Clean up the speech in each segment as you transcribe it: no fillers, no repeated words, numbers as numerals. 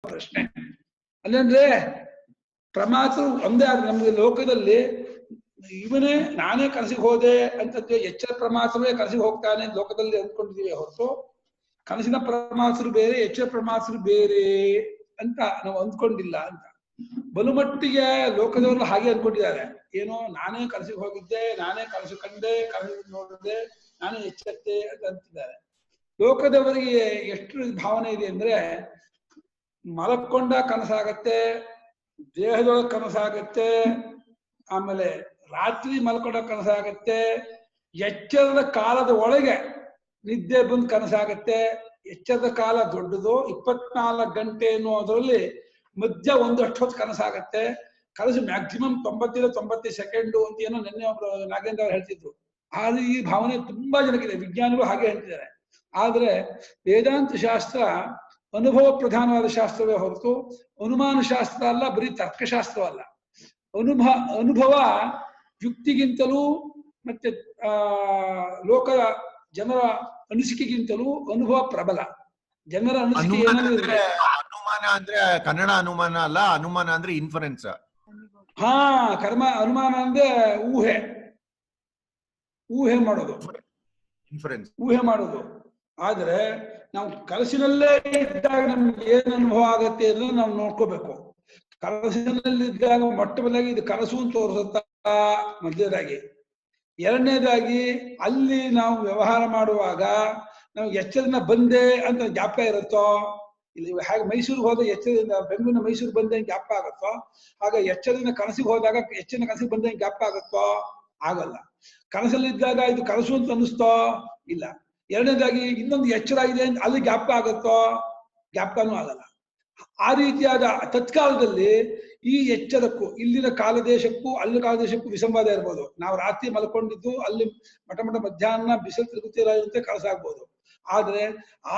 ಪ್ರಶ್ನೆ. ಅಲ್ಲಂದ್ರೆ ಪ್ರಮಾತರು ಒಂದೇ ಆದ್ರೆ ನಮ್ಗೆ ಲೋಕದಲ್ಲಿ ಇವನೇ ನಾನೇ ಕನಸಿಗೆ ಹೋದೆ ಅಂತಂದ್ರೆ ಎಚ್ಚರ ಪ್ರಮಾತವೇ ಕನಸಿಗೆ ಹೋಗ್ತಾನೆ ಲೋಕದಲ್ಲಿ ಅಂದ್ಕೊಂಡಿದೀವಿ ಹೊರತು ಕನಸಿನ ಪ್ರಮಾತರು ಬೇರೆ ಎಚ್ಚರ ಪ್ರಮಾತರು ಬೇರೆ ಅಂತ ನಾವು ಅಂದ್ಕೊಂಡಿಲ್ಲ ಅಂತ. ಬಲುಮಟ್ಟಿಗೆ ಲೋಕದವರು ಹಾಗೆ ಅಂದ್ಕೊಂಡಿದ್ದಾರೆ. ಏನೋ ನಾನೇ ಕನಸಿಗೆ ಹೋಗಿದ್ದೆ, ನಾನೇ ಕನಸು ಕಂಡೆ, ಕನಸು ನೋಡಿದೆ, ನಾನೇ ಎಚ್ಚತ್ತೆ ಅಂತ ಅಂತಿದ್ದಾರೆ. ಲೋಕದವರಿಗೆ ಎಷ್ಟು ಭಾವನೆ ಇದೆ ಅಂದ್ರೆ ಮಲಕ್ಕೊಂಡ ಕನಸಾಗತ್ತೆ, ದೇಹದೊಳಗೆ ಕನಸಾಗತ್ತೆ, ಆಮೇಲೆ ರಾತ್ರಿ ಮಲ್ಕೊಂಡ ಕನಸಾಗತ್ತೆ, ಎಚ್ಚರದ ಕಾಲದ ಒಳಗೆ ನಿದ್ದೆ ಬಂದು ಕನಸಾಗತ್ತೆ. ಎಚ್ಚರದ ಕಾಲ ದೊಡ್ಡದು, 24 ಗಂಟೆ ಅನ್ನೋದ್ರಲ್ಲಿ ಮಧ್ಯ ಒಂದಷ್ಟು ಹೊತ್ತು ಕನಸಾಗತ್ತೆ. ಕನಸು ಮ್ಯಾಕ್ಸಿಮಮ್ 90-90 ಸೆಕೆಂಡು ಅಂತ ಏನೋ ನಿನ್ನೆ ಒಬ್ರು ನಾಗೇಂದ್ರ ಅವ್ರು ಹೇಳ್ತಿದ್ರು. ಆದ್ರೆ ಈ ಭಾವನೆ ತುಂಬಾ ಜನಕ್ಕಿದೆ, ವಿಜ್ಞಾನಿಗಳು ಹಾಗೆ ಹೇಳ್ತಿದ್ದಾರೆ. ಆದ್ರೆ ವೇದಾಂತ ಶಾಸ್ತ್ರ ಅನುಭವ ಪ್ರಧಾನವಾದ ಶಾಸ್ತ್ರವೇ ಹೊರತು ಅನುಮಾನ ಶಾಸ್ತ್ರ ಅಲ್ಲ, ಬರೀ ತರ್ಕಶಾಸ್ತ್ರವಲ್ಲ. ಅನುಭವ ಯುಕ್ತಿಗಿಂತಲೂ ಮತ್ತೆ ಲೋಕದ ಜನರ ಅನಿಸಿಕೆಗಿಂತಲೂ ಅನುಭವ ಪ್ರಬಲ. ಜನರ ಅನಿಸಿಕೆ ಅನುಮಾನ ಅಂದ್ರೆ ಕನ್ನಡ ಅನುಮಾನ ಅಲ್ಲ, ಅನುಮಾನ ಅಂದ್ರೆ ಇನ್ಫರೆನ್ಸ್. ಹಾ, ಅನುಮಾನ ಅಂದ್ರೆ ಊಹೆ ಮಾಡೋದು, ಇನ್ಫರೆನ್ಸ್, ಊಹೆ ಮಾಡೋದು. ಆದ್ರೆ ನಾವು ಕನಸಿನಲ್ಲೇ ಇದ್ದಾಗ ನಮ್ಗೆ ಏನ್ ಅನುಭವ ಆಗತ್ತೆ ಅನ್ನೋದು ನಾವು ನೋಡ್ಕೋಬೇಕು. ಕನಸಿನಲ್ಲಿದ್ದಾಗ ಮೊಟ್ಟ ಮೊದಲಾಗಿ ಇದು ಕನಸು ಅಂತ ತೋರಿಸುತ್ತಾ ಮೊದಲನೇದಾಗಿ. ಎರಡನೇದಾಗಿ ಅಲ್ಲಿ ನಾವು ವ್ಯವಹಾರ ಮಾಡುವಾಗ ನಾವು ಎಚ್ಚರದಿಂದ ಬಂದೆ ಅಂತ ಜ್ಞಾಪಕ ಇರುತ್ತೋ, ಇಲ್ಲಿ ಹಾಗೆ ಮೈಸೂರಿಗೆ ಹೋದ ಎಚ್ಚರದಿಂದ ಬೆಂಗಳೂರಿನ ಮೈಸೂರು ಬಂದೆ ಜ್ಞಾಪಕ ಆಗುತ್ತೋ, ಆಗ ಎಚ್ಚರದಿಂದ ಕನಸಿಗೆ ಹೋದಾಗ ಎಚ್ಚರಿನ ಕನಸಿಗೆ ಬಂದೆ ಜ್ಞಾಪಕ ಆಗುತ್ತೋ, ಆಗಲ್ಲ. ಕನಸಲ್ಲಿದ್ದಾಗ ಇದು ಕನಸು ಅಂತ ಅನ್ನಿಸ್ತೋ, ಇಲ್ಲ. ಎರಡನೇದಾಗಿ ಇನ್ನೊಂದು ಎಚ್ಚರ ಇದೆ ಅಂತ ಅಲ್ಲಿ ಜ್ಞಾಪಕ ಆಗುತ್ತೋ, ಜ್ಞಾಪಕನೂ ಆಗಲ್ಲ. ಆ ರೀತಿಯಾದ ತತ್ಕಾಲದಲ್ಲಿ ಈ ಎಚ್ಚರಕ್ಕೂ ಇಲ್ಲಿನ ಕಾಲದೇಶಕ್ಕೂ ಅಲ್ಲಿ ಕಾಲದೇಶಕ್ಕೂ ವಿಸಂವಾದ ಇರ್ಬೋದು. ನಾವು ರಾತ್ರಿ ಮಲ್ಕೊಂಡಿದ್ದು ಅಲ್ಲಿ ಮಧ್ಯಾಹ್ನ ಬಿಸಿಲು ತಿರುಗುತ್ತಿರಂತೆ ಕನಸಾಗ್ಬೋದು. ಆದ್ರೆ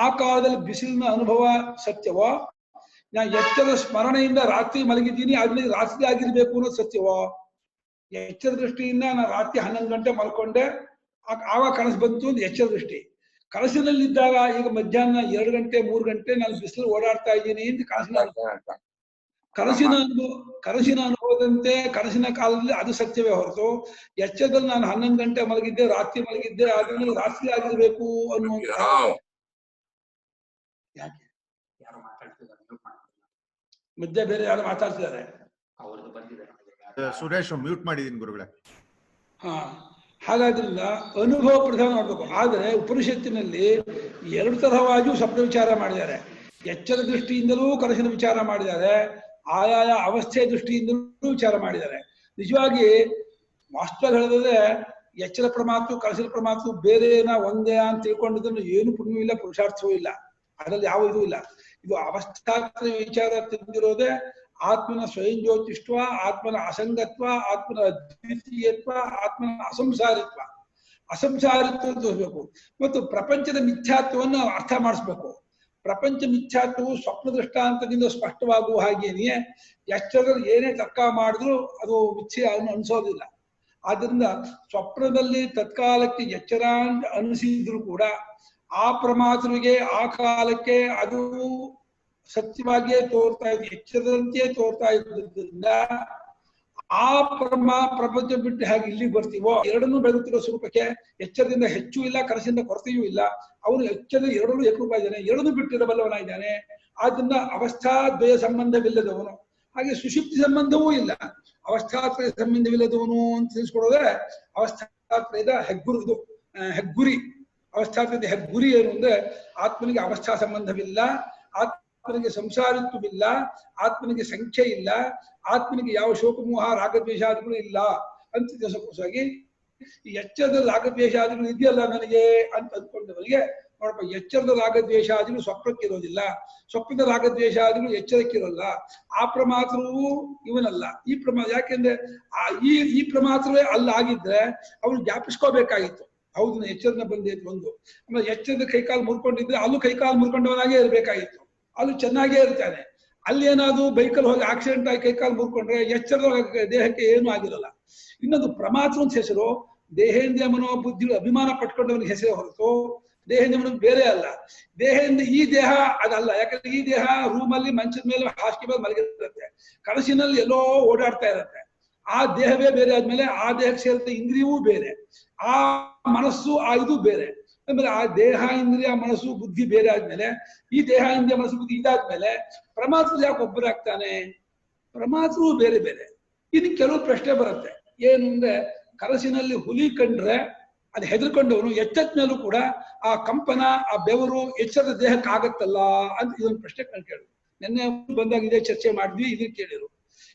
ಆ ಕಾಲದಲ್ಲಿ ಬಿಸಿಲಿನ ಅನುಭವ ಸತ್ಯವೋ, ನಾ ಎಚ್ಚರದ ಸ್ಮರಣೆಯಿಂದ ರಾತ್ರಿ ಮಲಗಿದ್ದೀನಿ ಆದ್ಮೇಲೆ ರಾತ್ರಿ ಆಗಿರ್ಬೇಕು ಅನ್ನೋದು ಸತ್ಯವೋ, ಎಚ್ಚರ ದೃಷ್ಟಿಯಿಂದ ನಾನು ರಾತ್ರಿ 11 ಗಂಟೆ ಮಲ್ಕೊಂಡೆ ಆವಾಗ ಕನಸು ಬಂತು ಅಂತ ಎಚ್ಚರ ದೃಷ್ಟಿ. ಕನಸಿನಲ್ಲಿದ್ದಾಗ ಈಗ ಮಧ್ಯಾಹ್ನ 2 ಗಂಟೆ 3 ಗಂಟೆ ನಾನು ಬಿಸಿಲು ಓಡಾಡ್ತಾ ಇದ್ದೀನಿ ಅಂತ ಕನಸಿನ ಅನುಭವದಂತೆ ಕನಸಿನ ಕಾಲದಲ್ಲಿ ಅದು ಸತ್ಯವೇ ಹೊರತು ಎಚ್ಚರದಲ್ಲಿ ನಾನು 11 ಗಂಟೆ ಮಲಗಿದ್ದೆ, ರಾತ್ರಿ ಮಲಗಿದ್ದೆ, ಆದ್ಮೇಲೆ ರಾತ್ರಿ ಆಗಿರ್ಬೇಕು ಅನ್ನೋ ಯಾಕೆ ಮಧ್ಯೆ ಬೇರೆ ಯಾರು ಮಾತಾಡ್ತಿದ್ದಾರೆ? ಸುರೇಶ್ ಮ್ಯೂಟ್ ಮಾಡಿದೀನಿ ಗುರುಗಳೇ. ಹಾ, ಹಾಗಾದ್ರಿಂದ ಅನುಭವ ಪ್ರಧಾನ ಮಾಡಬೇಕು. ಆದರೆ ಉಪನಿಷತ್ತಿನಲ್ಲಿ 2 ತರವಾಗಿಯೂ ಸ್ವಪ್ನ ವಿಚಾರ ಮಾಡಿದ್ದಾರೆ. ಎಚ್ಚರ ದೃಷ್ಟಿಯಿಂದಲೂ ಕನಸಿನ ವಿಚಾರ ಮಾಡಿದ್ದಾರೆ, ಆಯಾಯ ಅವಸ್ಥೆಯ ದೃಷ್ಟಿಯಿಂದಲೂ ವಿಚಾರ ಮಾಡಿದ್ದಾರೆ. ನಿಜವಾಗಿ ವಾಸ್ತವ ಹೇಳಿದ್ರೆ ಎಚ್ಚರ ಪ್ರಮಾತು ಕನಸಿನ ಪ್ರಮಾತು ಬೇರೆನಾ ಒಂದೇ ಅಂತ ತಿಳ್ಕೊಂಡಿದ್ದನ್ನು ಏನು ಪುಣ್ಯವೂ ಇಲ್ಲ, ಪುರುಷಾರ್ಥವೂ ಇಲ್ಲ, ಅದರಲ್ಲಿ ಯಾವ ಇದೂ ಇಲ್ಲ. ಇದು ಅವಸ್ಥಾತ್ರ ವಿಚಾರ ತಿಳಿದಿರೋದೇ ಆತ್ಮನ ಸ್ವಯಂ ಜ್ಯೋತಿಷ್ವ, ಆತ್ಮನ ಅಸಂಗತ್ವ, ಆತ್ಮನ ಅದ್ವಿತೀಯತ್ವ, ಆತ್ಮನ ಅಸಂಸಾರಿತ್ವ ತೋರಿಸ್ಬೇಕು. ಮತ್ತು ಪ್ರಪಂಚದ ಮಿಥ್ಯಾತ್ವವನ್ನು ಅರ್ಥ ಮಾಡಿಸ್ಬೇಕು. ಪ್ರಪಂಚ ಮಿಥ್ಯಾತ್ವವು ಸ್ವಪ್ನ ದೃಷ್ಟಾಂತದಿಂದ ಸ್ಪಷ್ಟವಾಗುವ ಹಾಗೇನೆಯೇ ಎಚ್ಚರದಲ್ಲಿ ಏನೇ ತರ್ಕ ಮಾಡಿದ್ರು ಅದು ಮಿಥ್ಯೆ ಅನಿಸೋದಿಲ್ಲ. ಆದ್ರಿಂದ ಸ್ವಪ್ನದಲ್ಲಿ ತತ್ಕಾಲಕ್ಕೆ ಎಚ್ಚರ ಅನಿಸಿದ್ರು ಕೂಡ ಆ ಪ್ರಮಾತೃವಿಗೆ ಆ ಕಾಲಕ್ಕೆ ಅದು ಸತ್ಯವಾಗಿಯೇ ತೋರ್ತಾ ಇದೆ, ಎಚ್ಚರದಂತೆಯೇ ತೋರ್ತಾ ಇದ್ರಿಂದ ಆ ಪ್ರಪಂಚ ಬಿಟ್ಟು ಹೇಗೆ ಇಲ್ಲಿಗೆ ಬರ್ತೀವೋ ಎರಡನ್ನೂ ಬೆಳೆಯುತ್ತಿರೋ ಸ್ವರೂಪಕ್ಕೆ ಎಚ್ಚರದಿಂದ ಹೆಚ್ಚು ಇಲ್ಲ, ಕನಸಿಂದ ಕೊರತೆಯೂ ಇಲ್ಲ. ಅವನು ಎಚ್ಚರದ ಎರಡನ್ನೂ ಏಕರೂಪ ಇದ್ದಾನೆ, ಎರಡನ್ನೂ ಬಿಟ್ಟಿರಬಲ್ಲವನಾಗಿದ್ದಾನೆ. ಆದ್ರಿಂದ ಅವಸ್ಥಾದ್ವಯ ಸಂಬಂಧವಿಲ್ಲದವನು, ಹಾಗೆ ಸುಷುಪ್ತಿ ಸಂಬಂಧವೂ ಇಲ್ಲ, ಅವಸ್ಥಾತ್ರಯ ಸಂಬಂಧವಿಲ್ಲದವನು ಅಂತ ತಿಳಿಸ್ಕೊಡೋದೇ ಅವಸ್ಥಾತ್ರಯದ ಹೆಗ್ಗುರಿ. ಅವಸ್ಥಾತ್ರಯದ ಹೆಗ್ಗುರಿ ಏನು ಅಂದ್ರೆ ಆತ್ಮನಿಗೆ ಅವಸ್ಥಾ ಸಂಬಂಧವಿಲ್ಲ, ಆತ್ಮನಿಗೆ ಸಂಸಾರಿತ್ವವಿಲ್ಲ, ಆತ್ಮನಿಗೆ ಸಂಖ್ಯೆ ಇಲ್ಲ, ಆತ್ಮನಿಗೆ ಯಾವ ಶೋಕಮೋಹ ರಾಗದ್ವೇಷಾದಿಗಳು ಇಲ್ಲ ಅಂತ ತಿಳಿಸೋಕ್ಕೋಸ್ಕರವಾಗಿ ಈ ಎಚ್ಚರದ ರಾಗದ್ವೇಷಾದಿಗಳು ಇದೆಯಲ್ಲ ನನಗೆ ಅಂತ ಅಂದ್ಕೊಂಡವರಿಗೆ ನೋಡಪ್ಪ, ಎಚ್ಚರದ ರಾಗದ್ವೇಷಾದಿಗಳು ಸ್ವಪ್ನಕ್ಕಿರೋದಿಲ್ಲ, ಸ್ವಪ್ನದ ರಾಗದ್ವೇಷಾದಿಗಳು ಎಚ್ಚರಕ್ಕಿರೋಲ್ಲ. ಆ ಪ್ರಮಾತ್ರವೂ ಇವನಲ್ಲ. ಈ ಯಾಕೆಂದ್ರೆ ಈ ಪ್ರಮಾತ್ರವೇ ಅಲ್ಲಾಗಿದ್ರೆ ಅವನು ಜ್ಞಾಪಿಸ್ಕೋಬೇಕಾಗಿತ್ತು. ಹೌದು, ಎಚ್ಚರನ ಬಂದೆ ಒಂದು. ಆಮೇಲೆ ಎಚ್ಚರದ ಕೈಕಾಲು ಮುರ್ಕೊಂಡಿದ್ರೆ ಅಲ್ಲೂ ಕೈಕಾಲು ಮುರ್ಕೊಂಡವನಾಗೇ ಇರಬೇಕಾಗಿತ್ತು, ಅಲ್ಲೂ ಚೆನ್ನಾಗೇ ಇರ್ತಾನೆ. ಅಲ್ಲಿ ಏನಾದ್ರು ಬೈಕಲ್ಲಿ ಹೋಗಿ ಆಕ್ಸಿಡೆಂಟ್ ಆಗಿ ಕೈಕಾಲು ಮುರ್ಕೊಂಡ್ರೆ ಎಚ್ಚರದ ದೇಹಕ್ಕೆ ಏನೂ ಆಗಿರಲ್ಲ. ಇನ್ನೊಂದು ಪ್ರಮಾತ್ರ ಅಂತ ಹೆಸರು, ದೇಹೇಂದ್ರಿಯ ಮನೋಬುದ್ಧಿಗಳು ಅಭಿಮಾನ ಪಟ್ಕೊಂಡವನಿಗೆ ಹೆಸರೇ ಹೊರತು ದೇಹದಿಂದ ಬೇರೆ ಅಲ್ಲ. ದೇಹದಿಂದ ಈ ದೇಹ ಅದಲ್ಲ. ಯಾಕಂದ್ರೆ ಈ ದೇಹ ರೂಮಲ್ಲಿ ಮಂಚದ ಮೇಲೆ ಹಾಸಿಗೆ ಮೇಲೆ ಮಲಗಿರುತ್ತೆ, ಕನಸಿನಲ್ಲಿ ಎಲ್ಲೋ ಓಡಾಡ್ತಾ ಇರುತ್ತೆ. ಆ ದೇಹವೇ ಬೇರೆ ಆದ್ಮೇಲೆ ಆ ದೇಹಕ್ಕೆ ಸೇರುತ್ತೆ ಇಂದ್ರಿಯವೂ ಬೇರೆ, ಆ ಮನಸ್ಸು ಆ ಇದು ಬೇರೆ. ಆಮೇಲೆ ಆ ದೇಹ ಇಂದ್ರಿಯ ಮನಸ್ಸು ಬುದ್ಧಿ ಬೇರೆ ಆದ್ಮೇಲೆ ಈ ದೇಹ ಇಂದ್ರಿಯ ಮನಸ್ಸು ಬುದ್ಧಿ ಇದಾದ್ಮೇಲೆ ಪರಮಾತ್ಮ ಯಾಕೆ ಒಬ್ಬರಾಗ್ತಾನೆ? ಪರಮಾತ್ಮವು ಬೇರೆ ಬೇರೆ. ಇನ್ನು ಕೆಲವು ಪ್ರಶ್ನೆ ಬರುತ್ತೆ. ಏನು ಅಂದ್ರೆ, ಕನಸಿನಲ್ಲಿ ಹುಲಿ ಕಂಡ್ರೆ ಅದು ಹೆದರ್ಕೊಂಡವನು ಎಚ್ಚದ ಮೇಲೂ ಕೂಡ ಆ ಕಂಪನ, ಆ ಬೆವರು ಎಚ್ಚರದ ದೇಹಕ್ಕೆ ಆಗತ್ತಲ್ಲ ಅಂತ ಇದೊಂದು ಪ್ರಶ್ನೆ ಕೇಳಿದ್ರು. ನಿನ್ನೆ ಬಂದಾಗ ಇದೇ ಚರ್ಚೆ ಮಾಡಿದ್ವಿ, ಇದನ್ನ ಕೇಳಿದ್ರು.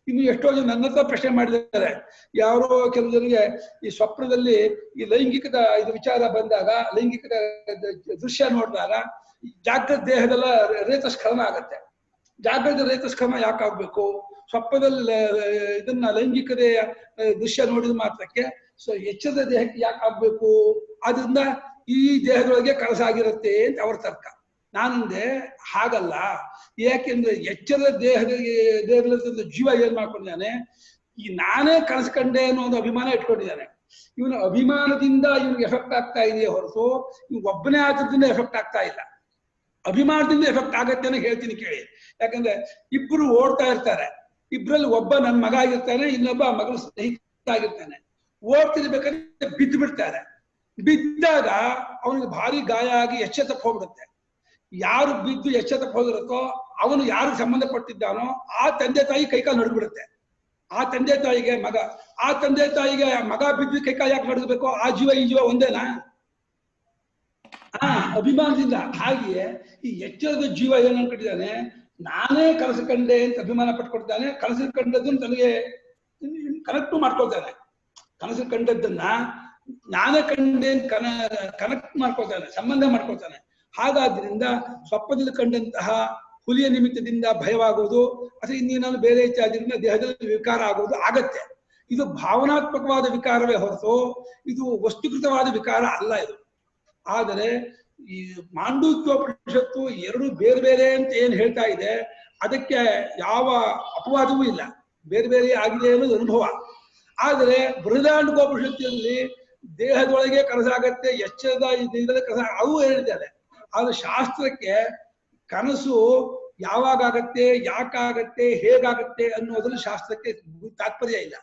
ಇನ್ನು ಎಷ್ಟೋ ಜನ ನನ್ನ ಹತ್ರ ಪ್ರಶ್ನೆ ಮಾಡಿದ್ದಾರೆ. ಯಾರೋ ಕೆಲವು ಜನರಿಗೆ ಈ ಸ್ವಪ್ನದಲ್ಲಿ ಈ ಲೈಂಗಿಕದ ಇದು ವಿಚಾರ ಬಂದಾಗ, ಲೈಂಗಿಕದ ದೃಶ್ಯ ನೋಡಿದಾಗ ಜಾಗೃತ ದೇಹದೆಲ್ಲ ರೇತಸ್ಖಲನ ಆಗತ್ತೆ. ಜಾಗೃತ ರೇತಸ್ಖಲನ ಯಾಕಾಗ್ಬೇಕು? ಸ್ವಪ್ನದಲ್ಲಿ ಇದನ್ನ ಲೈಂಗಿಕದ ದೃಶ್ಯ ನೋಡಿದ ಮಾತ್ರಕ್ಕೆ ಎಚ್ಚರದ ದೇಹಕ್ಕೆ ಯಾಕೆ ಆಗ್ಬೇಕು? ಆದ್ರಿಂದ ಈ ದೇಹದೊಳಗೆ ಕನಸಾಗಿರುತ್ತೆ ಅಂತ ಅವ್ರ ತರ್ಕ. ನಾನಂದೆ ಹಾಗಲ್ಲ. ಯಾಕೆಂದ್ರೆ ಎಚ್ಚರದ ದೇಹದ ಜೀವ ಏನ್ ಮಾಡ್ಕೊಂಡಿದ್ದಾನೆ, ಈ ನಾನೇ ಕನಸು ಕಂಡೆ ಅನ್ನೋ ಒಂದು ಅಭಿಮಾನ ಇಟ್ಕೊಂಡಿದ್ದಾನೆ. ಇವನ ಅಭಿಮಾನದಿಂದ ಇವನಿಗೆ ಎಫೆಕ್ಟ್ ಆಗ್ತಾ ಇದೆಯೇ ಹೊರತು ಇವ್ ಒಬ್ಬನೇ ಆದ್ರಿಂದ ಎಫೆಕ್ಟ್ ಆಗ್ತಾ ಇಲ್ಲ. ಅಭಿಮಾನದಿಂದ ಎಫೆಕ್ಟ್ ಆಗತ್ತೆ ಅಂತ ಹೇಳ್ತೀನಿ ಕೇಳಿ. ಯಾಕಂದ್ರೆ ಇಬ್ರು ಓಡ್ತಾ ಇರ್ತಾರೆ, ಇಬ್ರಲ್ಲಿ ಒಬ್ಬ ನನ್ನ ಮಗ ಆಗಿರ್ತಾನೆ, ಇನ್ನೊಬ್ಬ ಮಗನ ಸ್ನೇಹಿತ ಆಗಿರ್ತಾನೆ. ಓಡ್ತಿರ್ಬೇಕಾದ್ರೆ ಬಿದ್ದು ಬಿಡ್ತಾರೆ. ಬಿದ್ದಾಗ ಅವನಿಗೆ ಭಾರಿ ಗಾಯ ಆಗಿ ಎಚ್ಚೆತ್ತಕ್ಕೆ ಹೋಗ್ಬಿಡುತ್ತೆ. ಯಾರು ಬಿದ್ದು ಎಚ್ಚೆತ್ತಕ್ಕೆ ಹೋಗಿರುತ್ತೋ ಅವನು ಯಾರಿಗೆ ಸಂಬಂಧಪಟ್ಟಿದ್ದಾನೋ ಆ ತಂದೆ ತಾಯಿ ಕೈಕಾಲು ನಡ್ಬಿಡುತ್ತೆ. ಆ ತಂದೆ ತಾಯಿಗೆ ಮಗ, ಆ ತಂದೆ ತಾಯಿಗೆ ಮಗ ಬಿದ್ದು ಕೈಕಾಲು ಯಾಕೆ ನಡ್ಬೇಕು? ಆ ಜೀವ ಈ ಜೀವ ಒಂದೇನಾ? ಅಭಿಮಾನದಿಂದ. ಹಾಗೆಯೇ ಈ ಎಚ್ಚರದ ಜೀವ ಏನ್ ಅನ್ಕೊಂಡಿದ್ದಾನೆ, ನಾನೇ ಕನಸು ಕಂಡೆ ಅಂತ ಅಭಿಮಾನ ಪಟ್ಕೊಡ್ತಾನೆ. ಕನಸು ಕಂಡದ್ದನ್ನು ತನಗೆ ಕನೆಕ್ಟ್ ಮಾಡ್ಕೊಳ್ತಾನೆ. ಕನಸು ಕಂಡದ್ದನ್ನ ನಾನೇ ಕಂಡೆ ಕನೆಕ್ಟ್ ಮಾಡ್ಕೊಳ್ತಾನೆ, ಸಂಬಂಧ ಮಾಡ್ಕೊಳ್ತಾನೆ. ಹಾಗಾದ್ರಿಂದ ಸ್ವಪ್ನದಲ್ಲಿ ಕಂಡಂತಹ ಹುಲಿಯ ನಿಮಿತ್ತದಿಂದ ಭಯವಾಗುವುದು ಅಥವಾ ಇನ್ನೇನಾದ್ರು ಬೇರೆ ಇತ್ಯಾದಿಯಿಂದ ದೇಹದಲ್ಲಿ ವಿಕಾರ ಆಗುವುದು ಆಗತ್ತೆ. ಇದು ಭಾವನಾತ್ಮಕವಾದ ವಿಕಾರವೇ ಹೊರತು ಇದು ವಸ್ತುಕೃತವಾದ ವಿಕಾರ ಅಲ್ಲ ಇದು. ಆದರೆ ಈ ಮಾಂಡೂಕ್ಯೋಪನಿಷತ್ತು ಎರಡು ಬೇರೆ ಬೇರೆ ಅಂತ ಏನ್ ಹೇಳ್ತಾ ಇದೆ, ಅದಕ್ಕೆ ಯಾವ ಅಪವಾದವೂ ಇಲ್ಲ. ಬೇರೆ ಬೇರೆ ಆಗಿದೆ ಅನ್ನೋದು ಅನುಭವ. ಆದರೆ ಬೃಹದಾಂಡಕೋಪನಿಷತ್ತಿನಲ್ಲಿ ದೇಹದೊಳಗೆ ಕನಸಾಗತ್ತೆ, ಎಚ್ಚರದ ಇದರಲ್ಲಿ ಕನಸ ಅವು ಹೇಳಿದ್ದಾರೆ. ಆದ್ರೆ ಶಾಸ್ತ್ರಕ್ಕೆ ಕನಸು ಯಾವಾಗತ್ತೆ, ಯಾಕಾಗತ್ತೆ, ಹೇಗಾಗತ್ತೆ ಅನ್ನೋದ್ರಲ್ಲಿ ಶಾಸ್ತ್ರಕ್ಕೆ ತಾತ್ಪರ್ಯ ಇಲ್ಲ.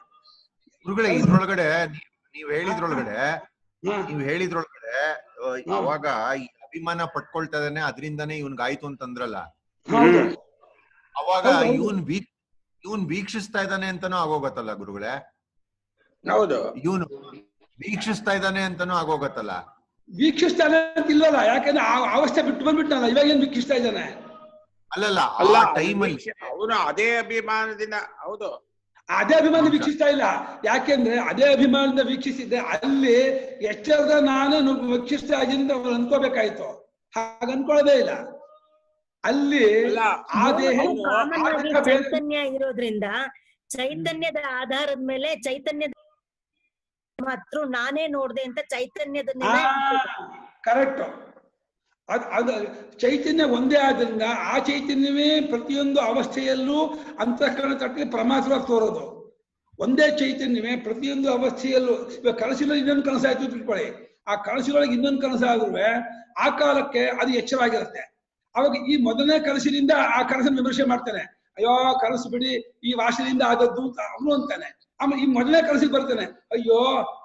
ಇದ್ರೊಳಗಡೆ ನೀವ್ ಹೇಳಿದ್ರೊಳಗಡೆ ಅವಾಗ ಈ ಅಭಿಮಾನ ಪಟ್ಕೊಳ್ತಾ ಇದ್ದಾನೆ, ಅದರಿಂದಾನೇ ಇವನ್ಗಾಯ್ತು ಅಂತಂದ್ರಲ್ಲ. ಅವಾಗ ಇವನ್ ವೀಕ್ಷಿಸ್ತಾ ಇದ್ದಾನೆ ಅಂತಾನೂ ಆಗೋಗತ್ತಲ್ಲ ಗುರುಗಳೇ? ಹೌದು, ಇವನು ವೀಕ್ಷಿಸ್ತಾ ಇದ್ದಾನೆ ಅಂತಾನೂ ಆಗೋಗತ್ತಲ್ಲ? ವೀಕ್ಷಿಸ್ತಾನೆ ಅಂತ ಇಲ್ಲಲ್ಲ. ಯಾಕಂದ್ರೆ ಆ ಅವಸ್ಥೆ ಬಿಟ್ಟು ಬಂದ್ಬಿಟ್ನಲ್ಲ, ಇವಾಗ ಏನ್ ವೀಕ್ಷಿಸ್ತಾ ಇದ್ದಾನೆ? ಅಲ್ಲ ಟೈಮಲ್ಲಿ ಅವನು ಅದೇ ಅಭಿಮಾನದಿಂದ. ಹೌದು, ಅದೇ ಅಭಿಮಾನ ವೀಕ್ಷಿಸ್ತಾ ಇಲ್ಲ. ಯಾಕೆಂದ್ರೆ ಅದೇ ಅಭಿಮಾನದಿಂದ ವೀಕ್ಷಿಸಿದ್ರೆ ಅಲ್ಲಿ ಎಚ್ಚರದ ನಾನು ವೀಕ್ಷಿಸ್ತಾ ಇದ್ದೀನಿ ಅವ್ರು ಅನ್ಕೋಬೇಕಾಯ್ತು. ಹಾಗ ಅನ್ಕೊಳ್ಳೋದೇ ಇಲ್ಲ. ಅಲ್ಲಿ ಆ ದೇಹ ಚೈತನ್ಯ ಇರೋದ್ರಿಂದ ಚೈತನ್ಯದ ಆಧಾರದ ಮೇಲೆ ಚೈತನ್ಯದ ಮಾತ್ರ ನಾನೇ ನೋಡ್ದೆ ಅಂತ ಚೈತನ್ಯದ ಕರೆಕ್ಟ್. ಅದು ಚೈತನ್ಯ ಒಂದೇ ಆದ್ರಿಂದ ಆ ಚೈತನ್ಯವೇ ಪ್ರತಿಯೊಂದು ಅವಸ್ಥೆಯಲ್ಲೂ ಅಂತಃಕರಣ ತಟ್ಟೆ ಪರಮಾತ್ಮವಾಗಿ ತೋರೋದು. ಒಂದೇ ಚೈತನ್ಯವೇ ಪ್ರತಿಯೊಂದು ಅವಸ್ಥೆಯಲ್ಲೂ. ಇವಾಗ ಕನಸಿನಲ್ಲಿ ಇನ್ನೊಂದು ಕನಸಾಯ್ತು ತಿಳ್ಕೊಳ್ಳಿ, ಆ ಕನಸಿನೊಳಗೆ ಇನ್ನೊಂದು ಕನಸಾದ್ರೂ ಆ ಕಾಲಕ್ಕೆ ಅದು ಎಚ್ಚರವಾಗಿರುತ್ತೆ. ಅವಾಗ ಈ ಮೊದಲನೇ ಕನಸಿನಿಂದ ಆ ಕನಸನ್ನು ವಿಮರ್ಶೆ ಮಾಡ್ತಾನೆ. ಅಯ್ಯೋ ಕನಸು ಬಿಡಿ, ಈ ವಾಸನೆಯಿಂದ ಆದದ್ದು ಅಂತ ಅವನು ಅಂತಾನೆ. ಆಮೇಲೆ ಈ ಮೊದಲನೇ ಕನಸಿಗೆ ಬರ್ತಾನೆ, ಅಯ್ಯೋ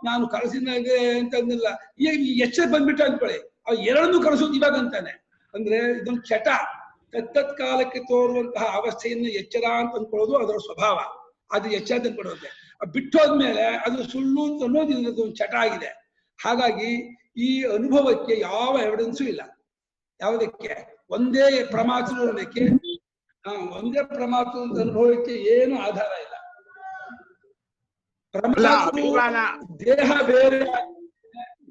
ನಾನು ಕನಸಿನಾಗೆ ಅಂತ ಅಂದಿಲ್ಲ, ಈಗ ಈ ಎಚ್ಚರ ಬಂದ್ಬಿಟ್ಟ ಅಂದ್ಕೊಳ್ಳಿ, ಅವ್ ಎರಡನ್ನೂ ಕನಸೋದು ಇವಾಗ ಅಂತಾನೆ. ಅಂದ್ರೆ ಇದೊಂದು ಚಟ. ತತ್ತತ್ ಕಾಲಕ್ಕೆ ತೋರುವಂತಹ ಅವಸ್ಥೆಯನ್ನು ಎಚ್ಚರ ಅಂತ ಅಂದ್ಕೊಳ್ಳೋದು ಅದರ ಸ್ವಭಾವ. ಅದು ಎಚ್ಚರ ಅಂತ ಅಂದ್ಕೊಳ್ಳುತ್ತೆ. ಬಿಟ್ಟೋದ್ಮೇಲೆ ಅದು ಸುಳ್ಳು ಅಂತ ಅನ್ನೋದು ಇದೊಂದು ಚಟ ಆಗಿದೆ. ಹಾಗಾಗಿ ಈ ಅನುಭವಕ್ಕೆ ಯಾವ ಎವಿಡೆನ್ಸು ಇಲ್ಲ. ಯಾವುದಕ್ಕೆ? ಒಂದೇ ಪ್ರಮಾತ್ರ ಒಂದೇ ಪ್ರಮಾತ್ರ ಅನುಭವಕ್ಕೆ ಏನು ಆಧಾರ ಇಲ್ಲ. ದೇಹ ಬೇರೆ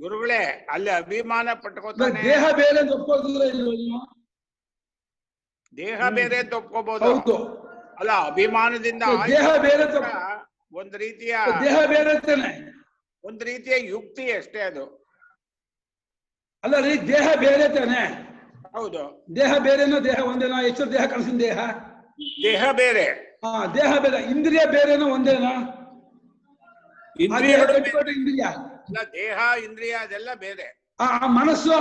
ಗುರುಗಳೇ, ಅಲ್ಲಿ ಅಭಿಮಾನ ಪಟ್ಕೋತಾನೆ. ದೇಹ ಬೇರೆ ಅಂತ ಒಪ್ಕೋದಿಲ್ಲ ಇಲ್ವ? ದೇಹ ಬೇರೆ ಅಂತ ಒಪ್ಕೋಬಹುದು. ಅಲ್ಲ, ಅಭಿಮಾನದಿಂದ ದೇಹ ಬೇರೆ ಒಂದ್ ರೀತಿಯ ದೇಹ ಬೇರೆ ಅಂತಾನೆ, ಒಂದ್ ರೀತಿಯ ಯುಕ್ತಿ ಅಷ್ಟೇ ಅದು. ಅಲ್ಲ ರೀ, ದೇಹ ಬೇರೆ ತಾನೆ. ಹೌದು, ದೇಹ ಬೇರೆನೋ ದೇಹ ಒಂದೇನೋ? ಎಚ್ಚರ ದೇಹ ಕನಸಿನ ದೇಹ ದೇಹ ಬೇರೆ. ದೇಹ ಬೇರೆ. ಇಂದ್ರಿಯ ಬೇರೆನೋ ಒಂದೇನೋ? ಇಂದ್ರಿಯ ಇಂದ್ರಿಯ ದೇಹ ಇಂದ್ರಿಯ ಅದೆಲ್ಲ ಬೇರೆ. ಮನಸ್ಸು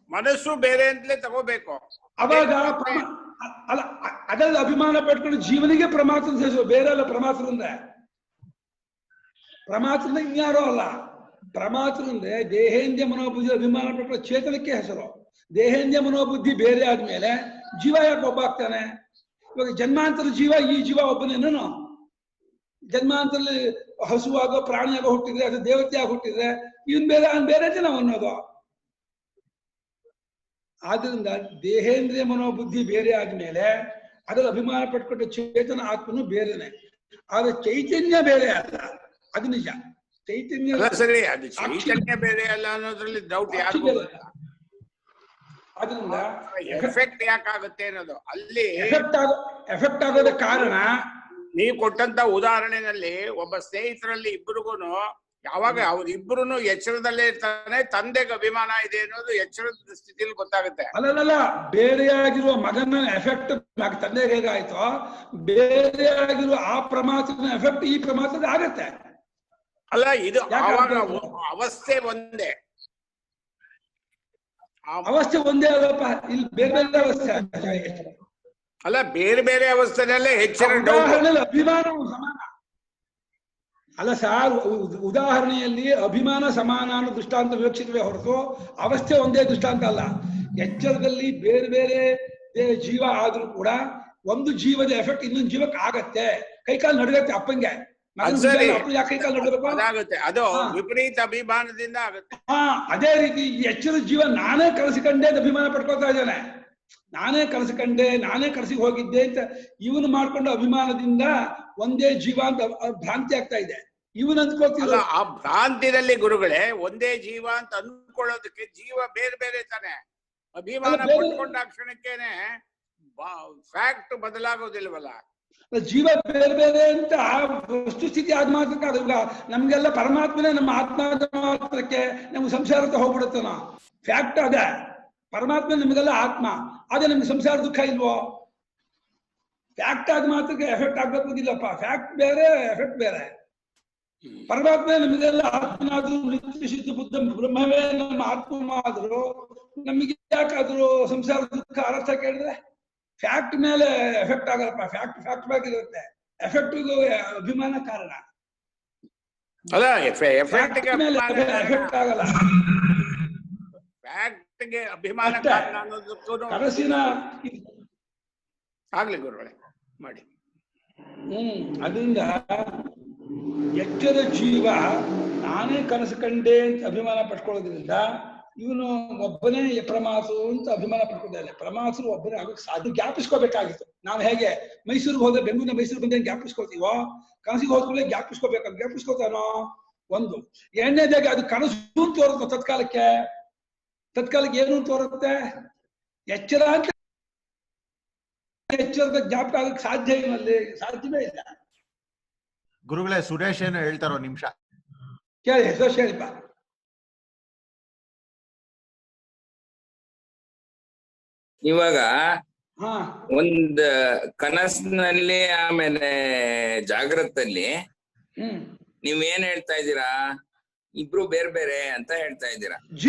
ಮನಸ್ಸು ಬೇರೆ ಅಂತಲೇ ತಗೋಬೇಕು. ಅವಾಗ ಅಲ್ಲ, ಅದೆಲ್ಲ ಅಭಿಮಾನ ಪಟ್ಕೊಂಡು ಜೀವನಿಗೆ ಪ್ರಮಾತ್ರ ಸೇರಿಸುವ, ಬೇರೆ ಅಲ್ಲ. ಪ್ರಮಾತ್ರದಿಂದ ಇನ್ಯಾರೋ ಅಲ್ಲ. ಪ್ರಮಾತ್ರಂದ್ರೆ ದೇಹೇಂದ್ರಿಯ ಮನೋಬುದ್ಧಿ ಅಭಿಮಾನ ಪಟ್ಟ ಚೇತನಕ್ಕೆ ಹೆಸರು. ದೇಹೇಂದ್ರಿಯ ಮನೋಬುದ್ಧಿ ಬೇರೆ ಆದ್ಮೇಲೆ ಜೀವ ಯಾಕೆ ಒಬ್ಬ ಆಗ್ತಾನೆ? ಇವಾಗ ಜನ್ಮಾಂತರ ಜೀವ, ಈ ಜೀವ ಒಬ್ಬನೇನು? ಜನ್ಮಾಂತರಲ್ಲಿ ಹಸುವಾಗೋ ಪ್ರಾಣಿಯಾಗೋ ಹುಟ್ಟಿದ್ರೆ, ಅದು ದೇವತೆಯಾಗಿ ಹುಟ್ಟಿದ್ರೆ ಇವನ್ ಬೇರೆ ಜನ ಅನ್ನೋದು. ಆದ್ರಿಂದ ದೇಹೇಂದ್ರಿಯ ಮನೋಬುದ್ಧಿ ಬೇರೆ ಆದ್ಮೇಲೆ ಅದರ ಅಭಿಮಾನ ಪಟ್ಕೊಟ್ಟ ಚೇತನ ಆತ್ಮನು ಬೇರೆನೆ. ಆದ್ರೆ ಚೈತನ್ಯ ಬೇರೆ ಅಲ್ಲ, ಅದು ನಿಜ. ಚೈತನ್ಯ ಸರಿ, ಅದು ಚೈತನ್ಯ ಬೇರೆ ಅಲ್ಲ ಅನ್ನೋದ್ರಲ್ಲಿ ಡೌಟ್ ಯಾರಿಗೂ. ಅದರಿಂದ ಎಫೆಕ್ಟ್ ಯಾಕಾಗುತ್ತೆ ಅನ್ನೋದು ಅಲ್ಲಿ ಎಫೆಕ್ಟ್ ಆಗೋದ ಕಾರಣ. ನೀವು ಕೊಟ್ಟಂತ ಉದಾಹರಣೆನಲ್ಲಿ ಒಬ್ಬ ಸ್ನೇಹಿತರಲ್ಲಿ ಇಬ್ಬರಿಗೂನು ಯಾವಾಗ ಅವ್ರಿಬ್ರು ಎಚ್ಚರದಲ್ಲೇ ಇರ್ತಾನೆ, ತಂದೆಗೆ ಅಭಿಮಾನ ಇದೆ ಅನ್ನೋದು ಎಚ್ಚರದ ಸ್ಥಿತಿಯಲ್ಲಿ ಗೊತ್ತಾಗುತ್ತೆ. ಅಲ್ಲಲ್ಲ, ಬೇರೆಯಾಗಿರುವ ಮಗನ ಎಫೆಕ್ಟ್ ತಂದೆಗೆ ಹೇಗಾಯ್ತೋ, ಬೇರೆಯಾಗಿರುವ ಆ ಪ್ರಮಾತ್ಮನ ಎಫೆಕ್ಟ್ ಈ ಪ್ರಮಾತ್ಮದ ಆಗತ್ತೆ. ಅಲ್ಲ, ಇದು ಆವಾಗ ಅವಸ್ಥೆ ಒಂದೇ. ಅವಸ್ಥೆ ಒಂದೇ ಅಲ್ಲಪ್ಪ, ಇಲ್ಲಿ ಬೇರೆ ಬೇರೆ ಅವಸ್ಥೆ. ಅಲ್ಲ, ಬೇರೆ ಬೇರೆ ಅವಸ್ಥೆನಲ್ಲೇ ಎಚ್ಚರ. ಅಭಿಮಾನವು ಸಮಾನ ಅಲ್ಲ ಸಾರ್. ಉದಾಹರಣೆಯಲ್ಲಿ ಅಭಿಮಾನ ಸಮಾನ ಅನ್ನೋ ದೃಷ್ಟಾಂತ ವಿವಕ್ಷಿತವೇ ಹೊರತು ಅವಸ್ಥೆ ಒಂದೇ ದೃಷ್ಟಾಂತ ಅಲ್ಲ. ಎಚ್ಚರದಲ್ಲಿ ಬೇರೆ ಬೇರೆ ಜೀವ ಆದ್ರೂ ಕೂಡ ಒಂದು ಜೀವದ ಎಫೆಕ್ಟ್ ಇನ್ನೊಂದು ಜೀವಕ್ಕೆ ಆಗತ್ತೆ. ಕೈಕಾಲು ನಡುಗತ್ತೆ. ಅಪ್ಪಂಗೆ ಕೈಕಾಲು ನಡುಗತ್ತೆ, ಅದು ವಿಪರೀತ ಅಭಿಮಾನದಿಂದ ಆಗುತ್ತೆ. ಅದೇ ರೀತಿ ಈ ಎಚ್ಚರದ ಜೀವ ನಾನೇ ಕನಸಿಕೊಂಡೆ ಅಭಿಮಾನ ಪಡ್ಕೊಳ್ತಾ ಇದ್ದಾನೆ. ನಾನೇ ಕನಸಿ ಹೋಗಿದ್ದೆ ಅಂತ ಇವನು ಮಾಡ್ಕೊಂಡು ಅಭಿಮಾನದಿಂದ ಒಂದೇ ಜೀವ ಅಂತ ಭ್ರಾಂತಿ ಆಗ್ತಾ ಇದೆ. ಇವನ್ ಅಂದ್ಕೊಳ್ತಿಲ್ಲ. ಆ ಭ್ರಾಂತಿನಲ್ಲಿ ಗುರುಗಳೇ ಒಂದೇ ಜೀವ ಅಂತ ಅಂದ್ಕೊಳ್ಳೋದಕ್ಕೆ ಜೀವ ಬೇರೆ ಬೇರೆ ತಾನೆ. ಅಭಿಮಾನ ಪಡ್ಕೊಂಡ ಕ್ಷಣಕ್ಕೇನೆ ಫ್ಯಾಕ್ಟ್ ಬದಲಾಗೋದಿಲ್ವಲ್ಲ. ಜೀವ ಬೇರೆ ಬೇರೆ ಅಂತ ವಸ್ತುಸ್ಥಿತಿ ಆದ ಮಾತ್ರಕ್ಕೆ ಅದು ನಮ್ಗೆಲ್ಲ ಪರಮಾತ್ಮನೇ ನಮ್ಮ ಆತ್ಮ ಮಾತ್ರಕ್ಕೆ ನಮ್ಗೆ ಸಂಸಾರಕ್ಕೆ ಹೋಗ್ಬಿಡುತ್ತನ. ಫ್ಯಾಕ್ಟ್ ಅದೇ, ಪರಮಾತ್ಮ ನಿಮಗೆಲ್ಲ ಆತ್ಮ, ಅದೇ ನಮ್ಗೆ ಸಂಸಾರ ದುಃಖ ಇಲ್ವೋ? ಫ್ಯಾಕ್ಟ್ ಆದ ಮಾತ್ರಕ್ಕೆ ಎಫೆಕ್ಟ್ ಆಗ್ಬೇಕಿಲ್ಲಪ್ಪ. ಫ್ಯಾಕ್ಟ್ ಬೇರೆ, ಎಫೆಕ್ಟ್ ಬೇರೆ. ಪರಮಾತ್ಮ ನಮಗೆಲ್ಲ ಆತ್ಮನಾದ್ರು, ನಿತ್ಯ ಶುದ್ಧ ಬುದ್ಧ ಬ್ರಹ್ಮವೇ ನಮ್ಮ ಆತ್ಮ ಆದ್ರು ನಮಗೆ ಯಾಕಾದ್ರು ಸಂಸಾರ ದುಃಖ ಅರ್ಥ ಕೇಳಿದ್ರೆ ಫ್ಯಾಕ್ಟ್ ಮೇಲೆ ಎಫೆಕ್ಟ್ ಆಗಲ್ಲಪ್ಪ. ಫ್ಯಾಕ್ಟ್ ಬೇಕಿರುತ್ತೆ. ಎಫೆಕ್ಟ್ ಅಭಿಮಾನ ಕಾರಣ ಅಲ್ಲ, ಎಫೆಕ್ಟ್ ಆಗಲ್ಲ. ಫ್ಯಾಕ್ಟ್ಗೆ ಅಭಿಮಾನ ಕಾರಣ ಅನ್ನೋದಕ್ಕೂ ಕನಸಿನ ಆಗ್ಲಿ ಗುರುಗಳೇ ಮಾಡಿ. ಅದರಿಂದ ಎಚ್ಚರ ಜೀವ ನಾನೇ ಕನಸು ಕಂಡೆ ಅಂತ ಅಭಿಮಾನ ಪಡ್ಕೊಳ್ಳೋದ್ರಿಂದ ಇವನು ಒಬ್ಬನೇ ಪ್ರಮಾಸು ಅಂತ ಅಭಿಮಾನ ಪಡ್ಕೊಂಡಿದ್ದಾನೆ. ಪ್ರಮಾಸರು ಒಬ್ಬನೇ ಆಗಕ್ಕೆ ಸಾಧ್ಯ. ಜ್ಞಾಪಿಸ್ಕೋಬೇಕಾಗಿತ್ತು. ನಾವು ಹೇಗೆ ಮೈಸೂರಿಗೆ ಹೋದ್ರೆ ಬೆಂಗಳೂರಿನ ಮೈಸೂರು ಬಂದ ಜ್ಞಾಪಿಸ್ಕೋತೀವೋ, ಕನಸಿಗೆ ಹೋದ್ಮೇಲೆ ಜ್ಞಾಪಿಸ್ಕೋಬೇಕು. ಜ್ಞಾಪಿಸ್ಕೋತಾನೋ ಒಂದು. ಎರಡನೇದಾಗಿ ಅದು ಕನಸು ತೋರುತ್ತೆ. ತತ್ಕಾಲಕ್ಕೆ ಏನು ತೋರುತ್ತೆ? ಎಚ್ಚರ ಅಂತ. ಎಚ್ಚರದ ಜ್ಞಾಪಕ ಆಗಕ್ಕೆ ಸಾಧ್ಯ ಇವನಲ್ಲಿ ಸಾಧ್ಯವೇ ಇಲ್ಲ. ಗುರುಗಳೇ, ಸುರೇಶ್ ಏನು ಹೇಳ್ತಾರೋ ನಿಮಿಷ ಕೇಳಿ. ಸುರೇಶ್ ಹೇಳಿಪ್ಪ. ಇವಾಗ ಒಂದ್ ಕನಸಿನಲ್ಲಿ ಆಮೇಲೆ ಜಾಗೃತಲ್ಲಿ ನೀವೇನ್ ಹೇಳ್ತಾ ಇದ್ದೀರಾ? ಇಬ್ರು ಬೇರೆ ಬೇರೆ ಅಂತ ಹೇಳ್ತಾ ಇದ್ದೀರಾ.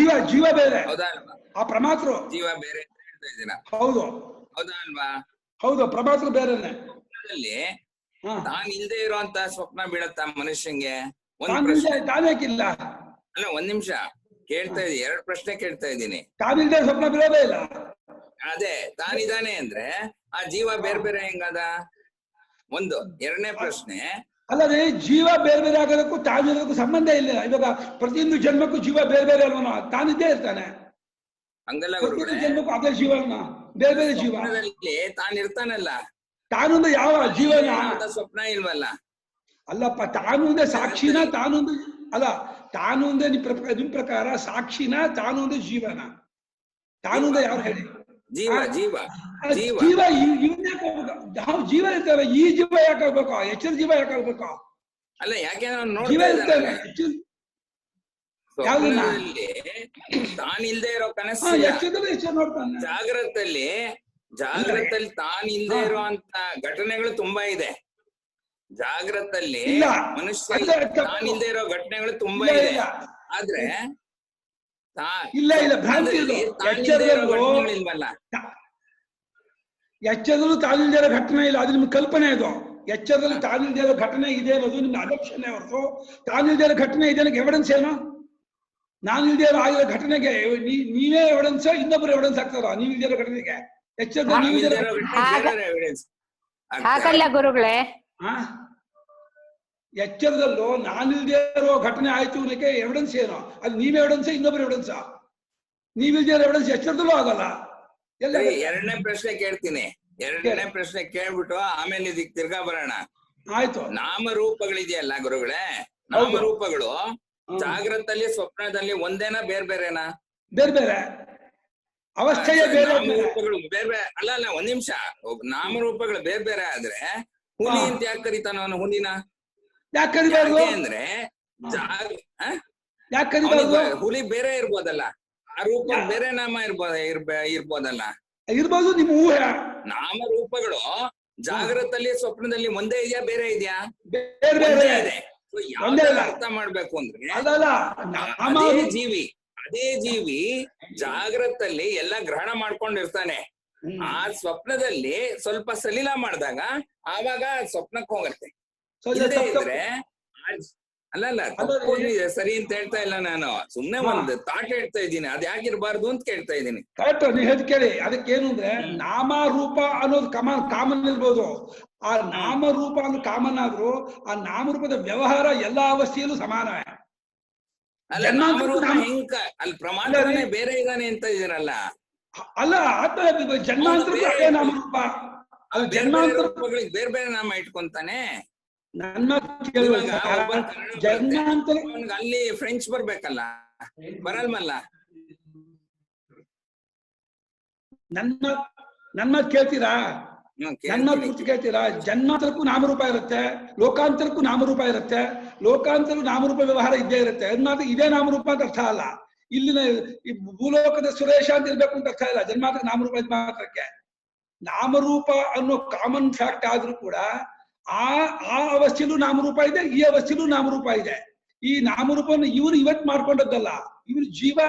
ಜೀವ ಬೇರೆ, ಹೌದಾ ಅಲ್ವಾ? ಆ ಪ್ರಮಾತೃ ಜೀವ ಬೇರೆ ಅಂತ ಹೇಳ್ತಾ ಇದ್ದೀರಾ. ಹೌದು, ಹೌದಾ ಅಲ್ವಾ? ಹೌದು, ಪ್ರಮಾತೃ ಬೇರೆನೆ. ತಾನ್ ಇಲ್ದೇ ಇರುವಂತ ಸ್ವಪ್ನ ಬೀಳತ್ತ ಮನುಷ್ಯಂಗೆ? ತಾನೇಕಿಲ್ಲ. ಅಲ್ಲ, ಒಂದ್ ನಿಮಿಷ ಕೇಳ್ತಾ ಇದ್ದೀನಿ. 2 ಪ್ರಶ್ನೆ ಕೇಳ್ತಾ ಇದ್ದೀನಿ. ತಾನಿಲ್ದೇ ಸ್ವಪ್ನ ಬೀಳೋದೇ ಇಲ್ಲ. ಅದೇ ತಾನಿದಾನೆ ಅಂದ್ರೆ ಆ ಜೀವ ಬೇರೆ ಬೇರೆ ಹೆಂಗದ? ಒಂದು. 2ನೇ ಪ್ರಶ್ನೆ, ಅಲ್ಲದೆ ಜೀವ ಬೇರೆ ಬೇರೆ ಆಗೋದಕ್ಕೂ ತಾನಿರೋದಕ್ಕೂ ಸಂಬಂಧ ಇಲ್ಲ. ಇವಾಗ ಪ್ರತಿಯೊಂದು ಜನ್ಮಕ್ಕೂ ಜೀವ ಬೇರೆ ಬೇರೆ ಅಲ್ವನ? ತಾನಿದ್ದೇ ಇರ್ತಾನೆ. ಹಂಗಲ್ಲ ಪ್ರತಿಯೊಂದು ಜನ್ಮಕ್ಕೂ ಅದೇ ಜೀವನ, ಬೇರೆ ಬೇರೆ ಜೀವ. ತಾನಿರ್ತಾನಲ್ಲ. ತಾನೊಂದು ಯಾವ ಜೀವನ? ಸ್ವಪ್ನ ಇಲ್ವಲ್ಲ. ಅಲ್ಲಪ್ಪ, ತಾನೊಂದೇ ಸಾಕ್ಷಿನ? ತಾನೊಂದು ಅಲ್ಲ, ತಾನೊಂದೇ ನಿಮ್ ಪ್ರಕಾರ ಸಾಕ್ಷಿನ? ತಾನೊಂದೇ ಜೀವನ? ತಾನೊಂದೇ ಯಾರು ಹೇಳಿ? ಜೀವ ಜೀವ ಜೀವ ಇವನ್ ಯಾಕೆ ಯಾವ ಜೀವ ಇರ್ತವೆ? ಈ ಜೀವ ಯಾಕೆ ಆಗ್ಬೇಕು? ಎಚ್ಚರ ಜೀವ ಯಾಕೆ ಆಗ್ಬೇಕು? ಅಲ್ಲ, ಯಾಕೆ ಜೀವ ಇರ್ತವೆ. ತಾನಿಲ್ದೇ ಇರೋ ಕನಸು ನೋಡ್ತಾನೆ. ಜಾಗ್ರತಲ್ಲಿ ತಾನಿಲ್ದೇ ಇರುವಂತ ಘಟನೆಗಳು ತುಂಬಾ ಇದೆ. ಜಾಗ್ರತಲ್ಲಿ ಮನುಷ್ಯ ತಾನಿಲ್ದೇ ಇರೋ ಘಟನೆಗಳು ತುಂಬಾ ಇದೆ. ಆದ್ರೆ ಇಲ್ಲ ಇಲ್ಲ ಭ್ರಾಂತಿ ಇದು. ಇಲ್ವಲ್ಲ, ಎಚ್ಚರದಲ್ಲೂ ತಾನಿಲ್ದೇ ಇರೋ ಘಟನೆ ಇಲ್ಲ, ಅದು ನಿಮ್ಗೆ ಕಲ್ಪನೆ ಇದು. ಎಚ್ಚರದಲ್ಲಿ ತಾನಿಲ್ದೇ ಇರೋ ಘಟನೆ ಇದೆ ಅನ್ನೋದು ನಿಮ್ಗೆ ಅದಕ್ಷಣೆ ಹೊರತು ತಾನಿಲ್ದೇ ಇರೋ ಘಟನೆ ಇದೆ ಅನ್ನೋಕೆ ಎವಿಡೆನ್ಸ್ ಏನು? ನಾನಿಲ್ದೇ ಇರೋ ಆಗಿರೋ ಘಟನೆಗೆ ನೀವೇ ಎವಿಡೆನ್ಸ್, ಇನ್ನೊಬ್ಬರು ಎವಿಡೆನ್ಸ್ ಆಗ್ತಾರ? ನೀವಿಲ್ದೇ ಇರೋ ಘಟನೆಗೆ ಹಾಗಲ್ಲ ಗುರುಗಳೇ. ಎಚ್ಚರದಲ್ಲೂ ನಾನಿಲ್ದೇ ಇರೋ ಘಟನೆ ಆಯ್ತು ಅನ್ನೋಕೆ ಎವಿಡೆನ್ಸ್ ಏನು? ಅದು ನೀವೇ ಎವಿಡೆನ್ಸ್, ಇನ್ನೊಬ್ರು ಎವಿಡೆನ್ಸ್? ನೀವಿಲ್ದೇ ಇರೋ ಎವಿಡೆನ್ಸ್ ಎಚ್ಚರದಲ್ಲೂ ಆಗಲ್ಲ. ಎರಡನೇ ಪ್ರಶ್ನೆ ಕೇಳ್ತೀನಿ. ಎರಡನೇ ಪ್ರಶ್ನೆ ಕೇಳ್ಬಿಟ್ಟು ಆಮೇಲೆ ಇದಕ್ಕೆ ತಿರ್ಗಾ ಬರೋಣ. ಆಯ್ತು. ನಾಮರೂಪಗಳಿದೆಯಲ್ಲ ಗುರುಗಳೇ, ನಾಮರೂಪಗಳು ಜಾಗ್ರತಲ್ಲಿ ಸ್ವಪ್ನದಲ್ಲಿ ಒಂದೇನಾ ಬೇರೆ ಬೇರೆನಾ? ಬೇರೆ ಬೇರೆ ಅವಸ್ಥೆಯ ಬೇರೆ ನಾಮರೂಪಗಳು ಬೇರೆ ಬೇರೆ ಅಲ್ಲ ಅಲ್ಲ, ಒಂದ್ ನಿಮಿಷ. ನಾಮರೂಪಗಳು ಬೇರೆ ಬೇರೆ ಆದ್ರೆ ಹುಲಿ ಅಂತ ಯಾಕೆ ಕರೀತಾನ ಅವನು? ಹುಲಿನ ಯಾಕೆ ಕರಿಬಾರ್ದು ಅಂದ್ರೆ ಯಾಕೆ ಕರಿಬಾರ್ದು? ಹುಲಿ ಬೇರೆ ಇರ್ಬೋದಲ್ಲ, ಆ ರೂಪ ಬೇರೆ ನಾಮ ಇರ್ಬೋದಲ್ಲ? ಇರ್ಬೋದು, ನಿಮ್ಮ ಊಹೆ. ನಾಮರೂಪಗಳು ಜಾಗ್ರತಲ್ಲಿ ಸ್ವಪ್ನದಲ್ಲಿ ಒಂದೇ ಇದೆಯಾ ಬೇರೆ ಇದೆಯಾ? ಬೇರೆ ಬೇರೆ ಇದೆ. ಅರ್ಥ ಮಾಡ್ಬೇಕು ಅಂದ್ರೆ ಅದೇ ಜೀವಿ ಜಾಗ್ರತಲ್ಲಿ ಎಲ್ಲ ಗ್ರಹಣ ಮಾಡ್ಕೊಂಡಿರ್ತಾನೆ. ಆ ಸ್ವಪ್ನದಲ್ಲಿ ಸ್ವಲ್ಪ ಸಲೀಲ ಮಾಡಿದಾಗ ಆವಾಗ ಸ್ವಪ್ನಕ್ಕೆ ಹೋಗತ್ತೆ. ಇದ್ರೆ ಅಲ್ಲಲ್ಲ, ತಪ್ಪೋಗಿದೆ ಸರಿ ಅಂತ ಹೇಳ್ತಾ ಇಲ್ಲ ನಾನು, ಸುಮ್ನೆ ಒಂದು ತಾಟ್ ಹೇಳ್ತಾ ಇದ್ದೀನಿ. ಅದ್ ಯಾಕಿರ್ಬಾರ್ದು ಅಂತ ಕೇಳ್ತಾ ಇದ್ದೀನಿ. ಕರೆಕ್ಟ್, ನೀವು ಹೇಳಿ ಕೇಳಿ. ಅದಕ್ಕೇನು ಅಂದ್ರೆ ನಾಮ ರೂಪ ಅನ್ನೋದು ಕಾಮನ್ ಇರ್ಬೋದು. ಆ ನಾಮರೂಪ ಅನ್ನೋದು ಕಾಮನ್ ಆದ್ರೂ ಆ ನಾಮರೂಪದ ವ್ಯವಹಾರ ಎಲ್ಲಾ ಅವಸ್ಥೆಯಲ್ಲೂ ಸಮಾನವೇ. ಅಲ್ಲ ನಾಮರೂಪ ಹೆಂಗ ಅಲ್ಲಿ ಪ್ರಮಾಣನೇ ಬೇರೆ ಇದಾನೆ ಅಂತ ಇದೀರಲ್ಲ? ಅಲ್ಲ, ಜನ್ಮಾಂತರಕ್ಕೂ ಅದೇ ನಾಮರೂಪ. ಅದು ಜನ್ಮಾಂತರಗಳಿಗೆ ಬೇರೆ ಬೇರೆ ನಾಮ ಇಟ್ಕೊಂತಾನೆ. ನನ್ನ ಜನ್ಮಾಂತರ ಅಲ್ಲಿ ಫ್ರೆಂಚ್ ಬರ್ಬೇಕಲ್ಲ, ಬರಲ್ಮಲ್ಲ. ನನ್ನ ಕೇಳ್ತೀರಾ? ನನ್ನ ಪೂರ್ತಿ ಕೇಳ್ತೀರಾ? ಜನ್ಮಾಂತರಕ್ಕೂ ನಾಮರೂಪ ಇರುತ್ತೆ, ಲೋಕಾಂತರಕ್ಕೂ ನಾಮರೂಪ ಇರುತ್ತೆ. ಲೋಕಾಂತರ ನಾಮರೂಪ ವ್ಯವಹಾರ ಇದ್ದೇ ಇರುತ್ತೆ. ಅದ್ಮಾತ್ರ ಇದೇ ನಾಮರೂಪ ಅಂತ ಅರ್ಥ ಅಲ್ಲ. ಇಲ್ಲಿನ ಈ ಭೂಲೋಕದ ಸುರೇಶ ಅಂತ ಇರ್ಬೇಕು ಅಂತ ಅರ್ಥ ಇಲ್ಲ. ಜನ್ಮಾಂತರ ನಾಮರೂಪ ಇದ್ ಮಾತ್ರಕ್ಕೆ. ನಾಮರೂಪ ಅನ್ನೋ ಕಾಮನ್ ಫ್ಯಾಕ್ಟ್ ಆದ್ರೂ ಕೂಡ ಆ ಅವಸ್ಥೆಯಲ್ಲೂ ನಾಮರೂಪ ಇದೆ, ಈ ಅವಸ್ಥೆಯಲ್ಲೂ ನಾಮರೂಪ ಇದೆ. ಈ ನಾಮರೂಪವನ್ನು ಇವನು ಇವತ್ತು ಮಾಡ್ಕೊಂಡದ್ದಲ್ಲ. ಇವನು ಜೀವ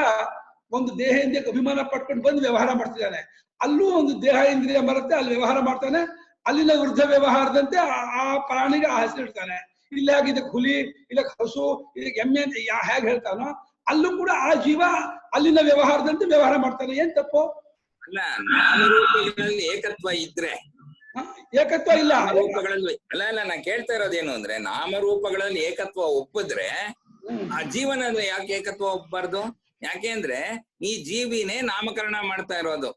ಒಂದು ದೇಹ ಇಂದ್ರಿಯಕ್ಕೆ ಅಭಿಮಾನ ಪಟ್ಕೊಂಡು ಬಂದು ವ್ಯವಹಾರ ಮಾಡ್ತಿದ್ದಾನೆ. ಅಲ್ಲೂ ಒಂದು ದೇಹ ಇಂದ್ರಿಯ ಬರುತ್ತೆ, ಅಲ್ಲಿ ವ್ಯವಹಾರ ಮಾಡ್ತಾನೆ. ಅಲ್ಲಿನ ವೃದ್ಧ ವ್ಯವಹಾರದಂತೆ ಆ ಪ್ರಾಣಿಗೆ ಆ ಹೆಸರು ಇಡ್ತಾನೆ. ಇಲ್ಲಾಗ ಇದಕ್ಕೆ ಹುಲಿ, ಇದಕ್ಕೆ ಹಸು, ಇದಕ್ಕೆ ಎಮ್ಮೆ ಅಂತ ಹೇಗೆ ಹೇಳ್ತಾನೋ ಅಲ್ಲೂ ಕೂಡ ಆ ಜೀವ ಅಲ್ಲಿನ ವ್ಯವಹಾರದಂತೆ ವ್ಯವಹಾರ ಮಾಡ್ತಾನೆ. ಏನ್ ತಪ್ಪು? ಅಲ್ಲ, ನಾಮರೂಪಗಳಲ್ಲಿ ಏಕತ್ವ ಇದ್ರೆ ಏಕತ್ವ ಇಲ್ಲ. ನಾಮರೂಪಗಳಲ್ಲಿ ಅಲ್ಲ ನಾ ಕೇಳ್ತಾ ಇರೋದೇನು ಅಂದ್ರೆ, ನಾಮರೂಪಗಳಲ್ಲಿ ಏಕತ್ವ ಒಪ್ಪಿದ್ರೆ ಆ ಜೀವನದಲ್ಲಿ ಯಾಕೆ ಏಕತ್ವ ಒಪ್ಪಬಾರ್ದು? ಯಾಕೆ ಅಂದ್ರೆ ಈ ಜೀವಿನೇ ನಾಮಕರಣ ಮಾಡ್ತಾ ಇರೋದು.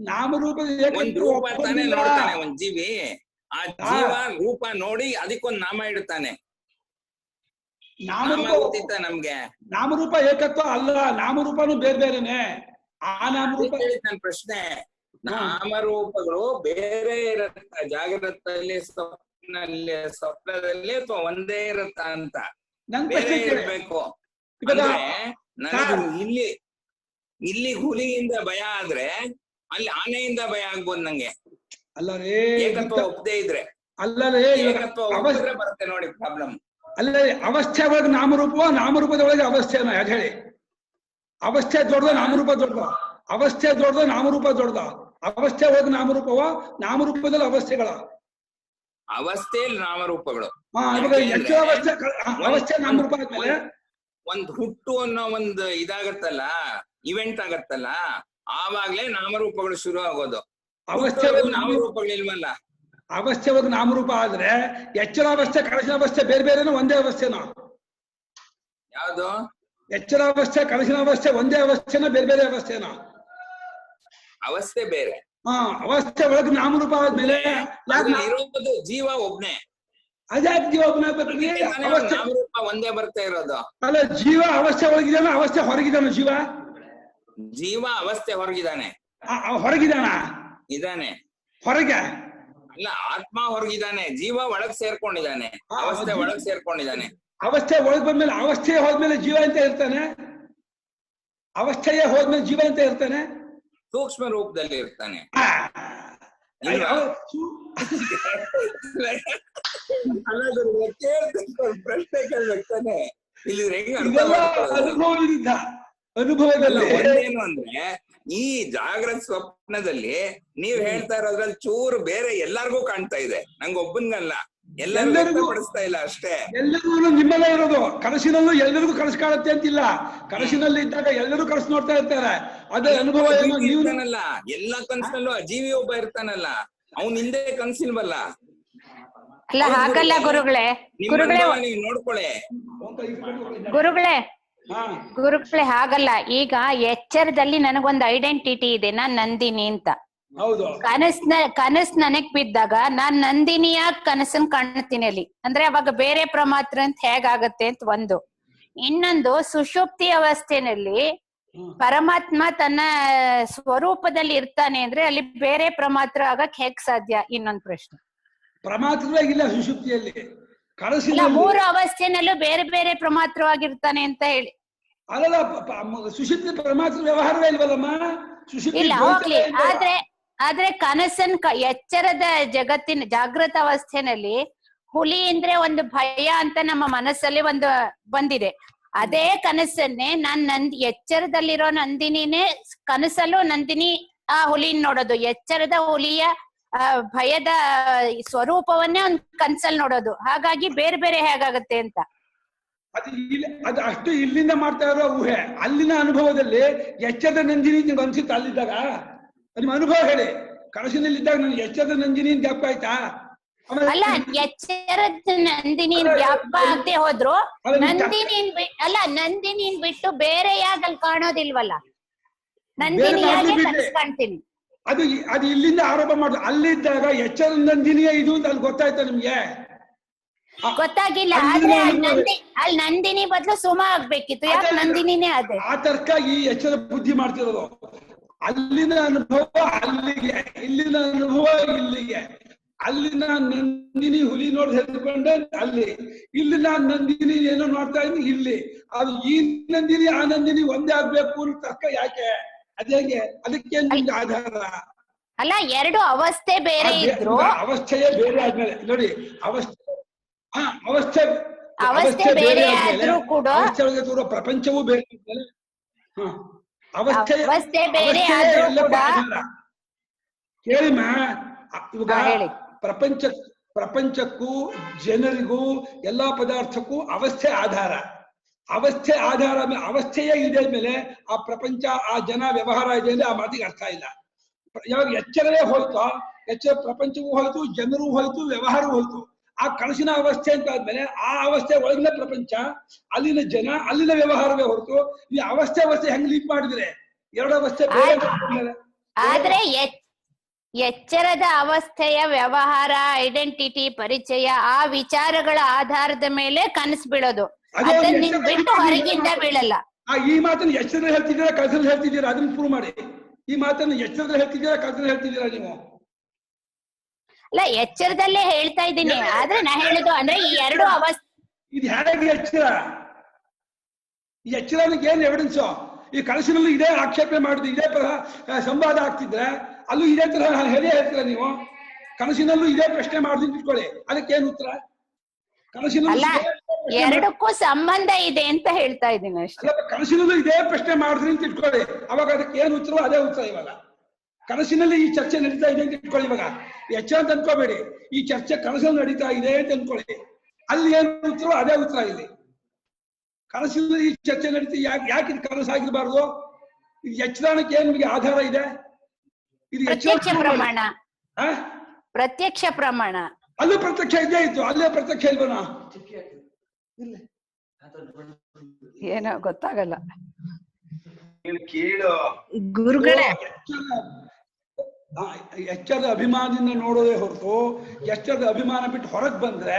ನಾಮರೂಪದ ಒಂದ್ ರೂಪ ತಾನೇ ನೋಡ್ತಾನೆ ಒಂದ್ ಜೀವಿ. ಆ ಜೀವ ರೂಪ ನೋಡಿ ಅದಕ್ಕೊಂದ್ ನಾಮ ಇಡ್ತಾನೆ. ನಾಮ ಗೊತ್ತಿತ್ತ ನಮ್ಗೆ? ನಾಮರೂಪ ಏಕತ್ವ ಅಲ್ಲ, ನಾಮರೂಪನು ಬೇರೆ ಬೇರೆನೆ. ಆ ನಾಮರೂಪ ನನ್ನ ಪ್ರಶ್ನೆ, ನಾಮರೂಪಗಳು ಬೇರೆ ಇರತ್ತ ಜಾಗ್ರತಲ್ಲಿ ಸ್ವಪ್ನದಲ್ಲಿ ಅಥವಾ ಒಂದೇ ಇರತ್ತ ಅಂತ ಬೇರೆ ಇರ್ಬೇಕು. ಇಲ್ಲಿ ಹುಲಿಯಿಂದ ಭಯ ಆದ್ರೆ ಅಲ್ಲಿ ಆನೆಯಿಂದ ಭಯ ಆಗ್ಬೋದು ನಂಗೆ. ಅಲ್ಲರೇ ಏಕತ್ವ ಒಪ್ಪದೇ ಇದ್ರೆ, ಅಲ್ಲರೇ ಏಕತ್ವ ಒಪ್ಪಿದ್ರೆ ಬರುತ್ತೆ ನೋಡಿ ಪ್ರಾಬ್ಲಮ್. ಅಲ್ಲೇ ಅವಸ್ಥೆ ಒಳಗೆ ನಾಮರೂಪವ, ನಾಮರೂಪದ ಒಳಗೆ ಅವಸ್ಥೆನ ಯಾಕೆ ಹೇಳಿ? ಅವಸ್ಥೆ ದೊಡ್ಡದ, ನಾಮರೂಪ ದೊಡ್ಡದ? ಅವಸ್ಥೆ ದೊಡ್ಡದ, ನಾಮರೂಪ ದೊಡ್ಡದ? ಅವಸ್ಥೆ ಒಳಗೆ ನಾಮರೂಪವ, ನಾಮರೂಪದಲ್ಲಿ ಅವಸ್ಥೆಗಳ? ಅವಸ್ಥೆಯಲ್ಲಿ ನಾಮರೂಪಗಳು. ಅವಸ್ಥೆ ನಾಮರೂಪ ಆದ್ಮೇಲೆ ಒಂದ್ ಹುಟ್ಟು ಅನ್ನೋ ಒಂದು ಇದಾಗತ್ತಲ್ಲ, ಇವೆಂಟ್ ಆಗತ್ತಲ್ಲ, ಆವಾಗ್ಲೇ ನಾಮರೂಪಗಳು ಶುರು ಆಗೋದು. ಅವಸ್ಥೆ ನಾಮರೂಪಗಳು ಇಲ್ವಲ್ಲ. ಅವಸ್ಥೆವರೆಗೂ ನಾಮರೂಪ ಆದ್ರೆ ಎಚ್ಚರಾವಸ್ಥೆ ಕನಸಿನ ಅವಸ್ಥೆ ಬೇರೆ ಬೇರೆನೋ ಒಂದೇ ಅವಸ್ಥೆನೋ? ಯಾವ್ದು? ಎಚ್ಚರಾವಸ್ಥೆ ಕನಸಿನ ಅವಸ್ಥೆ ಒಂದೇ ಅವಸ್ಥೆನ ಬೇರೆ ಬೇರೆ ಅವಸ್ಥೆನೋ? ಅವಸ್ಥೆ ಬೇರೆ. ಅವಸ್ಥೆ ಒಳಗೆ ನಾಮರೂಪ ಆದ್ಮೇಲೆ ಇರೋದು ಜೀವ ಒಬ್ನೇ. ಅದ್ಯಾಕೆ ಜೀವ ಒಬ್ನೇ? ನಾಮರೂಪ ಒಂದೇ ಬರ್ತಾ ಇರೋದು. ಅಲ್ಲ, ಜೀವ ಅವಸ್ಥೆ ಒಳಗಿದಾನ, ಅವಸ್ಥೆ ಹೊರಗಿದಾನ? ಜೀವ ಜೀವ ಅವಸ್ಥೆ ಹೊರಗಿದಾನೆ. ಹೊರಗಿದಾನ? ಇದಾನೆ. ಹೊರಗೆ ಅಲ್ಲ, ಆತ್ಮ ಹೊರಗಿದಾನೆ, ಜೀವ ಒಳಗ್ ಸೇರ್ಕೊಂಡಿದ್ದಾನೆ, ಅವಸ್ಥೆ ಒಳಗ್ ಸೇರ್ಕೊಂಡಿದ್ದಾನೆ. ಅವಸ್ಥೆ ಒಳಗ್ ಬಂದ್ಮೇಲೆ ಅವಸ್ಥೆಯೇ ಹೋದ್ಮೇಲೆ ಜೀವ ಅಂತ ಇರ್ತಾನೆ? ಅವಸ್ಥೆಯೇ ಹೋದ್ಮೇಲೆ ಜೀವ ಅಂತ ಇರ್ತಾನೆ? ಸೂಕ್ಷ್ಮ ರೂಪದಲ್ಲಿ ಇರ್ತಾನೆ. ಪ್ರಶ್ನೆ ಕೇಳ್ಬೇಕು ತಾನೆ. ಇಲ್ಲಿ ಅನುಭವದಿಂದ ಅನುಭವದಲ್ಲಿ ಒಂದೇನು ಅಂದ್ರೆ ಈ ಜಾಗ್ರತ ಸ್ವಪ್ನದಲ್ಲಿ ನೀವ್ ಹೇಳ್ತಾ ಇರೋದ್ರಲ್ಲಿ ಚೂರು ಬೇರೆ ಎಲ್ಲಾರ್ಗೂ ಕಾಣ್ತಾ ಇದೆ, ನಂಗೆ ಒಬ್ಬನ್ಗಲ್ಲ, ಎಲ್ಲರಿಗೂ ಪಡಿಸ್ತಾ ಇಲ್ಲ ಅಷ್ಟೇ. ಎಲ್ಲರಿಗೂ ನಿಮ್ಮಲ್ಲೇ ಇರೋದು. ಕನಸಿನಲ್ಲೂ ಎಲ್ಲರಿಗೂ ಕನಸು ಕಾಣುತ್ತೆ ಅಂತಿಲ್ಲ. ಕನಸಿನಲ್ಲಿ ಇದ್ದಾಗ ಎಲ್ಲರೂ ಕನಸು ನೋಡ್ತಾ ಇರ್ತಾರೆ. ಅದೇ ಅನುಭವ ಇರ್ತಾನಲ್ಲ, ಎಲ್ಲಾ ಕನಸಿನಲ್ಲೂ ಅಜೀವಿ ಒಬ್ಬ ಇರ್ತಾನಲ್ಲ, ಅವನ್ ಹಿಂದೆ ಕನಸಿಲ್ವಲ್ಲ. ಅಲ್ಲ ಹಾಗಲ್ಲ ಗುರುಗಳೇ, ನೀವು ನೋಡ್ಕೊಳ್ಳೆ ಗುರುಗಳೇ ಹಾಗಲ್ಲ. ಈಗ ಎಚ್ಚರದಲ್ಲಿ ನನಗೊಂದು ಐಡೆಂಟಿಟಿ ಇದೆ, ನಾನ್ ನಂದಿನಿ ಅಂತ. ಕನಸ್ ನನಗ್ ಬಿದ್ದಾಗ ನಾನ್ ನಂದಿನಿಯಾಗಿ ಕನಸನ್ ಕಾಣ್ತೀನಿ ಅಲ್ಲಿ, ಅಂದ್ರೆ ಅವಾಗ ಬೇರೆ ಪ್ರಮಾತ್ರ ಅಂತ ಹೇಗಾಗತ್ತೆ ಅಂತ ಒಂದು. ಇನ್ನೊಂದು, ಸುಷುಪ್ತಿ ಅವಸ್ಥೆನಲ್ಲಿ ಪರಮಾತ್ಮ ತನ್ನ ಸ್ವರೂಪದಲ್ಲಿ ಇರ್ತಾನೆ ಅಂದ್ರೆ ಅಲ್ಲಿ ಬೇರೆ ಪ್ರಮಾತ್ರ ಆಗಕ್ ಹೇಗ್ ಸಾಧ್ಯ? ಇನ್ನೊಂದು ಪ್ರಶ್ನೆ. ಪ್ರಮಾತ್ರವೇ ಇಲ್ಲ ಸುಷುಪ್ತಿಯಲ್ಲಿ. ಮೂರು ಅವಸ್ಥೆನಲ್ಲೂ ಬೇರೆ ಬೇರೆ ಪ್ರಮಾತ್ರವಾಗಿರ್ತಾನೆ ಅಂತ ಹೇಳಿ. ಅಲ್ಲ, ಸುಷುಪ್ತಿ ಪ್ರಮಾತ್ರ ವ್ಯವಹಾರವೇ ಇಲ್ವಲ್ಲಮ್ಮ. ಇಲ್ಲ ಹೋಗ್ಲಿ, ಆದ್ರೆ ಕನಸನ್ ಎಚ್ಚರದ ಜಗತ್ತಿನ ಜಾಗೃತ ಅವಸ್ಥೆನಲ್ಲಿ ಹುಲಿ ಅಂದ್ರೆ ಒಂದು ಭಯ ಅಂತ ನಮ್ಮ ಮನಸ್ಸಲ್ಲಿ ಒಂದು ಬಂದಿದೆ. ಅದೇ ಕನಸನ್ನೇ ನಾನ್ ಎಚ್ಚರದಲ್ಲಿರೋ ನಂದಿನಿನೇ ಕನಸಲ್ಲೂ ನಂದಿನಿ ಆ ಹುಲಿನ ನೋಡೋದು, ಎಚ್ಚರದ ಹುಲಿಯ ಭಯದ ಸ್ವರೂಪವನ್ನೇ ಒಂದ್ ಕನ್ಸಲ್ ನೋಡೋದು. ಹಾಗಾಗಿ ಬೇರೆ ಬೇರೆ ಹೇಗಾಗತ್ತೆ ಅಂತ. ಅದು ಅಷ್ಟು ಇಲ್ಲಿಂದ ಮಾಡ್ತಾ ಇರೋ ಊಹೆ. ಅಲ್ಲಿನ ಅನುಭವದಲ್ಲಿ ಎಚ್ಚರದ ನಂದಿನಿ ನಿಮ್ಗೆ ಅನ್ಸುತ್ತೆ ಅಲ್ಲಿದ್ದಾಗ? ನಿಮ್ಮ ಅನುಭವ ಹೇಳಿ. ಕನಸಿನಲ್ಲಿ ಇದ್ದಾಗ ನನ್ಗೆ ಎಚ್ಚರದ ನಂದಿನಿ ಜ್ಞಾಪ ಆಯ್ತಾ? ಅಲ್ಲ, ಎಚ್ಚರದ ನಂದಿನಿ ಜ್ಞಾಪ ಆಗದೆ ಹೋದ್ರು ನಂದಿನಿನ್ ಬಿಟ್ಟು ಬೇರೆ ಯಾಗಲ್ಲಿ ಕಾಣೋದಿಲ್ವಲ್ಲ, ನಂದಿನಿಯಾಗೆ ಕನಸು ಕಾಣ್ತೀನಿ. ಅದು ಇಲ್ಲಿಂದ ಆರೋಪ ಮಾಡುದು. ಅಲ್ಲಿದ್ದಾಗ ಎಚ್ಚರ ನಂದಿನಿಯೇ ಇದು ಅಂತ ಅಲ್ಲಿ ಗೊತ್ತಾಯ್ತಾ ನಿಮ್ಗೆ? ಗೊತ್ತಾಗಿಲ್ಲ. ಆದ್ರೆ ಅಲ್ಲಿ ನಂದಿನಿ ಬದಲು ಸುಮ ಆಗ್ಬೇಕಿತ್ತು, ಯಾಕೆ ನಂದಿನಿನೇ ಅದೇ. ಆ ತರ್ಕ ಈ ಎಚ್ಚರ ಬುದ್ಧಿ ಮಾಡ್ತಿರೋದು. ಅಲ್ಲಿನ ಅನುಭವ ಅಲ್ಲಿಗೆ, ಇಲ್ಲಿನ ಅನುಭವ ಇಲ್ಲಿಗೆ. ಅಲ್ಲಿನ ನಂದಿನಿ ಹುಲಿ ನೋಡಿ ಹೆದ್ಕೊಂಡೆ ಅಲ್ಲಿ, ಇಲ್ಲಿ ನಾನ್ ನಂದಿನಿ ಏನೋ ನೋಡ್ತಾ ಇದ್ದೀನಿ ಇಲ್ಲಿ. ಅದು ಈ ನಂದಿನಿ ಆ ನಂದಿನಿ ಒಂದೇ ಆಗ್ಬೇಕು ಅಂತ ತರ್ಕ ಯಾಕೆ? ಅದೇಗೆ? ಅದಕ್ಕೆ ಆಧಾರ ಅಲ್ಲ, ಎರಡು ಅವಸ್ಥೆ ಬೇರೆ ಇದ್ರು. ಅವಸ್ಥೆಯೇ ಬೇರೆ ಆದ್ಮೇಲೆ ನೋಡಿ, ಅವಸ್ಥೆ ಬೇರೆ ಆದ್ರೂ ಕೂಡ ಪ್ರಪಂಚವೂ ಬೇರೆ ಆದ್ಮೇಲೆ ಅವಸ್ಥೆ ಬೇರೆ ಆದ್ರೂ ಕೂಡ ಕೇಳಿಮ್ಮ, ಇವಾಗ ಪ್ರಪಂಚಕ್ಕೂ ಜನರಿಗೂ ಎಲ್ಲಾ ಪದಾರ್ಥಕ್ಕೂ ಅವಸ್ಥೆ ಆಧಾರ. ಅವಸ್ಥೆಯೇ ಇದೆ ಮೇಲೆ ಆ ಪ್ರಪಂಚ, ಆ ಜನ, ವ್ಯವಹಾರ ಇದೆ ಅಂದ್ರೆ ಆ ಮಾತಿಗೆ ಅರ್ಥ ಇಲ್ಲ. ಯಾವಾಗ ಎಚ್ಚರವೇ ಹೋಯ್ತೋ, ಎಚ್ಚರ ಪ್ರಪಂಚವೂ ಹೋಯ್ತು, ಜನರು ಹೋಯ್ತು, ವ್ಯವಹಾರವೂ ಹೋಯ್ತು. ಆ ಕನಸಿನ ಅವಸ್ಥೆ ಅಂತ ಆದ್ಮೇಲೆ ಆ ಅವಸ್ಥೆ ಒಳಗಿನ ಪ್ರಪಂಚ, ಅಲ್ಲಿನ ಜನ, ಅಲ್ಲಿನ ವ್ಯವಹಾರವೇ ಹೊರತು ಈ ಅವಸ್ಥೆ ಹೆಂಗ್ ಲೀಪ್ ಮಾಡಿದ್ರೆ ಎರಡು ಅವಸ್ಥೆ ಬೇರೆ. ಆದ್ರೆ ಎಚ್ಚರದ ಅವಸ್ಥೆಯ ವ್ಯವಹಾರ, ಐಡೆಂಟಿಟಿ, ಪರಿಚಯ, ಆ ವಿಚಾರಗಳ ಆಧಾರದ ಮೇಲೆ ಕನಸು ಬೀಳೋದು, ಅದನ್ನ ಬಿಟ್ಟು ಹೊರಗಿಂದ ಬೀಳಲ್ಲ. ಈ ಮಾತನ್ನು ಎಚ್ಚರದಲ್ಲಿ ಹೇಳ್ತಿದ್ದೀರಾ, ಕನಸಲ್ಲಿ ಹೇಳ್ತಿದ್ದೀರಾ? ಅದನ್ನ ಪ್ರೂವ್ ಮಾಡಿ. ಈ ಮಾತನ್ನು ಎಚ್ಚರದಲ್ಲಿ ಹೇಳ್ತಿದ್ದೀರಾ, ಕನಸಲ್ಲಿ ಹೇಳ್ತಿದ್ದೀರಾ ನೀವು? ಅಲ್ಲ, ಎಚ್ಚರದಲ್ಲೇ ಹೇಳ್ತಾ ಇದ್ದೀನಿ. ಆದ್ರೆ ನಾ ಹೇಳುದು ಅಂದ್ರೆ ಈ ಎರಡು ಅವಸ್ಥೆ. ಇದು ಹೇಗೆ ಎಚ್ಚರ? ಈ ಎಚ್ಚರನಿಗೆ ಏನ್ ಎವಿಡೆನ್ಸು? ಈ ಕನಸಿನಲ್ಲೂ ಇದೇ ಆಕ್ಷೇಪಣೆ ಮಾಡುದು, ಇದೇ ಸಂವಾದ ಆಗ್ತಿದ್ರೆ ಅಲ್ಲೂ ಇದೇ ತರ ಹೇಳ್ತೀರಾ ನೀವು? ಕನಸಿನಲ್ಲೂ ಇದೇ ಪ್ರಶ್ನೆ ಮಾಡುದು ಇಟ್ಕೊಳ್ಳಿ, ಅದಕ್ಕೇನು ಉತ್ತರ? ಕನಸಿನಲ್ಲ, ಎರಡಕ್ಕೂ ಸಂಬಂಧ ಇದೆ ಅಂತ ಹೇಳ್ತಾ ಇದ್ದೀನಿ ಅಷ್ಟೇ. ಕನಸಿನಲ್ಲೂ ಇದೇ ಪ್ರಶ್ನೆ ಮಾಡಿದ್ರಿ ಅಂತ ಇಟ್ಕೊಳ್ಳಿ, ಅವಾಗ ಅದಕ್ಕೆ ಏನು ಉತ್ತರ ಅದೇ ಉತ್ತರ. ಇವಾಗ ಕನಸಿನಲ್ಲಿ ಈ ಚರ್ಚೆ ನಡೀತಾ ಇದೆ ಅಂತ ಇಟ್ಕೊಳ್ಳಿ, ಇವಾಗ ಎಚ್ಚರ ಅಂತ ಅನ್ಕೋಬೇಡಿ, ಈ ಚರ್ಚೆ ಕನಸಲ್ಲಿ ನಡೀತಾ ಇದೆ ಅಂತ ಅನ್ಕೊಳ್ಳಿ, ಅಲ್ಲಿ ಏನು ಉತ್ತರ ಅದೇ ಉತ್ತರ. ಇಲ್ಲಿ ಕನಸಿನಲ್ಲಿ ಈ ಚರ್ಚೆ ನಡೀತಾ, ಯಾಕೆ ಇದು ಕನಸಾಗಿರ್ಬಾರ್ದು? ಇದು ಎಚ್ಚರಣಕ್ಕೆ ಏನ್ ನಿಮಗೆ ಆಧಾರ ಇದೆ? ಇದು ಪ್ರತ್ಯಕ್ಷ ಪ್ರಮಾಣ. ಪ್ರತ್ಯಕ್ಷ ಪ್ರಮಾಣ. ಅಲ್ಲೂ ಪ್ರತ್ಯಕ್ಷ ಇದ್ದೇ ಇತ್ತು, ಅಲ್ಲೇ ಪ್ರತ್ಯಕ್ಷ ಇಲ್ವನಾ? ಏನೋ ಗೊತ್ತಾಗಲ್ಲ ಕೇಳು ಗುರುಗಳೇ. ಎಚ್ಚರದ ಅಭಿಮಾನದಿಂದ ನೋಡೋದೇ ಹೊರತು ಎಚ್ಚರದ ಅಭಿಮಾನ ಬಿಟ್ಟು ಹೊರಗೆ ಬಂದ್ರೆ,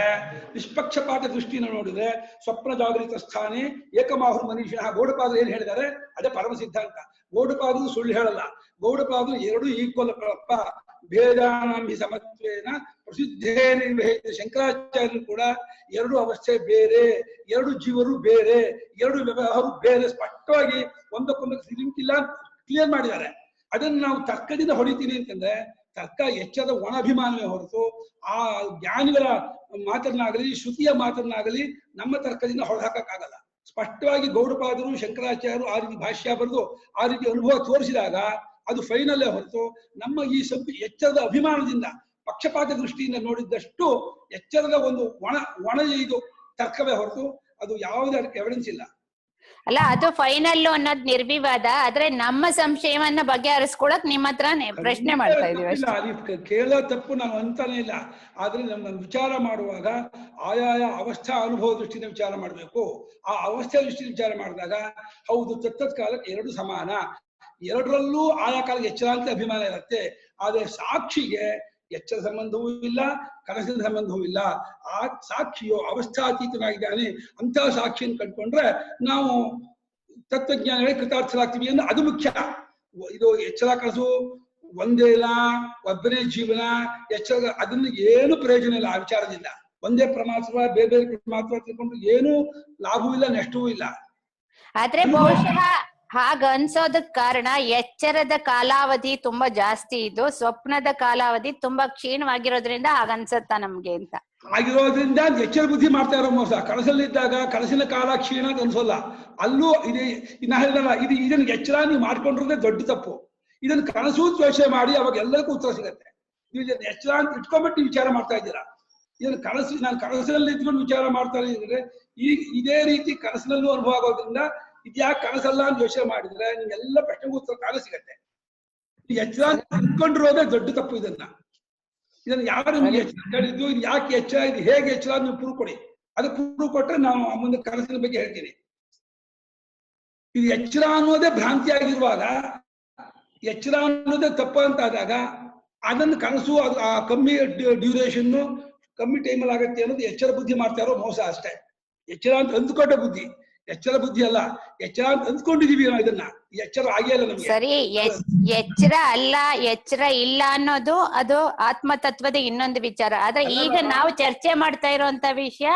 ನಿಷ್ಪಕ್ಷಪಾತ ದೃಷ್ಟಿನ ನೋಡಿದ್ರೆ ಸ್ವಪ್ನ ಜಾಗೃತ ಸ್ಥಾನೆ ಏಕಮಾಹುರ್ ಮನುಷ್ಯ. ಗೌಡಪಾದರು ಏನ್ ಹೇಳಿದ್ದಾರೆ ಅದೇ ಪರಮ ಸಿದ್ಧಾಂತ. ಗೌಡಪಾದರು ಸುಳ್ಳು ಹೇಳಲ್ಲ. ಗೌಡಪಾದರು ಎರಡು ಈಕ್ವಲ್ ಅಪ್ಪ. ಭೇದಾನಾಂಬಿ ಸಮತ್ವೇನ ಪ್ರಸಿದ್ಧೇನ. ಶಂಕರಾಚಾರ್ಯರು ಕೂಡ ಎರಡು ಅವಸ್ಥೆ ಬೇರೆ, ಎರಡು ಜೀವರು ಬೇರೆ, ಎರಡು ವ್ಯವಹಾರ ಬೇರೆ, ಸ್ಪಷ್ಟವಾಗಿ ಒಂದಕ್ಕೊಂದಕ್ಕೆ ಲಿಂಕ್ ಇಲ್ಲ ಕ್ಲಿಯರ್ ಮಾಡಿದ್ದಾರೆ. ಅದನ್ನ ನಾವು ತರ್ಕದಿಂದ ಹೊಡಿತೀವಿ ಅಂತಂದ್ರೆ ತರ್ಕ ಎಚ್ಚರದ ಒಣ ಅಭಿಮಾನವೇ ಹೊರತು ಆ ಜ್ಞಾನಿಗಳ ಮಾತನ್ನಾಗಲಿ ಶ್ರುತಿಯ ಮಾತನ್ನಾಗಲಿ ನಮ್ಮ ತರ್ಕದಿಂದ ಹೊರಹಾಕಕ್ಕಾಗಲ್ಲ. ಸ್ಪಷ್ಟವಾಗಿ ಗೌಡಪಾದರು ಶಂಕರಾಚಾರ್ಯರು ಆ ರೀತಿ ಭಾಷ್ಯ ಬರೆದು ಆ ರೀತಿ ಅನುಭವ ತೋರಿಸಿದಾಗ ಅದು ಫೈನಲ್ಲೇ ಹೊರತು ನಮ್ಮ ಈ ಎಚ್ಚರದ ಅಭಿಮಾನದಿಂದ ಪಕ್ಷಪಾತ ದೃಷ್ಟಿಯಿಂದ ನೋಡಿದ್ದಷ್ಟು ಎಚ್ಚರದ ಒಂದು ಒಣ ಇದು ತರ್ಕವೇ ಹೊರತು ಅದು ಯಾವುದೇ ಅದಕ್ಕೆ ಎವಿಡೆನ್ಸ್ ಇಲ್ಲ. ಅಲ್ಲ, ಅದು ಫೈನಲ್ ಅನ್ನೋದು ನಿರ್ವಿವಾದ. ಆದ್ರೆ ನಮ್ಮ ಸಂಶಯವನ್ನ ಬಗೆಹರಿಸ್ಕೊಳಕ್ ನಿಮ್ಮ ಹತ್ರ ಪ್ರಶ್ನೆ ಮಾಡ್ತಾ ಇದೀವಿ. ಕೇಳೋ ತಪ್ಪು ನಾವು ಅಂತಾನೆ ಇಲ್ಲ. ಆದ್ರೆ ನಮ್ಮ ವಿಚಾರ ಮಾಡುವಾಗ ಆಯಾಯ ಅವಸ್ಥಾ ಅನುಭವ ದೃಷ್ಟಿಯಿಂದ ವಿಚಾರ ಮಾಡ್ಬೇಕು. ಆ ಅವಸ್ಥೆ ದೃಷ್ಟಿಯಿಂದ ವಿಚಾರ ಮಾಡಿದಾಗ ಹೌದು ತತ್ತತ್ ಕಾಲಕ್ಕೆ ಎರಡು ಸಮಾನ, ಎರಡರಲ್ಲೂ ಆಯಾ ಕಾಲಕ್ಕೆ ಎಚ್ಚರ ಅಂತ ಅಭಿಮಾನ ಇರುತ್ತೆ. ಆದ್ರೆ ಸಾಕ್ಷಿಗೆ ಎಚ್ಚರ ಸಂಬಂಧವೂ ಇಲ್ಲ, ಕನಸಿನ ಸಂಬಂಧವೂ ಇಲ್ಲ. ಆ ಸಾಕ್ಷಿಯು ಅವಸ್ಥಾತೀತನಾಗಿದ್ದಾನೆ ಅಂತ ಸಾಕ್ಷಿಯನ್ನು ಕಂಡುಕೊಂಡ್ರೆ ನಾವು ತತ್ವಜ್ಞಾನಗಳೇ ಕೃತಾರ್ಥರಾಗ್ತೀವಿ ಅಂದ್ರೆ ಅದು ಮುಖ್ಯ. ಇದು ಎಚ್ಚರ ಕನಸು ಒಂದೇ ಇಲ್ಲ, ಒಬ್ಬನೇ ಜೀವನ ಎಚ್ಚರ, ಅದನ್ನ ಏನು ಪ್ರಯೋಜನ ಇಲ್ಲ ಆ ವಿಚಾರದಿಂದ. ಒಂದೇ ಪ್ರಮಾತ್ರ ಬೇರೆ ಬೇರೆ ಪ್ರಮಾತ್ರ ತಿಳ್ಕೊಂಡು ಏನು ಲಾಭವೂ ಇಲ್ಲ, ನಷ್ಟವೂ ಇಲ್ಲ. ಆದ್ರೆ ಬಹುಶಃ ಹಾಗ ಅನ್ಸೋದಕ್ ಕಾರಣ ಎಚ್ಚರದ ಕಾಲಾವಧಿ ತುಂಬಾ ಜಾಸ್ತಿ ಇದ್ದು ಸ್ವಪ್ನದ ಕಾಲಾವಧಿ ತುಂಬಾ ಕ್ಷೀಣವಾಗಿರೋದ್ರಿಂದ ಹಾಗ ಅನ್ಸತ್ತ ನಮ್ಗೆ ಅಂತ ಆಗಿರೋದ್ರಿಂದ ಎಚ್ಚರ ಬುದ್ಧಿ ಮಾಡ್ತಾ ಇರೋ ಮೋಸ. ಕನಸಲ್ಲಿದ್ದಾಗ ಕನಸಿನ ಕಾಲ ಕ್ಷೀಣ ಅಂತ ಅನ್ಸೋಲ್ಲ. ಅಲ್ಲೂ ಇದೆ ನಾ ಹೇಳಿದಲ್ಲ, ಇದನ್ನ ಎಚ್ಚರ ನೀವು ಮಾಡ್ಕೊಂಡಿರೋದೇ ದೊಡ್ಡ ತಪ್ಪು. ಇದನ್ನ ಕನಸು ಯೋಚನೆ ಮಾಡಿ ಅವಾಗ ಎಲ್ಲರಿಗೂ ಉತ್ತರ ಸಿಗತ್ತೆ. ನೀವು ಇದನ್ನ ಎಚ್ಚರ ಅಂತ ಇಟ್ಕೊಂಡ್ಬಿಟ್ಟು ವಿಚಾರ ಮಾಡ್ತಾ ಇದ್ದೀರಾ. ಇದನ್ನ ನಾನು ಕನಸಿನಲ್ಲಿ ಇದ್ಕೊಂಡು ವಿಚಾರ ಮಾಡ್ತಾ ಇದ್ರೆ ಇದೇ ರೀತಿ ಕನಸಿನಲ್ಲೂ ಅನುಭವ ಆಗೋದ್ರಿಂದ ಇದ್ಯಾಕೆ ಕನಸಲ್ಲ ಅಂತ ಯೋಚನೆ ಮಾಡಿದ್ರೆ ನಿಮ್ಗೆಲ್ಲ ಪ್ರಶ್ನೆಗೂ ಉತ್ತರ ಕಾಲ ಸಿಗತ್ತೆ. ಎಚ್ಚರ ಅಂದ್ಕೊಂಡಿರೋದೇ ದೊಡ್ಡ ತಪ್ಪು. ಇದನ್ನ ಯಾರು ನಿಮ್ಗೆ ಎಚ್ಚರ ಹೇಳಿದ್ದು, ಇದು ಯಾಕೆ ಎಚ್ಚರ, ಇದು ಹೇಗೆ ಎಚ್ಚರ ನೀವು ಪ್ರೂವ್ ಕೊಡಿ. ಅದು ಪ್ರೂವ್ ಕೊಟ್ಟರೆ ನಾನು ಮುಂದೆ ಕನಸಿನ ಬಗ್ಗೆ ಹೇಳ್ತೀನಿ. ಇದು ಎಚ್ಚರ ಅನ್ನೋದೇ ಭ್ರಾಂತಿ ಆಗಿರುವಾಗ, ಎಚ್ಚರ ಅನ್ನೋದೇ ತಪ್ಪು ಅಂತ ಆದಾಗ ಅದನ್ನು ಕನಸು ಆ ಕಮ್ಮಿ ಡ್ಯೂರೇಷನ್ ಕಮ್ಮಿ ಟೈಮಲ್ಲಿ ಆಗತ್ತೆ ಅನ್ನೋದು ಎಚ್ಚರ ಬುದ್ಧಿ ಮಾಡ್ತಾ ಇರೋ ಮೋಸ ಅಷ್ಟೇ. ಎಚ್ಚರ ಅಂತ ಅಂದ್ಕೊಂಡ ಬುದ್ಧಿ, ಎಚ್ಚರ ಬುದ್ಧಿ ಅಲ್ಲ. ಎಚ್ಚರ ಅಂತ ಅಂದ್ಕೊಂಡಿದೀವಿ ನಾವು, ಇದನ್ನ ಎಚ್ಚರ ಆಗೇ ಅಲ್ಲ ನಮ್ಗೆ. ಸರಿ, ಎಚ್ಚರ ಅಲ್ಲ, ಎಚ್ಚರ ಇಲ್ಲ ಅನ್ನೋದು ಅದು ಆತ್ಮತತ್ವದ ಇನ್ನೊಂದು ವಿಚಾರ. ಆದ್ರೆ ಈಗ ನಾವು ಚರ್ಚೆ ಮಾಡ್ತಾ ಇರುವಂತ ವಿಷಯ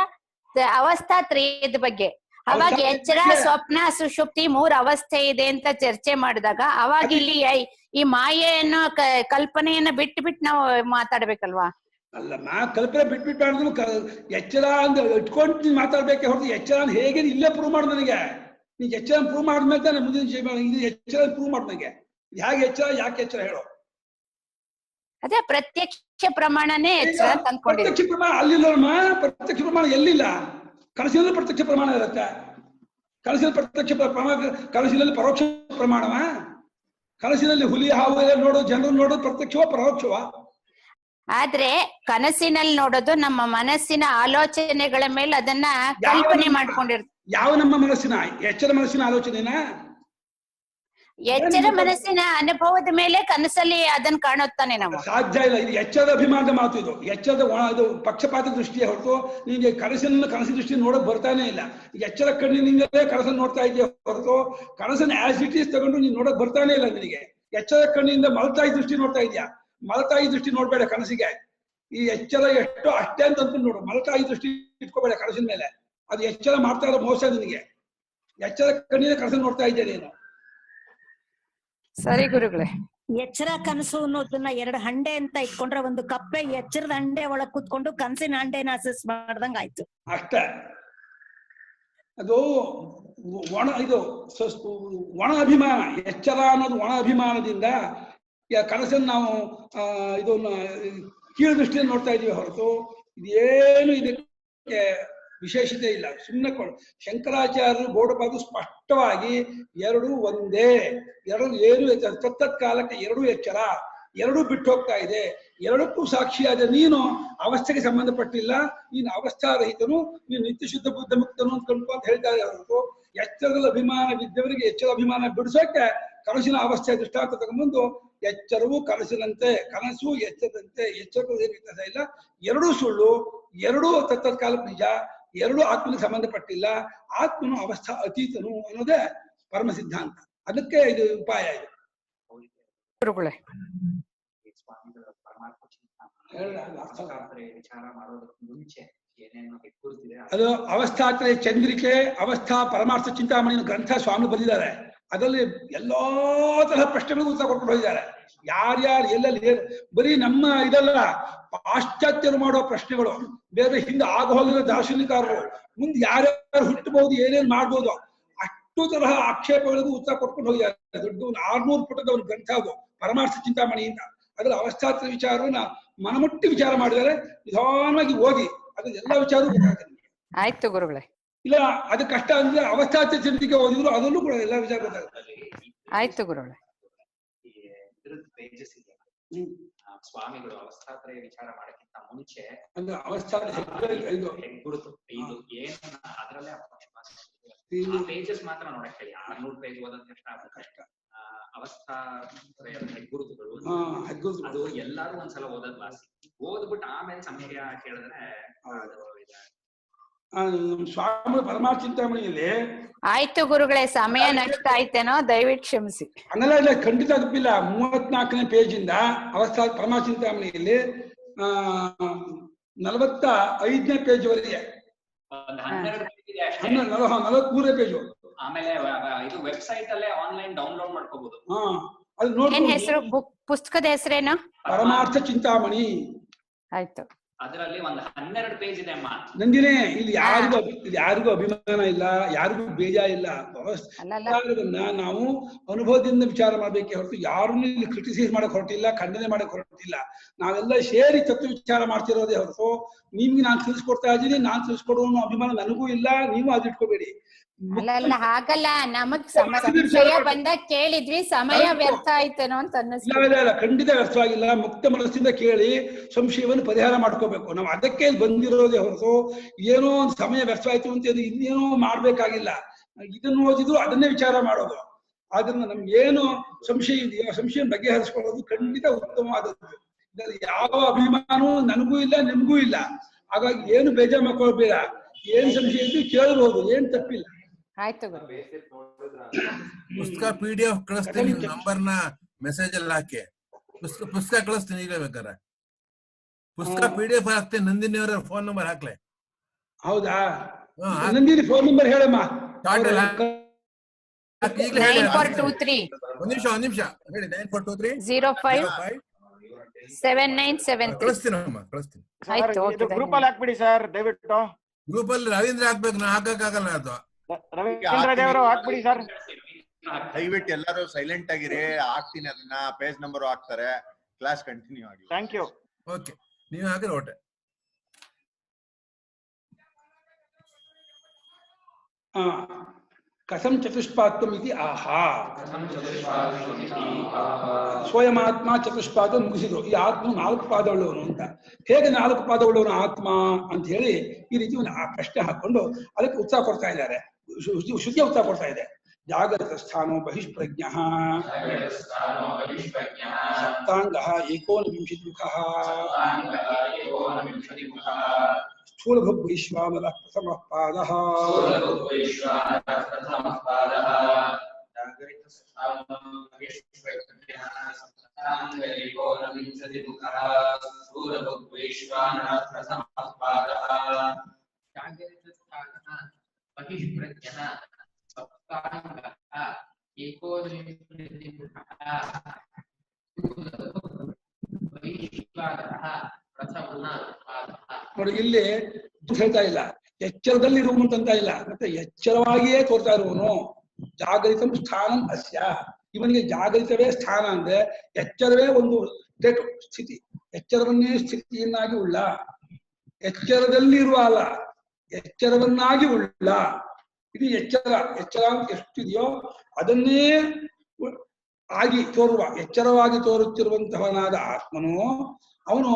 ಅವಸ್ಥಾತ್ರಯದ ಬಗ್ಗೆ. ಅವಾಗ ಎಚ್ಚರ, ಸ್ವಪ್ನ, ಸುಷುಪ್ತಿ 3 ಅವಸ್ಥೆ ಇದೆ ಅಂತ ಚರ್ಚೆ ಮಾಡಿದಾಗ ಅವಾಗ ಇಲ್ಲಿ ಈ ಮಾಯೆಯನ್ನು ಕಲ್ಪನೆಯನ್ನ ಬಿಟ್ಟು ನಾವು ಮಾತಾಡ್ಬೇಕಲ್ವಾ? ಅಲ್ಲಮ್ಮ, ಕಲ್ಪನೆ ಬಿಟ್ಬಿಟ್ಟು ಮಾಡಿದ್ರು ಎಚ್ಚರ ಅಂತ ಇಟ್ಕೊಂಡು ಮಾತಾಡ್ಬೇಕೆ ಹೊರತು ಎಚ್ಚರ ಅಂತ ಹೇಗೆ ಇಲ್ಲೇ ಪ್ರೂವ್ ಮಾಡು ನನಗೆ. ನೀನ್ ಎಚ್ಚರ ಪ್ರೂವ್ ಮಾಡಿದ್ಮೇಲೆ ತಾನೆ ಮುಂದಿನ ಇದು ಎಚ್ಚರ ಪ್ರೂವ್ ಮಾಡು ನನಗೆ. ಹೇಗೆ ಎಚ್ಚರ, ಯಾಕೆ ಎಚ್ಚರ ಹೇಳೋ. ಅದೇ ಪ್ರತ್ಯಕ್ಷ ಪ್ರಮಾಣನೇ ಎಚ್ಚರ ಅಂತ ಅನ್ಕೊಂಡಿದ್ದೀನಿ. ಪ್ರತ್ಯಕ್ಷ ಪ್ರಮಾಣ ಅಲ್ಲಿಲ್ಲಮ್ಮ. ಪ್ರತ್ಯಕ್ಷ ಪ್ರಮಾಣ ಎಲ್ಲಿಲ್ಲ. ಕನಸಿನಲ್ಲಿ ಪ್ರತ್ಯಕ್ಷ ಪ್ರಮಾಣ ಇರುತ್ತೆ. ಕನಸಿನಲ್ಲಿ ಪ್ರತ್ಯಕ್ಷ ಪ್ರಮಾಣ, ಕನಸಿನಲ್ಲಿ ಪರೋಕ್ಷ ಪ್ರಮಾಣವ. ಕನಸಿನಲ್ಲಿ ಹುಲಿ ಹಾವು ಎಲ್ಲ ನೋಡೋದು, ಜನರು ನೋಡೋದು ಪ್ರತ್ಯಕ್ಷವ ಪರೋಕ್ಷವ. ಆದ್ರೆ ಕನಸಿನಲ್ಲಿ ನೋಡೋದು ನಮ್ಮ ಮನಸ್ಸಿನ ಆಲೋಚನೆಗಳ ಮೇಲೆ ಅದನ್ನ ಕಲ್ಪನೆ ಮಾಡ್ಕೊಂಡಿರ್ತೀವಿ. ಯಾವ ನಮ್ಮ ಮನಸ್ಸಿನ, ಎಚ್ಚರ ಮನಸ್ಸಿನ ಆಲೋಚನೆನಾ? ಎಚ್ಚರ ಮನಸ್ಸಿನ ಅನುಭವದ ಮೇಲೆ ಕನಸಲ್ಲಿ ಅದನ್ನ ಕಾಣುತ್ತಾನೆ ನಾವು. ಸಾಧ್ಯ ಇಲ್ಲ. ಇದು ಎಚ್ಚರದ ಅಭಿಮಾನದ ಮಾತು. ಇದು ಎಚ್ಚರದ ಇದು ಪಕ್ಷಪಾತ ದೃಷ್ಟಿಯ ಹೊರತು ನಿಮಗೆ ಕನಸಿನ ದೃಷ್ಟಿ ನೋಡಕ್ ಬರ್ತಾನೆ ಇಲ್ಲ. ಈಗ ಎಚ್ಚರ ಕಣ್ಣಿನಿಂದಲೇ ಕನಸನ್ನು ನೋಡ್ತಾ ಇದೆಯಾ ಹೊರತು ಕನಸನ್ನ ಆಸ್ ಇಟ್ ಈಸ್ ತಗೊಂಡು ನೀನ್ ನೋಡಕ್ ಬರ್ತಾನೆ ಇಲ್ಲ ನಿನಗೆ. ಎಚ್ಚರ ಕಣ್ಣಿನಿಂದ ಮಲತಾಯಿ ದೃಷ್ಟಿ ನೋಡ್ತಾ ಇದೆಯಾ. ಮಲತಾಯಿ ದೃಷ್ಟಿ ನೋಡ್ಬೇಡ ಕನಸಿಗೆ. ಈ ಎಚ್ಚರ ಎಷ್ಟೋ ಅಷ್ಟೇ ಅಂತ ಅಂದ್ಕೊಂಡು ನೋಡು. ಮಲತಾಯಿ ದೃಷ್ಟಿ ಇಟ್ಕೋಬೇಡ ಕನಸಿನ ಮೇಲೆ. ಅದು ಎಚ್ಚರ ಮಾಡ್ತಾ ಇರೋ ಮೋಸ ನಿನಗೆ. ಎಚ್ಚರ ಕಣ್ಣಿನ ಕನಸನ್ನು ನೋಡ್ತಾ ಇದ್ದೆ ನೀನು. ಸರಿ ಗುರುಗಳೇ. ಎಚ್ಚರ ಕನಸು ಅನ್ನೋದನ್ನ 2 ಹಂಡೆ ಅಂತ ಇಟ್ಕೊಂಡ್ರೆ ಒಂದು ಕಪ್ಪೆ ಎಚ್ಚರದ ಹಂಡೆ ಒಳಗ್ ಕೂತ್ಕೊಂಡು ಕನಸಿನ ಹಂಡೆನ ಅಸೆಸ್ ಮಾಡ್ದಂಗ ಆಯ್ತು ಅಷ್ಟೇ. ಅದು ಒಣ ಅಭಿಮಾನ. ಎಚ್ಚರ ಅನ್ನೋದು ಒಣ ಅಭಿಮಾನದಿಂದ ಕನಸನ್ನು ನಾವು ಇದನ್ನ ಕೀಳು ದೃಷ್ಟಿಯನ್ನು ನೋಡ್ತಾ ಇದೀವಿ ಹೊರತು ಇದೇನು ಇದಕ್ಕೆ ವಿಶೇಷತೆ ಇಲ್ಲ. ಸುಮ್ಮನೆ ಶಂಕರಾಚಾರ್ಯರು ಗೌಡಪಾದರು ಸ್ಪಷ್ಟವಾಗಿ ಎರಡು ಒಂದೇ, ಎರಡು ಏನು ತತ್ತತ್ ಕಾಲಕ್ಕೆ ಎರಡೂ ಎಚ್ಚರ, ಎರಡೂ ಬಿಟ್ಟು ಹೋಗ್ತಾ ಇದೆ, ಎರಡಕ್ಕೂ ಸಾಕ್ಷಿಯಾದ ನೀನು ಅವಸ್ಥೆಗೆ ಸಂಬಂಧಪಟ್ಟಿಲ್ಲ, ನೀನು ಅವಸ್ಥಾರಹಿತನು, ನೀನು ನಿತ್ಯ ಶುದ್ಧ ಬುದ್ಧ ಮುಕ್ತನು ಅಂತ ಕಂಡು ಹೇಳ್ತಾರೆ ಹೊರತು ಎಚ್ಚರದಲ್ಲಿ ಅಭಿಮಾನ ಬಿದ್ದವರಿಗೆ ಎಚ್ಚರ ಅಭಿಮಾನ ಬಿಡಿಸೋಕೆ ಕನಸಿನ ಅವಸ್ಥೆ ದೃಷ್ಟಾಂತ ತಗೊಂಡ್ಬಂದು ಎಚ್ಚರವು ಕನಸಿನಂತೆ, ಕನಸು ಎಚ್ಚರದಂತೆ, ಎಚ್ಚರಕ್ಕೂ ವ್ಯತ್ಯಾಸ ಇಲ್ಲ, ಎರಡೂ ಸುಳ್ಳು, ಎರಡೂ ತತ್ತತ್ಕಾಲಕ್ಕೆ ನಿಜ, ಎರಡೂ ಆತ್ಮನಿಗೆ ಸಂಬಂಧಪಟ್ಟಿಲ್ಲ, ಆತ್ಮನು ಅವಸ್ಥಾ ಅತೀತನು ಅನ್ನೋದೇ ಪರಮ ಸಿದ್ಧಾಂತ. ಅದಕ್ಕೆ ಇದು ಉಪಾಯ. ಇದು ಅದು ಅವಸ್ಥಾತ್ರಯ ಚಂದ್ರಿಕೆ, ಅವಸ್ಥಾ ಪರಮಾರ್ಥ ಚಿಂತಾಮಣಿ ಗ್ರಂಥ ಸ್ವಾಮಿ ಬರೆದಿದ್ದಾರೆ. ಅದರಲ್ಲಿ ಎಲ್ಲಾ ತರಹ ಪ್ರಶ್ನೆಗಳಿಗೂ ಉತ್ತರ ಕೊಟ್ಕೊಂಡು ಹೋಗಿದ್ದಾರೆ. ಯಾರ್ಯಾರು ಎಲ್ಲೆಲ್ಲಿ ಏನು ಬರೀ ನಮ್ಮ ಇದಲ್ಲ, ಪಾಶ್ಚಾತ್ಯರು ಮಾಡೋ ಪ್ರಶ್ನೆಗಳು, ಬೇರೆ ಹಿಂದೆ ಆಗ ಹೋಗಿರೋ ದಾರ್ಶನಿಕರು ಮುಂದೆ ಯಾರ್ಯಾರು ಹುಟ್ಟಬಹುದು, ಏನೇನು ಮಾಡ್ಬೋದು, ಅಷ್ಟು ತರಹ ಆಕ್ಷೇಪಗಳಿಗೂ ಉತ್ತರ ಕೊಟ್ಕೊಂಡು ಹೋಗಿದ್ದಾರೆ. ದೊಡ್ಡ 600 ಪುಟದ ಒಂದು ಗ್ರಂಥ ಅದು ಪರಮಾರ್ಥ ಚಿಂತಾಮಣಿಯಿಂದ. ಅದರ ಅವಸ್ಥಾತ್ರ ವಿಚಾರವನ್ನ ಮನಮುಟ್ಟಿ ವಿಚಾರ ಮಾಡಿದರೆ ನಿಧಾನವಾಗಿ ಓದಿ ಅದ್ರ ಎಲ್ಲ ವಿಚಾರ ಗೊತ್ತಾಗ್ತದೆ. ಆಯ್ತು ಗುರುಗಳೇ. ಇಲ್ಲ ಅದು ಕಷ್ಟ ಅಂದ್ರೆ ಅವಸ್ಥಾತ್ರ ಚಿಂತಿಕೆ ಓದಿದ್ರು ಅದರಲ್ಲೂ ಕೂಡ ಎಲ್ಲ ವಿಚಾರ ಗೊತ್ತಾಗುತ್ತೆ. ಆಯ್ತು ಗುರುಗಳೇ. ಸ್ವಾಮಿಗಳು ಅವಸ್ಥಾತ್ರಯ ವಿಚಾರ ಮಾಡಕ್ಕಿಂತ ಮುಂಚೆ ಅಂದ್ರೆ ಅವಸ್ಥಾತ್ರ ಗುರುತು ಇದು ಏನು ಅದರಲ್ಲೇ ಪೇಜಸ್ ಮಾತ್ರ ನೋಡಕ್ ಹೇಳಿ. 600 ಪೇಜ್ ಓದೋದ್ ಕಷ್ಟ. ಅವಸ್ಥಾತ್ರಯ ಹೆಗ್ಗುರುತುಗಳು ಅದು ಎಲ್ಲಾರು ಒಂದ್ಸಲ ಓದೋದ್ ವಾಸಿ. ಓದ್ಬಿಟ್ಟು ಆಮೇಲೆ ಸಮಯ ಕೇಳಿದ್ರೆ ಸ್ವಾಮಿ ಪರಮಾರ್ಥ ಚಿಂತಾಮಣಿಯಲ್ಲಿ ಆಯ್ತು ಗುರುಗಳೇ, ಸಮಯ ನಷ್ಟ ಆಯ್ತೇನೋ, ದಯವಿಟ್ಟು ಕ್ಷಮಿಸಿ. ಹಂಗಲ್ಲ, ಇಲ್ಲ ಖಂಡಿತ ತಪ್ಪಿಲ್ಲ. 34ನೇ ಪೇಜ್ ಇಂದ ಅವಸ್ಥಾ ಪರಮಾರ್ಥ ಚಿಂತಾಮಣಿಯಲ್ಲಿ 45ನೇ ಪೇಜ್ ವರೆಗೆ 43ನೇ ಪೇಜ್. ಆಮೇಲೆ ಇದು ವೆಬ್ಸೈಟ್ ಅಲ್ಲೇ ಆನ್ಲೈನ್ ಡೌನ್ಲೋಡ್ ಮಾಡ್ಕೋಬಹುದು. ಅದು ನೋಡಿ. ಏನ್ ಹೆಸರು, ಪುಸ್ತಕದ ಹೆಸರೇನು? ಪರಮಾರ್ಥ ಚಿಂತಾಮಣಿ. ಆಯ್ತು. ಅದರಲ್ಲಿ ಒಂದು 12 ಪೇಜ್ ಇದೆ ಅಮ್ಮ. ನಂದಿನೇ ಇಲ್ಲಿ ಯಾರಿಗೂ ಅಭಿಮಾನ ಇಲ್ಲ, ಯಾರಿಗೂ ಬೇಜಾರ ಇಲ್ಲ. ನಾವು ಅನುಭವದಿಂದ ವಿಚಾರ ಮಾಡ್ಬೇಕೆ ಹೊರತು ಯಾರನ್ನು ಇಲ್ಲಿ ಕ್ರಿಟಿಸೈಸ್ ಮಾಡಕ್ ಹೊರಟಿಲ್ಲ, ಖಂಡನೆ ಮಾಡಕ್ ಹೊರಟಿಲ್ಲ. ನಾವೆಲ್ಲ ಸೇರಿ ತತ್ವ ವಿಚಾರ ಮಾಡ್ತಿರೋದೇ ಹೊರತು ನಿಮ್ಗೆ ನಾನು ತಿಳಿಸ್ಕೊಡ್ತಾ ಇದ್ದೀನಿ, ನಾನು ತಿಳಿಸ್ಕೊಡೋ ಅಭಿಮಾನ ನನಗೂ ಇಲ್ಲ, ನೀವು ಅದು ಇಟ್ಕೋಬೇಡಿ. ಅಲ್ಲ ಹಾಗಲ್ಲ, ನಮಗ್ ಸಮಯ ಬಂದಾಗ ಕೇಳಿದ್ವಿ, ಸಮಯ ವ್ಯರ್ಥ ಆಯ್ತೇನೋ ಅಂತ ಅನ್ನಿಸ್ತು. ಇಲ್ಲ, ಖಂಡಿತ ವ್ಯರ್ಥವಾಗಿಲ್ಲ. ಮುಕ್ತ ಮನಸ್ಸಿಂದ ಕೇಳಿ ಸಂಶಯವನ್ನು ಪರಿಹಾರ ಮಾಡ್ಕೋಬೇಕು. ನಾವು ಅದಕ್ಕೆ ಬಂದಿರೋದೇ ಹೊರತು ಏನೋ ಒಂದು ಸಮಯ ವ್ಯರ್ಥ ಆಯ್ತು ಅಂತ ಇನ್ನೇನೋ ಮಾಡ್ಬೇಕಾಗಿಲ್ಲ. ಇದನ್ನು ಓದಿದ್ರು ಅದನ್ನೇ ವಿಚಾರ ಮಾಡೋದು. ಆದ್ರಿಂದ ನಮ್ಗೆ ಏನು ಸಂಶಯ ಇದೆಯೋ ಸಂಶಯ ಬಗೆಹರಿಸ್ಕೊಳ್ಳೋದು ಖಂಡಿತ ಉತ್ತಮವಾದದ್ದು. ಇದರಲ್ಲಿ ಯಾವ ಅಭಿಮಾನವೂ ನನಗೂ ಇಲ್ಲ, ನಿಮ್ಗೂ ಇಲ್ಲ. ಹಾಗಾಗಿ ಏನು ಬೇಜಾರು ಮಾಡ್ಕೊಳ್ಬೇಡ. ಏನ್ ಸಂಶಯ ಇದ್ದು ಕೇಳಬಹುದು, ಏನ್ ತಪ್ಪಿಲ್ಲ. ಆಯ್ತು. ಪುಸ್ತಕ PDF ಕಳಿಸ್ತೀನಿ, ನಂಬರ್ನ ಮೆಸೇಜ್ ಅಲ್ಲಿ ಹಾಕಿ. ಪುಸ್ತಕ ಕಳಿಸ್ತೀನಿ ಈಗ ಬೇಕಾರೆ. ಪುಸ್ತಕ PDF ಹಾಕ್ತೀನಿ. ನಂದಿನಿ ಅವರ ಫೋನ್ ನಂಬರ್ ಹಾಕ್ಲೆ. ಹೌದಾ? ನಂದಿನಿ ಫೋನ್ ನಂಬರ್ ಹೇಳಮ್ಮ. 9423 ಒಂದ್ ನಿಮಿಷ ಹೇಳಿ. 9423 05 7973 ಕಳಿಸ್ತೀನಮ್ಮ, ಕಳಿಸ್ತೀನಿ. ಆಯ್ತು. ಗ್ರೂಪ್ ಅಲ್ಲಿ ಹಾಕ್ಬಿಡಿ ಸರ್ ದಯವಿಟ್ಟು. ಗ್ರೂಪ್ ಅಲ್ಲಿ ರವೀಂದ್ರ ಹಾಕ್ಬೇಕು, ನಾ ಹಾಕಕ್ಕಾಗಲ್ಲ. ಅದು ರವೀಂದ್ರ ದೇವರು ಹಾಕ್ಬಿಡಿ ಸರ್. ದಯವಿಟ್ಟು ಎಲ್ಲರೂ ಸೈಲೆಂಟ್ ಆಗಿರಿ. ಹಾಕ್ತೀನಿ ಅದನ್ನ. ಪೇಜ್ ನಂಬರ್ ಹಾಕ್ತಾರೆ. ಕ್ಲಾಸ್ ಕಂಟಿನ್ಯೂ ಆಗಿ. Thank you. ಓಕೆ, ನೀವು ಹಾಕಿದ್ರೆ ಓಟೆ. ಕಥಂ ಚತುಷ್ಪಾತ್ವಂ ಇತಿ ಆಹಾ. ಸ್ವಯಮಾತ್ಮ ಚತುಷ್ಪಾದ ಮುಗಿಸಿದ್ರು. ಈ ಆತ್ಮ 4 ಪಾದವುಳ್ಳವನು ಅಂತ. ಹೇಗೆ 4 ಪಾದವುಳ್ಳವನು ಆತ್ಮ ಅಂತ ಹೇಳಿ ಈ ರೀತಿ ಒಂದು ಪ್ರಶ್ನೆ ಹಾಕೊಂಡು ಅದಕ್ಕೆ ಉತ್ತರ ಕೊಡ್ತಾ ಇದ್ದಾರೆ. ಶ್ರುತಿಯ ಉತ್ತರ ಕೊಡ್ತಾ ಇದೆ. ಜಾಗೃತ ಸ್ಥಾನೋ ಬಹಿಷ್ಪ್ರಜ್ಞ ಸಪ್ತಾಂಗ 19 ಮುಖಃ ಸ್ಥೂಲಭುಗ್ವೈಶ್ವಾನರ ಪ್ರಥಮಃ ಪಾದಃ ನೋಡಿ, ಇಲ್ಲಿ ಹೇಳ್ತಾ ಇಲ್ಲ, ಎಚ್ಚರದಲ್ಲಿ ಇರುವಂತ ಇಲ್ಲ, ಮತ್ತೆ ಎಚ್ಚರವಾಗಿಯೇ ತೋರ್ತಾ ಇರುವನು. ಜಾಗರಿತಂ ಸ್ಥಾನಂ ಅಸ್ಯ. ಇವನಿಗೆ ಜಾಗರಿತವೇ ಸ್ಥಾನ ಅಂದ್ರೆ ಎಚ್ಚರವೇ ಒಂದು ಸ್ಥಿತಿ. ಎಚ್ಚರವನ್ನೇ ಸ್ಥಿತಿಯನ್ನಾಗಿ ಉಳ್ಳ, ಎಚ್ಚರದಲ್ಲಿ ಇರುವ ಅಲ್ಲ, ಎಚ್ಚರವನ್ನಾಗಿ ಉಳ್ಳ. ಇದು ಎಚ್ಚರ. ಎಚ್ಚರ ಅಂತ ಎಷ್ಟಿದೆಯೋ ಅದನ್ನೇ ಆಗಿ ತೋರುವ, ಎಚ್ಚರವಾಗಿ ತೋರುತ್ತಿರುವಂತಹವನಾದ ಆತ್ಮನು ಅವನು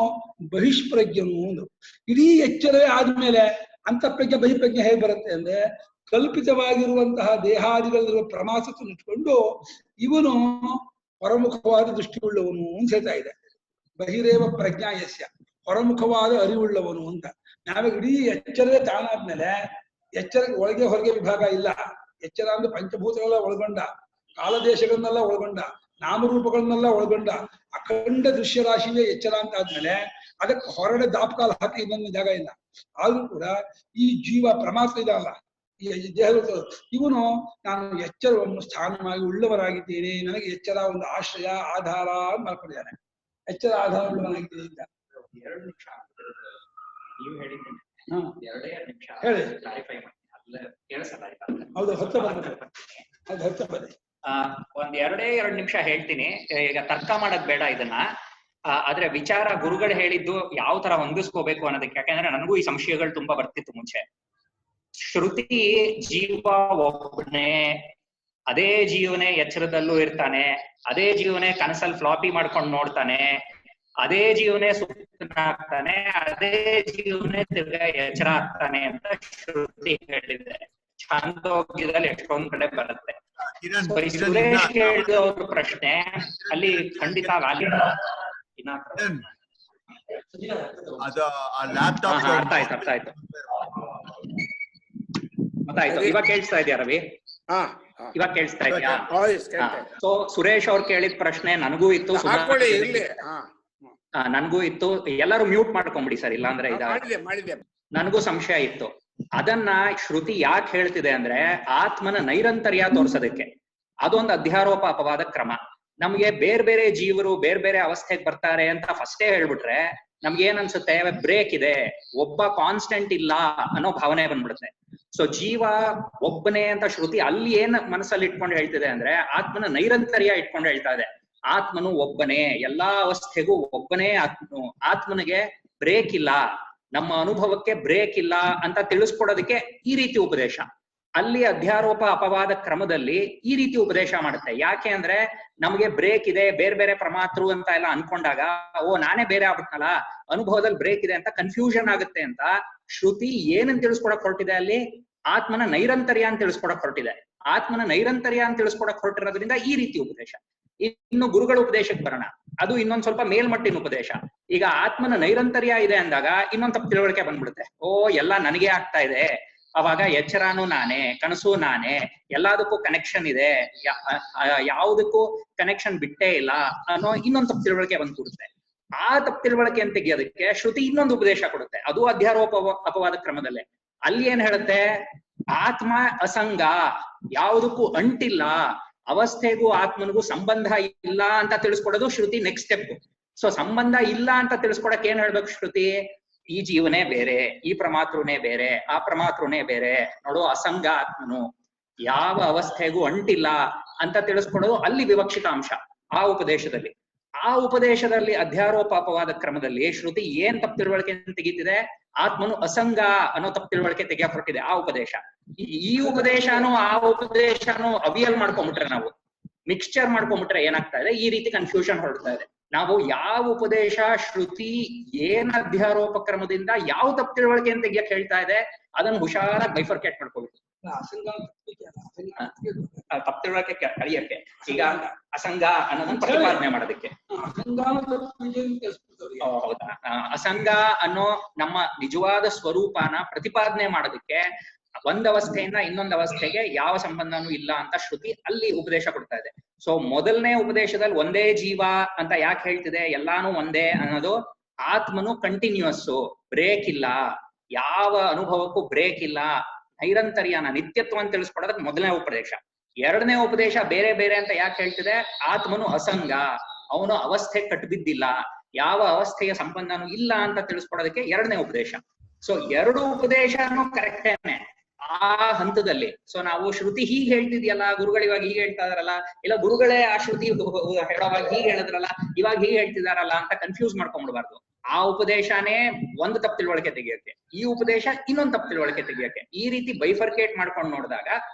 ಬಹಿಷ್ಪ್ರಜ್ಞನು. ಇಡೀ ಎಚ್ಚರವೇ ಆದ್ಮೇಲೆ ಅಂತಃಪ್ರಜ್ಞೆ ಬಹಿಪ್ರಜ್ಞೆ ಹೇಗೆ ಬರುತ್ತೆ ಅಂದ್ರೆ, ಕಲ್ಪಿತವಾಗಿರುವಂತಹ ದೇಹಾದಿಗಳಿರುವ ಪ್ರಮಾಸವನ್ನು ಇಟ್ಕೊಂಡು ಇವನು ಹೊರಮುಖವಾದ ದೃಷ್ಟಿಯುಳ್ಳವನು ಅಂತ ಹೇಳ್ತಾ ಇದೆ. ಬಹಿರೇವ ಪ್ರಜ್ಞಾಯಸ್ಯ, ಹೊರಮುಖವಾದ ಅರಿವುಳ್ಳವನು ಅಂತ. ನಾವೇ ಇಡೀ ಎಚ್ಚರವೇ ತಾನಾದ್ಮೇಲೆ ಎಚ್ಚರಕ್ಕೆ ಒಳಗೆ ಹೊರಗೆ ವಿಭಾಗ ಇಲ್ಲ. ಎಚ್ಚರ ಅಂದ್ರೆ ಪಂಚಭೂತಗಳೆಲ್ಲ ಒಳಗೊಂಡ, ಕಾಲದೇಶಗಳನ್ನೆಲ್ಲ ಒಳಗೊಂಡ, ನಾಮರೂಪಗಳನ್ನೆಲ್ಲ ಒಳಗೊಂಡ ಅಖಂಡ ದೃಶ್ಯ ರಾಶಿಯೇ ಎಚ್ಚರ ಅಂತ ಆದ್ಮೇಲೆ ಅದಕ್ಕೆ ಹೊರಗಡೆ ದಾಪಕಾಲ ಹಾಕಿ ಇನ್ನೊಂದು ಜಾಗ ಇಲ್ಲ. ಆದ್ರೂ ಕೂಡ ಈ ಜೀವ ಪ್ರಮಾತ್ರ ಇದಲ್ಲ, ದೇಹಗಳು ಇವನು ನಾನು ಎಚ್ಚರವನ್ನು ಸ್ಥಾನವಾಗಿ ಉಳ್ಳವರಾಗಿದ್ದೇನೆ, ನನಗೆ ಎಚ್ಚರ ಒಂದು ಆಶ್ರಯ ಆಧಾರ ಅಂತ ಮಾಡ್ಕೊಂಡಿದ್ದಾನೆ. ಎಚ್ಚರ ಆಧಾರ ಉಳ್ಳವನಾಗಿದ್ದೇನೆ ಅಂತ 2 ನಿಮಿಷ ನೀವು ಹೇಳಿದ್ದೀನಿ, 2 ನಿಮಿಷ ಹೇಳಿ ಕ್ಲಾರಿಫೈ ಮಾಡಿ. ಅಲ್ಲ ಕೇಳಿಸಲ್ಲ ಹೌದು, ಹೊತ್ತ ಬನ್ನಿ. ಒಂದ್ 2 ನಿಮಿಷ ಹೇಳ್ತೀನಿ. ಈಗ ತರ್ಕ ಮಾಡಕ್ ಬೇಡ ಇದನ್ನ. ಆದ್ರೆ ವಿಚಾರ ಗುರುಗಳು ಹೇಳಿದ್ದು ಯಾವ ತರ ಹೊಂದಿಸ್ಕೋಬೇಕು ಅನ್ನೋದಕ್ಕೆ, ಯಾಕಂದ್ರೆ ನನಗೂ ಈ ಸಂಶಯಗಳು ತುಂಬಾ ಬರ್ತಿತ್ತು ಮುಂಚೆ. ಶ್ರುತಿ ಜೀವ ಒಬ್ಬನೇ, ಅದೇ ಜೀವನೇ ಎಚ್ಚರದಲ್ಲೂ ಇರ್ತಾನೆ, ಅದೇ ಜೀವನೇ ಕನಸಲ್ಲಿ ಫ್ಲಾಪಿ ಮಾಡ್ಕೊಂಡು ನೋಡ್ತಾನೆ, ಅದೇ ಜೀವನೇ ಸುತ್ತನಾಗ್ತಾನೆ, ಅದೇ ಜೀವನೇ ತಿರ್ಗಾ ಎಚ್ಚರ ಆಗ್ತಾನೆ ಅಂತ ಶ್ರುತಿ ಹೇಳಿದೆ. ಛಾಂದೋಗ್ಯದಲ್ಲಿ ಎಷ್ಟೊಂದ್ ಕಡೆ ಬರುತ್ತೆ. ಸುರೇಶ್ ಕೇಳಿದವ್ರ ಪ್ರಶ್ನೆ ಅಲ್ಲಿ ಖಂಡಿತ ವ್ಯಾಲಿಡ್. ಅರ್ಥ ಆಯ್ತು. ಇವಾಗ ಕೇಳಿಸ್ತಾ ಇದೆಯಾ ರವಿ? ಇವಾಗ ಕೇಳಿಸ್ತಾ ಇದೆಯಾ? ಸೊ ಸುರೇಶ್ ಅವ್ರು ಕೇಳಿದ ಪ್ರಶ್ನೆ ನನಗೂ ಇತ್ತು, ನನ್ಗೂ ಇತ್ತು. ಎಲ್ಲರೂ ಮ್ಯೂಟ್ ಮಾಡ್ಕೊಂಬಿಡಿ ಸರ್, ಇಲ್ಲಾಂದ್ರೆ ನನಗೂ ಸಂಶಯ ಇತ್ತು. ಅದನ್ನ ಶ್ರುತಿ ಯಾಕೆ ಹೇಳ್ತಿದೆ ಅಂದ್ರೆ ಆತ್ಮನ ನೈರಂತರ್ಯ ತೋರ್ಸೋದಕ್ಕೆ. ಅದೊಂದು ಅಧ್ಯಾರೋಪ ಅಪವಾದ ಕ್ರಮ. ನಮ್ಗೆ ಬೇರೆ ಬೇರೆ ಜೀವರು ಬೇರೆ ಬೇರೆ ಅವಸ್ಥೆಗೆ ಬರ್ತಾರೆ ಅಂತ ಫಸ್ಟೇ ಹೇಳ್ಬಿಟ್ರೆ ನಮ್ಗೆ ಏನ್ ಅನ್ಸುತ್ತೆ, ಬ್ರೇಕ್ ಇದೆ, ಒಬ್ಬ ಕಾನ್ಸ್ಟೆಂಟ್ ಇಲ್ಲ ಅನ್ನೋ ಭಾವನೆ ಬಂದ್ಬಿಡುತ್ತೆ. ಸೊ ಜೀವ ಒಬ್ಬನೇ ಅಂತ ಶ್ರುತಿ ಅಲ್ಲಿ ಏನ್ ಮನಸ್ಸಲ್ಲಿ ಇಟ್ಕೊಂಡು ಹೇಳ್ತಿದೆ ಅಂದ್ರೆ ಆತ್ಮನ ನೈರಂತರ್ಯ ಇಟ್ಕೊಂಡು ಹೇಳ್ತಾ ಇದೆ. ಆತ್ಮನು ಒಬ್ಬನೇ, ಎಲ್ಲಾ ಅವಸ್ಥೆಗೂ ಒಬ್ಬನೇ ಆತ್ಮನಿಗೆ ಬ್ರೇಕ್ ಇಲ್ಲ, ನಮ್ಮ ಅನುಭವಕ್ಕೆ ಬ್ರೇಕ್ ಇಲ್ಲ ಅಂತ ತಿಳಿಸ್ಕೊಡೋದಕ್ಕೆ ಈ ರೀತಿ ಉಪದೇಶ. ಅಲ್ಲಿ ಅಧ್ಯಾರೋಪ ಅಪವಾದ ಕ್ರಮದಲ್ಲಿ ಈ ರೀತಿ ಉಪದೇಶ ಮಾಡುತ್ತೆ. ಯಾಕೆ ಅಂದ್ರೆ ನಮ್ಗೆ ಬ್ರೇಕ್ ಇದೆ, ಬೇರೆ ಬೇರೆ ಪ್ರಮಾತೃ ಅಂತ ಎಲ್ಲ ಅನ್ಕೊಂಡಾಗ ನಾನೇ ಬೇರೆ ಆಗ್ಬಿಟ್ನಲ್ಲ, ಅನುಭವದಲ್ಲಿ ಬ್ರೇಕ್ ಇದೆ ಅಂತ ಕನ್ಫ್ಯೂಷನ್ ಆಗುತ್ತೆ ಅಂತ ಶ್ರುತಿ ಏನಂತ ತಿಳಿಸ್ಕೊಡಕ್ ಹೊರಟಿದೆ, ಅಲ್ಲಿ ಆತ್ಮನ ನೈರಂತರ್ಯ ಅಂತ ತಿಳಿಸ್ಕೊಡಕ್ ಹೊರಟಿದೆ. ಆತ್ಮನ ನೈರಂತರ್ಯ ಅಂತ ತಿಳಿಸ್ಕೊಡಕ್ ಹೊರಟಿರೋದ್ರಿಂದ ಈ ರೀತಿ ಉಪದೇಶ. ಇನ್ನು ಗುರುಗಳ ಉಪದೇಶಕ್ಕೆ ಬರೋಣ. ಅದು ಇನ್ನೊಂದ್ ಸ್ವಲ್ಪ ಮೇಲ್ಮಟ್ಟಿನ ಉಪದೇಶ. ಈಗ ಆತ್ಮನ ನೈರಂತರ್ಯ ಇದೆ ಅಂದಾಗ ಇನ್ನೊಂದ್ ತಪ್ಪು ತಿಳುವಳಿಕೆ ಬಂದ್ಬಿಡುತ್ತೆ. ಎಲ್ಲ ನನಗೆ ಆಗ್ತಾ ಇದೆ, ಅವಾಗ ಎಚ್ಚರಾನು ನಾನೇ, ಕನಸು ನಾನೇ, ಎಲ್ಲದಕ್ಕೂ ಕನೆಕ್ಷನ್ ಇದೆ, ಯಾವುದಕ್ಕೂ ಕನೆಕ್ಷನ್ ಬಿಟ್ಟೇ ಇಲ್ಲ ಅನ್ನೋ ಇನ್ನೊಂದು ತಪ್ಪು ತಿಳುವಳಿಕೆ ಬಂದ್ಬಿಡುತ್ತೆ. ಆ ತಪ್ಪು ತಿಳುವಳಿಕೆ ಅಂತ ತೆಗಿಯೋದಕ್ಕೆ ಶ್ರುತಿ ಇನ್ನೊಂದು ಉಪದೇಶ ಕೊಡುತ್ತೆ, ಅದು ಅಧ್ಯಾರೋಪ ಅಪವಾದ ಕ್ರಮದಲ್ಲೇ. ಅಲ್ಲಿ ಏನ್ ಹೇಳುತ್ತೆ, ಆತ್ಮ ಅಸಂಗ, ಯಾವುದಕ್ಕೂ ಅಂಟಿಲ್ಲ, ಅವಸ್ಥೆಗೂ ಆತ್ಮನಿಗೂ ಸಂಬಂಧ ಇಲ್ಲ ಅಂತ ತಿಳಿಸ್ಕೊಡೋದು ಶ್ರುತಿ ನೆಕ್ಸ್ಟ್ ಸ್ಟೆಪ್. ಸೊ ಸಂಬಂಧ ಇಲ್ಲ ಅಂತ ತಿಳಿಸ್ಕೊಡಕ್ ಏನ್ ಹೇಳ್ಬೇಕು ಶ್ರುತಿ, ಈ ಜೀವನೇ ಬೇರೆ, ಈ ಪ್ರಮಾತೃನೇ ಬೇರೆ, ಆ ಪ್ರಮಾತೃನೇ ಬೇರೆ, ನೋಡು ಅಸಂಗ ಆತ್ಮನು, ಯಾವ ಅವಸ್ಥೆಗೂ ಅಂಟಿಲ್ಲ ಅಂತ ತಿಳಿಸ್ಕೊಡೋದು ಅಲ್ಲಿ ವಿವಕ್ಷಿತ ಅಂಶ ಆ ಉಪದೇಶದಲ್ಲಿ. ಆ ಉಪದೇಶದಲ್ಲಿ ಅಧ್ಯಾರೋಪ ಅಪವಾದ ಕ್ರಮದಲ್ಲಿ ಶ್ರುತಿ ಏನ್ ತಪ್ಪು ತಿಳುವಳಿಕೆ ತೆಗೀತಿದೆ, ಆತ್ಮನು ಅಸಂಗ ಅನ್ನೋ ತಪ್ಪು ತಿಳುವಳಿಕೆ ತೆಗಿಯಕ್ ಹೊರಟಿದೆ ಆ ಉಪದೇಶ. ಈ ಉಪದೇಶನು ಆ ಉಪದೇಶನು ಅವಿಯಲ್ ಮಾಡ್ಕೊಂಡ್ಬಿಟ್ರೆ, ನಾವು ಮಿಕ್ಸ್ಚರ್ ಮಾಡ್ಕೊಂಡ್ಬಿಟ್ರೆ ಏನಾಗ್ತಾ ಇದೆ, ಈ ರೀತಿ ಕನ್ಫ್ಯೂಷನ್ ಹೊರಡ್ತಾ ಇದೆ. ನಾವು ಯಾವ ಉಪದೇಶ ಶ್ರುತಿ ಏನ್ ಅಧ್ಯಾರೋಪ ಕ್ರಮದಿಂದ ಯಾವ ತಪ್ಪು ತಿಳುವಳಿಕೆ ಅಂತ ತೆಗಿಯಕ್ ಹೇಳ್ತಾ ಇದೆ ಅದನ್ನು ಹುಷಾರಾಗಿ ಬೈಫರ್ಕೇಟ್ ಮಾಡ್ಕೋಬೇಕು. ತಪ್ಪು ತಿಳುವಳಿಕೆ ಕಳಿಯಕ್ಕೆ, ಈಗ ಅಸಂಗ ಅನ್ನೋದನ್ನ ಪ್ರತಿಪಾದನೆ ಮಾಡೋದಕ್ಕೆ. ಹೌದಾ, ಅಸಂಗ ಅನ್ನೋ ನಮ್ಮ ನಿಜವಾದ ಸ್ವರೂಪನ ಪ್ರತಿಪಾದನೆ ಮಾಡೋದಕ್ಕೆ ಒಂದ್ ಅವಸ್ಥೆಯಿಂದ ಇನ್ನೊಂದ್ ಅವಸ್ಥೆಗೆ ಯಾವ ಸಂಬಂಧನೂ ಇಲ್ಲ ಅಂತ ಶ್ರುತಿ ಅಲ್ಲಿ ಉಪದೇಶ ಕೊಡ್ತಾ ಇದೆ. ಸೊ ಮೊದಲನೇ ಉಪದೇಶದಲ್ಲಿ ಒಂದೇ ಜೀವ ಅಂತ ಯಾಕೆ ಹೇಳ್ತಿದೆ, ಎಲ್ಲಾನು ಒಂದೇ ಅನ್ನೋದು, ಆತ್ಮನು ಕಂಟಿನ್ಯೂಸ್, ಬ್ರೇಕ್ ಇಲ್ಲ, ಯಾವ ಅನುಭವಕ್ಕೂ ಬ್ರೇಕ್ ಇಲ್ಲ, ನೈರಂತರ್ಯನ ನಿತ್ಯತ್ವ ಅಂತ ತಿಳಿಸ್ಕೊಡೋದಕ್ಕೆ ಮೊದಲನೇ ಉಪದೇಶ. ಎರಡನೇ ಉಪದೇಶ ಬೇರೆ ಬೇರೆ ಅಂತ ಯಾಕೆ ಹೇಳ್ತಿದೆ, ಆತ್ಮನು ಅಸಂಗ, ಅವನು ಅವಸ್ಥೆ ಕಟ್ಟಿಬಿದ್ದಿಲ್ಲ, ಯಾವ ಅವಸ್ಥೆಯ ಸಂಬಂಧನೂ ಇಲ್ಲ ಅಂತ ತಿಳಿಸ್ಕೊಡೋದಕ್ಕೆ ಎರಡನೇ ಉಪದೇಶ. ಸೊ ಎರಡು ಉಪದೇಶನೂ ಕರೆಕ್ಟೇನೆ ಆ ಹಂತದಲ್ಲಿ. ಸೊ ನಾವು ಶ್ರುತಿ ಹೀಗೆ ಹೇಳ್ತಿದ್ಯಲ್ಲ, ಗುರುಗಳು ಇವಾಗ ಹೀಗೆ ಹೇಳ್ತಾ ಇದಾರಲ್ಲ, ಇಲ್ಲ ಗುರುಗಳೇ ಆ ಶ್ರುತಿ ಹೇಳೋವಾಗ ಹೀಗೆ ಹೇಳಿದ್ರಲ್ಲ, ಇವಾಗ ಹೀಗೆ ಹೇಳ್ತಿದಾರಲ್ಲ ಅಂತ ಕನ್ಫ್ಯೂಸ್ ಮಾಡ್ಕೊಂಡ್ಬಿಡ್ಬಾರ್ದು. ಆ ಉಪದೇಶನೇ ಒಂದು ತಪ್ಪು ತಿಳುವಳಿಕೆ ತೆಗಿಯಕ್ಕೆ, ಈ ಉಪದೇಶ ಇನ್ನೊಂದು ತಪ್ಪು ತಿಳುವಳಿಕೆ ತೆಗಿಯಕ್ಕೆ, ಈ ರೀತಿ ಬೈಫರ್ಕೇಟ್ ಮಾಡ್ಕೊಂಡು ನೋಡಿದಾಗ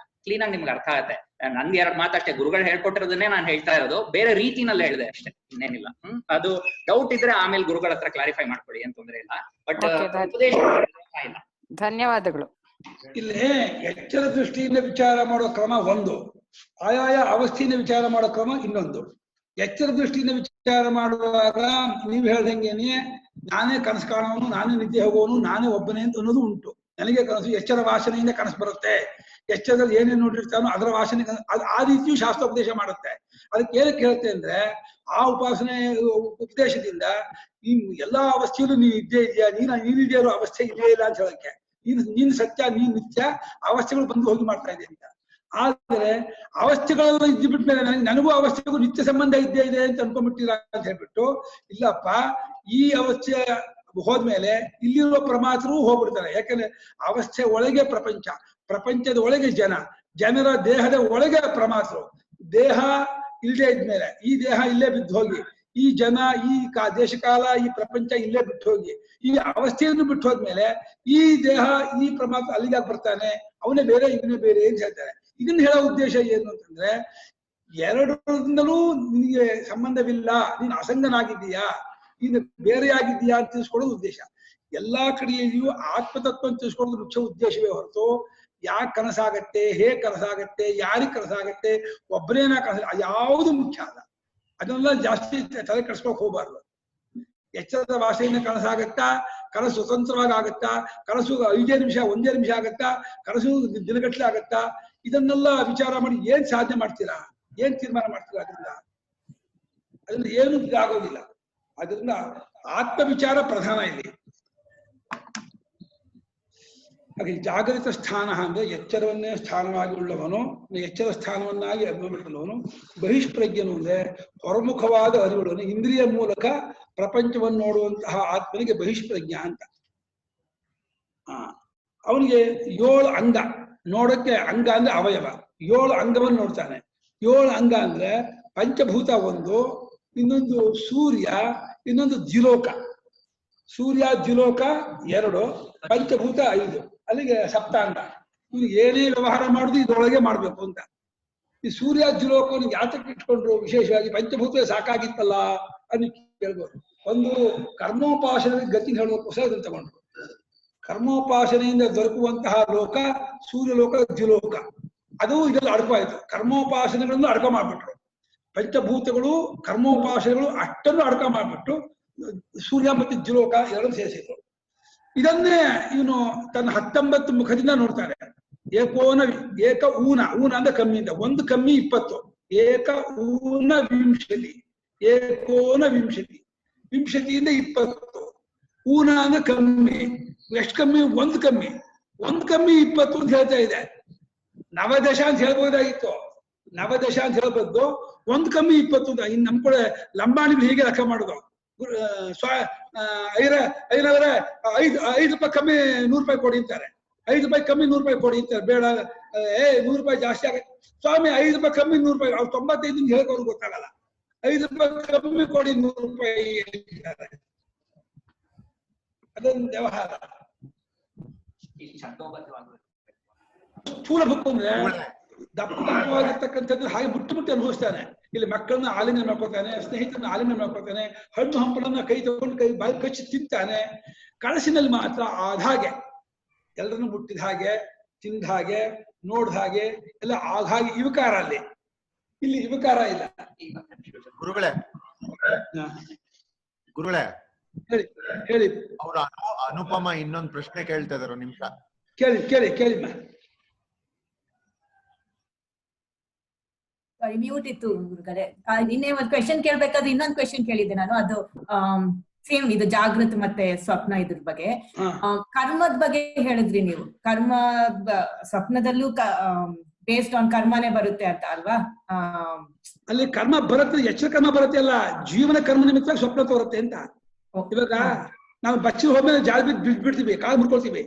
ಕ್ಲೀನ್ ಆಗಿ ನಿಮ್ಗೆ ಅರ್ಥ ಆಗುತ್ತೆ. ನಂದು ಎರಡು ಮಾತಷ್ಟೇ, ಗುರುಗಳು ಹೇಳ್ಕೊಟ್ಟಿರೋದನ್ನೇ ನಾನು ಹೇಳ್ತಾ ಇರೋದು, ಬೇರೆ ರೀತಿನಲ್ಲಿ ಹೇಳಿದೆ ಅಷ್ಟೇ, ಇನ್ನೇನಿಲ್ಲ. ಅದು ಡೌಟ್ ಇದ್ರೆ ಆಮೇಲೆ ಗುರುಗಳ ಹತ್ರ ಕ್ಲಾರಿಫೈ ಮಾಡ್ಕೊಳ್ಳಿ, ಏನ್ ತೊಂದ್ರೆ ಇಲ್ಲ. ಬಟ್ ಉಪದೇಶ ಇಲ್ಲ. ಧನ್ಯವಾದಗಳು. ಇಲ್ಲಿ ಎಚ್ಚರ ದೃಷ್ಟಿಯಿಂದ ವಿಚಾರ ಮಾಡೋ ಕ್ರಮ ಒಂದು, ಆಯಾಯ ಅವಸ್ಥೆಯಿಂದ ವಿಚಾರ ಮಾಡೋ ಕ್ರಮ ಇನ್ನೊಂದು. ಎಚ್ಚರ ದೃಷ್ಟಿಯಿಂದ ವಿಚಾರ ಮಾಡುವಾಗ ನೀವು ಹೇಳ್ದಂಗೆನೆ ನಾನೇ ಕನಸು ಕಾಣೋನು, ನಾನೇ ನಿದ್ದೆ ಹೋಗೋನು, ನಾನೇ ಒಬ್ಬನೇ ಅಂತ ಅನ್ನೋದು ಉಂಟು. ನನಗೆ ಕನಸು ಎಚ್ಚರ ವಾಸನೆಯಿಂದ ಕನಸು ಬರುತ್ತೆ, ಎಚ್ಚರದಲ್ಲಿ ಏನೇನು ನೋಡಿರ್ತಾನೋ ಅದರ ವಾಸನೆ, ಆ ರೀತಿಯೂ ಶಾಸ್ತ್ರೋಪದೇಶ ಮಾಡುತ್ತೆ. ಅದಕ್ಕೆ ಏನಕ್ಕೆ ಹೇಳುತ್ತೆ ಅಂದ್ರೆ, ಆ ಉಪಾಸನೆ ಉಪದೇಶದಿಂದ ನೀನು ಎಲ್ಲಾ ಅವಸ್ಥೆಯಲ್ಲೂ ನೀನು ಇದ್ದೇ ಇದೆಯಾ, ನೀನಿದೆಯೋ ಅವಸ್ಥೆ ಇದೆಯೇ ಇಲ್ಲ ಅಂತ ಹೇಳಕ್ಕೆ. ನೀನ್ ಸತ್ಯ, ನೀನ್ ನಿತ್ಯ, ಅವಸ್ಥೆಗಳು ಬಂದು ಹೋಗಿ ಮಾಡ್ತಾ ಇದೆ ಅಂತ. ಆದ್ರೆ ಅವಸ್ಥೆಗಳೆಲ್ಲ ಇದ್ಬಿಟ್ಮೇಲೆ ನನಗೂ ಅವಸ್ಥೆಗೂ ನಿತ್ಯ ಸಂಬಂಧ ಇದ್ದೇ ಇದೆ ಅಂತ ಅನ್ಕೊಂಡ್ಬಿಟ್ಟಿರ ಅಂತ ಹೇಳ್ಬಿಟ್ಟು, ಇಲ್ಲಪ್ಪ ಈ ಅವಸ್ಥೆ ಹೋದ್ಮೇಲೆ ಇಲ್ಲಿರುವ ಪ್ರಮಾತರು ಹೋಗ್ಬಿಡ್ತಾರೆ. ಯಾಕಂದ್ರೆ ಅವಸ್ಥೆ ಒಳಗೆ ಪ್ರಪಂಚ, ಪ್ರಪಂಚದ ಒಳಗೆ ಜನ, ಜನರ ದೇಹದ ಒಳಗೆ ಪ್ರಮಾತರು. ದೇಹ ಇಲ್ಲದೆ ಇದ್ಮೇಲೆ ಈ ದೇಹ ಇಲ್ಲೇ ಬಿದ್ದು ಹೋಗಿ, ಈ ಜನ, ಈ ದೇಶಕಾಲ, ಈ ಪ್ರಪಂಚ ಇಲ್ಲೇ ಬಿಟ್ಟು ಹೋಗಿ, ಈ ಅವಸ್ಥೆಯನ್ನು ಬಿಟ್ಟು ಹೋದ್ಮೇಲೆ ಈ ದೇಹ, ಈ ಪ್ರಮಾತ ಅಲ್ಲಿಗಾಗಿ ಬರ್ತಾನೆ, ಅವನೇ ಬೇರೆ ಇವನೇ ಬೇರೆ ಅಂತ ಹೇಳ್ತಾರೆ. ಇದನ್ನ ಹೇಳೋ ಉದ್ದೇಶ ಏನು ಅಂತಂದ್ರೆ, ಎರಡರಿಂದಲೂ ನಿನಗೆ ಸಂಬಂಧವಿಲ್ಲ, ನೀನು ಅಸಂಗನಾಗಿದ್ದೀಯಾ, ನೀನು ಬೇರೆಯಾಗಿದ್ದೀಯಾ ಅಂತ ತಿಳಿಸ್ಕೊಡೋದು ಉದ್ದೇಶ. ಎಲ್ಲಾ ಕಡೆಯಲ್ಲಿಯೂ ಆತ್ಮತತ್ವ ಅಂತ ತಿಳಿಸ್ಕೊಡೋದು ಮುಖ್ಯ ಉದ್ದೇಶವೇ ಹೊರತು ಯಾಕೆ ಕನಸಾಗತ್ತೆ, ಹೇಗೆ ಕನಸಾಗತ್ತೆ, ಯಾರಿಗೆ ಕನಸಾಗತ್ತೆ, ಒಬ್ಬರೇನ ಕನಸ, ಯಾವುದು ಮುಖ್ಯ ಅಲ್ಲ. ಅದನ್ನೆಲ್ಲ ಜಾಸ್ತಿ ತಲೆ ಕೆಡಿಸ್ಕೊಳಕ್ ಹೋಗ್ಬಾರ್ದು. ಎಚ್ಚರದ ಭಾಷೆಯಿಂದ ಕನಸಾಗತ್ತಾ, ಕನಸು ಸ್ವತಂತ್ರವಾಗಿ ಆಗತ್ತಾ, ಕನಸು 5 ನಿಮಿಷ 1 ನಿಮಿಷ ಆಗತ್ತಾ, ಕನಸು ದಿನಗಟ್ಟಲೆ ಆಗತ್ತಾ, ಇದನ್ನೆಲ್ಲ ವಿಚಾರ ಮಾಡಿ ಏನ್ ಸಾಧನೆ ಮಾಡ್ತೀರಾ, ಏನ್ ತೀರ್ಮಾನ ಮಾಡ್ತೀರಾ? ಅದರಿಂದ ಏನು ಆಗೋದಿಲ್ಲ. ಅದರಿಂದ ಆತ್ಮವಿಚಾರ ಪ್ರಧಾನ ಇಲ್ಲಿ. ಹಾಗೆ ಜಾಗೃತ ಸ್ಥಾನ ಅಂದ್ರೆ ಎಚ್ಚರವನ್ನೇ ಸ್ಥಾನವಾಗಿ ಉಳ್ಳವನು, ಎಚ್ಚರ ಸ್ಥಾನವನ್ನಾಗಿ ಅಭಿವೃದ್ಧಿಸುವವನು. ಬಹಿಷ್ಪ್ರಜ್ಞನು ಅಂದ್ರೆ ಹೊರಮುಖವಾದ ಅರಿವುಗಳನ್ನು ಇಂದ್ರಿಯ ಮೂಲಕ ಪ್ರಪಂಚವನ್ನು ನೋಡುವಂತಹ ಆತ್ಮನಿಗೆ ಬಹಿಷ್ಪ್ರಜ್ಞ ಅಂತ. ಅವನಿಗೆ 7 ಅಂಗ, ನೋಡಕ್ಕೆ ಅಂಗ ಅಂದ್ರೆ ಅವಯವ, 7 ಅಂಗವನ್ನು ನೋಡ್ತಾನೆ. 7 ಅಂಗ ಅಂದ್ರೆ ಪಂಚಭೂತ 1, ಇನ್ನೊಂದು ಸೂರ್ಯ, ಇನ್ನೊಂದು ದ್ಯುಲೋಕ. ಸೂರ್ಯ ದ್ಯುಲೋಕ 2, ಪಂಚಭೂತ 5, ಅಲ್ಲಿಗೆ ಸಪ್ತಾಂಗ. ಇವ್ನು ಏನೇ ವ್ಯವಹಾರ ಮಾಡುದು ಇದರೊಳಗೆ ಮಾಡ್ಬೇಕು ಅಂತ. ಈ ಸೂರ್ಯ ದ್ಯುಲೋಕವನ್ನು ಯಾತಕ್ಕೆ ಇಟ್ಕೊಂಡ್ರು? ವಿಶೇಷವಾಗಿ ಪಂಚಭೂತ ಸಾಕಾಗಿತ್ತಲ್ಲ ಅಂತ ಕೇಳ್ಬೋದು. ಒಂದು ಕರ್ಮೋಪಾಸನೆ ಗತಿ ಹೇಳೋದಕ್ಕೋಸ್ಕರ ಇದನ್ನು ತಗೊಂಡ್ರು. ಕರ್ಮೋಪಾಸನೆಯಿಂದ ದೊರಕುವಂತಹ ಲೋಕ ಸೂರ್ಯಲೋಕ, ದ್ಯುಲೋಕ, ಅದು ಇದೆಲ್ಲ ಅಡ್ಕವಾಯ್ತು. ಕರ್ಮೋಪಾಸನೆಗಳನ್ನು ಅಡ್ಕ ಮಾಡ್ಬಿಟ್ರು. ಪಂಚಭೂತಗಳು, ಕರ್ಮೋಪಾಸನೆಗಳು ಅಷ್ಟನ್ನು ಅಡ್ಕ ಮಾಡ್ಬಿಟ್ಟು ಸೂರ್ಯ ಮತ್ತು ದ್ಯುಲೋಕ 2 ಸೇರಿಸಿದ್ರು. ಇದನ್ನೇ ಇವನು ತನ್ನ 19 ಮುಖದಿಂದ ನೋಡ್ತಾನೆ. ಏಕ ಊನ, ಊನ ಅಂದ್ರೆ ಕಮ್ಮಿ ಅಂತ, 1 ಕಮ್ಮಿ 20, ಏಕ ಊನ ವಿಂಶತಿ, ಏಕೋನ ವಿಂಶತಿ, ವಿಂಶತಿಯಿಂದ 20. ಊನ ಅಂದ್ರೆ ಕಮ್ಮಿ, ಎಷ್ಟು ಕಮ್ಮಿ? 1 ಕಮ್ಮಿ, 1 ಕಮ್ಮಿ 20 ಅಂತ ಹೇಳ್ತಾ ಇದೆ. ನವದಶ ಅಂತ ಹೇಳ್ಬೋದಾಗಿತ್ತು, ನವದಶ ಅಂತ ಹೇಳ್ಬೋದು, 1 ಕಮ್ಮಿ 20 ಅಂತ. ಇನ್ನು ನಮ್ ಕಡೆ ಲಂಬಾಣಿಗಳು ಹೀಗೆ ಲೆಕ್ಕ ಮಾಡುದು. ಐನವರೇ 5 ರೂಪಾಯಿ ಕಮ್ಮಿ 100 ರೂಪಾಯಿ ಕೊಡಿ ಅಂತಾರೆ, 5 ರೂಪಾಯಿ ಕಮ್ಮಿ 100 ರೂಪಾಯಿ ಕೊಡಿ ಅಂತಾರೆ. ಬೇಡ, 100 ರೂಪಾಯಿ ಜಾಸ್ತಿ ಆಗತ್ತೆ ಸ್ವಾಮಿ, 5 ರೂಪಾಯಿ ಕಮ್ಮಿ 100 ರೂಪಾಯಿ. ಅವ್ರು 95 ಹೇಳ್ಕೊಂಡು ಗೊತ್ತಾಗಲ್ಲ, 5 ರೂಪಾಯಿ ಕಮ್ಮಿ ಕೊಡಿ 100 ರೂಪಾಯಿ ಹೇಳ್ತಾರೆ. ಅದೊಂದು ವ್ಯವಹಾರ. ಸ್ಥೂಲ ಬುಕ್ಕು ಅಂದ್ರೆ ದಪ್ಪವಾಗಿರ್ತಕ್ಕಂಥದ್ದು ಹಾಗೆ ಮುಟ್ಟು ಅನುಭವಿಸ್ತಾನೆ. ಇಲ್ಲಿ ಮಕ್ಕಳನ್ನ ಆಲಿಂಗನ ಮಾಡ್ಕೊತಾನೆ, ಸ್ನೇಹಿತರನ್ನ ಆಲಿಂಗನ ಮಾಡ್ಕೊತಾನೆ, ಹಣ್ಣು ಹಂಪಲನ್ನ ಕೈ ತಗೊಂಡು ಕೈ ಬಾಯಿ ಕಚ್ಚಿ ತಿಂತಾನೆ. ಕನಸಿನಲ್ಲಿ ಮಾತ್ರ ಆದ ಹಾಗೆ, ಎಲ್ಲರನ್ನು ಮುಟ್ಟಿದ ಹಾಗೆ, ತಿಂದ ಹಾಗೆ, ನೋಡ್ದ ಹಾಗೆ ಎಲ್ಲ ಆಗ ಹಾಗೆ ವಿಕಾರ. ಇಲ್ಲಿ ವಿಕಾರ ಇಲ್ಲ. ಗುರುಗಳೇ ಹೇಳಿ ಹೇಳಿ. ಅವ್ರ ಅನುಪಮ ಇನ್ನೊಂದು ಪ್ರಶ್ನೆ ಕೇಳ್ತಾ ಇದಾರೆ, ನಿಮಿಷ ಕೇಳಿ ಕೇಳಿ ಕೇಳಿ. ಮ್ಯೂಟ್ ಇತ್ತು ಗುರುಗಳೇ. ನಿನ್ನೆ ಒಂದು ಕ್ವೆಶನ್ ಕೇಳ್ಬೇಕಾದ್ರೆ ಇನ್ನೊಂದು ಕ್ವೆಶನ್ ಕೇಳಿದ್ದೆ ನಾನು. ಅದು ಸೇಮ್ ಇದು ಜಾಗೃತ ಮತ್ತೆ ಸ್ವಪ್ನ ಇದ್ರ ಬಗ್ಗೆ. ಕರ್ಮದ ಬಗ್ಗೆ ಹೇಳಿದ್ರಿ ನೀವು. ಕರ್ಮ ಸ್ವಪ್ನದಲ್ಲೂ ಬೇಸ್ಡ್ ಆನ್ ಕರ್ಮನೇ ಬರುತ್ತೆ ಅಂತ ಅಲ್ವಾ? ಅಲ್ಲಿ ಕರ್ಮ ಬರುತ್ತೆ, ಎಚ್ಚರ ಕರ್ಮ ಬರುತ್ತೆ ಅಲ್ಲ, ಜೀವನ ಕರ್ಮ ನಿಮಿತ್ತ ಸ್ವಪ್ನ ತೋರುತ್ತೆ ಅಂತ. ಇವಾಗ ನಾವು ಬಚ್ಚಿ ಹೋದ್ಮೇಲೆ ಜಾಲ ಬಿಡ್ಬಿಡ್ತೀವಿ, ಕಾಲು ಮುಡ್ಕೊಳ್ತೀವಿ,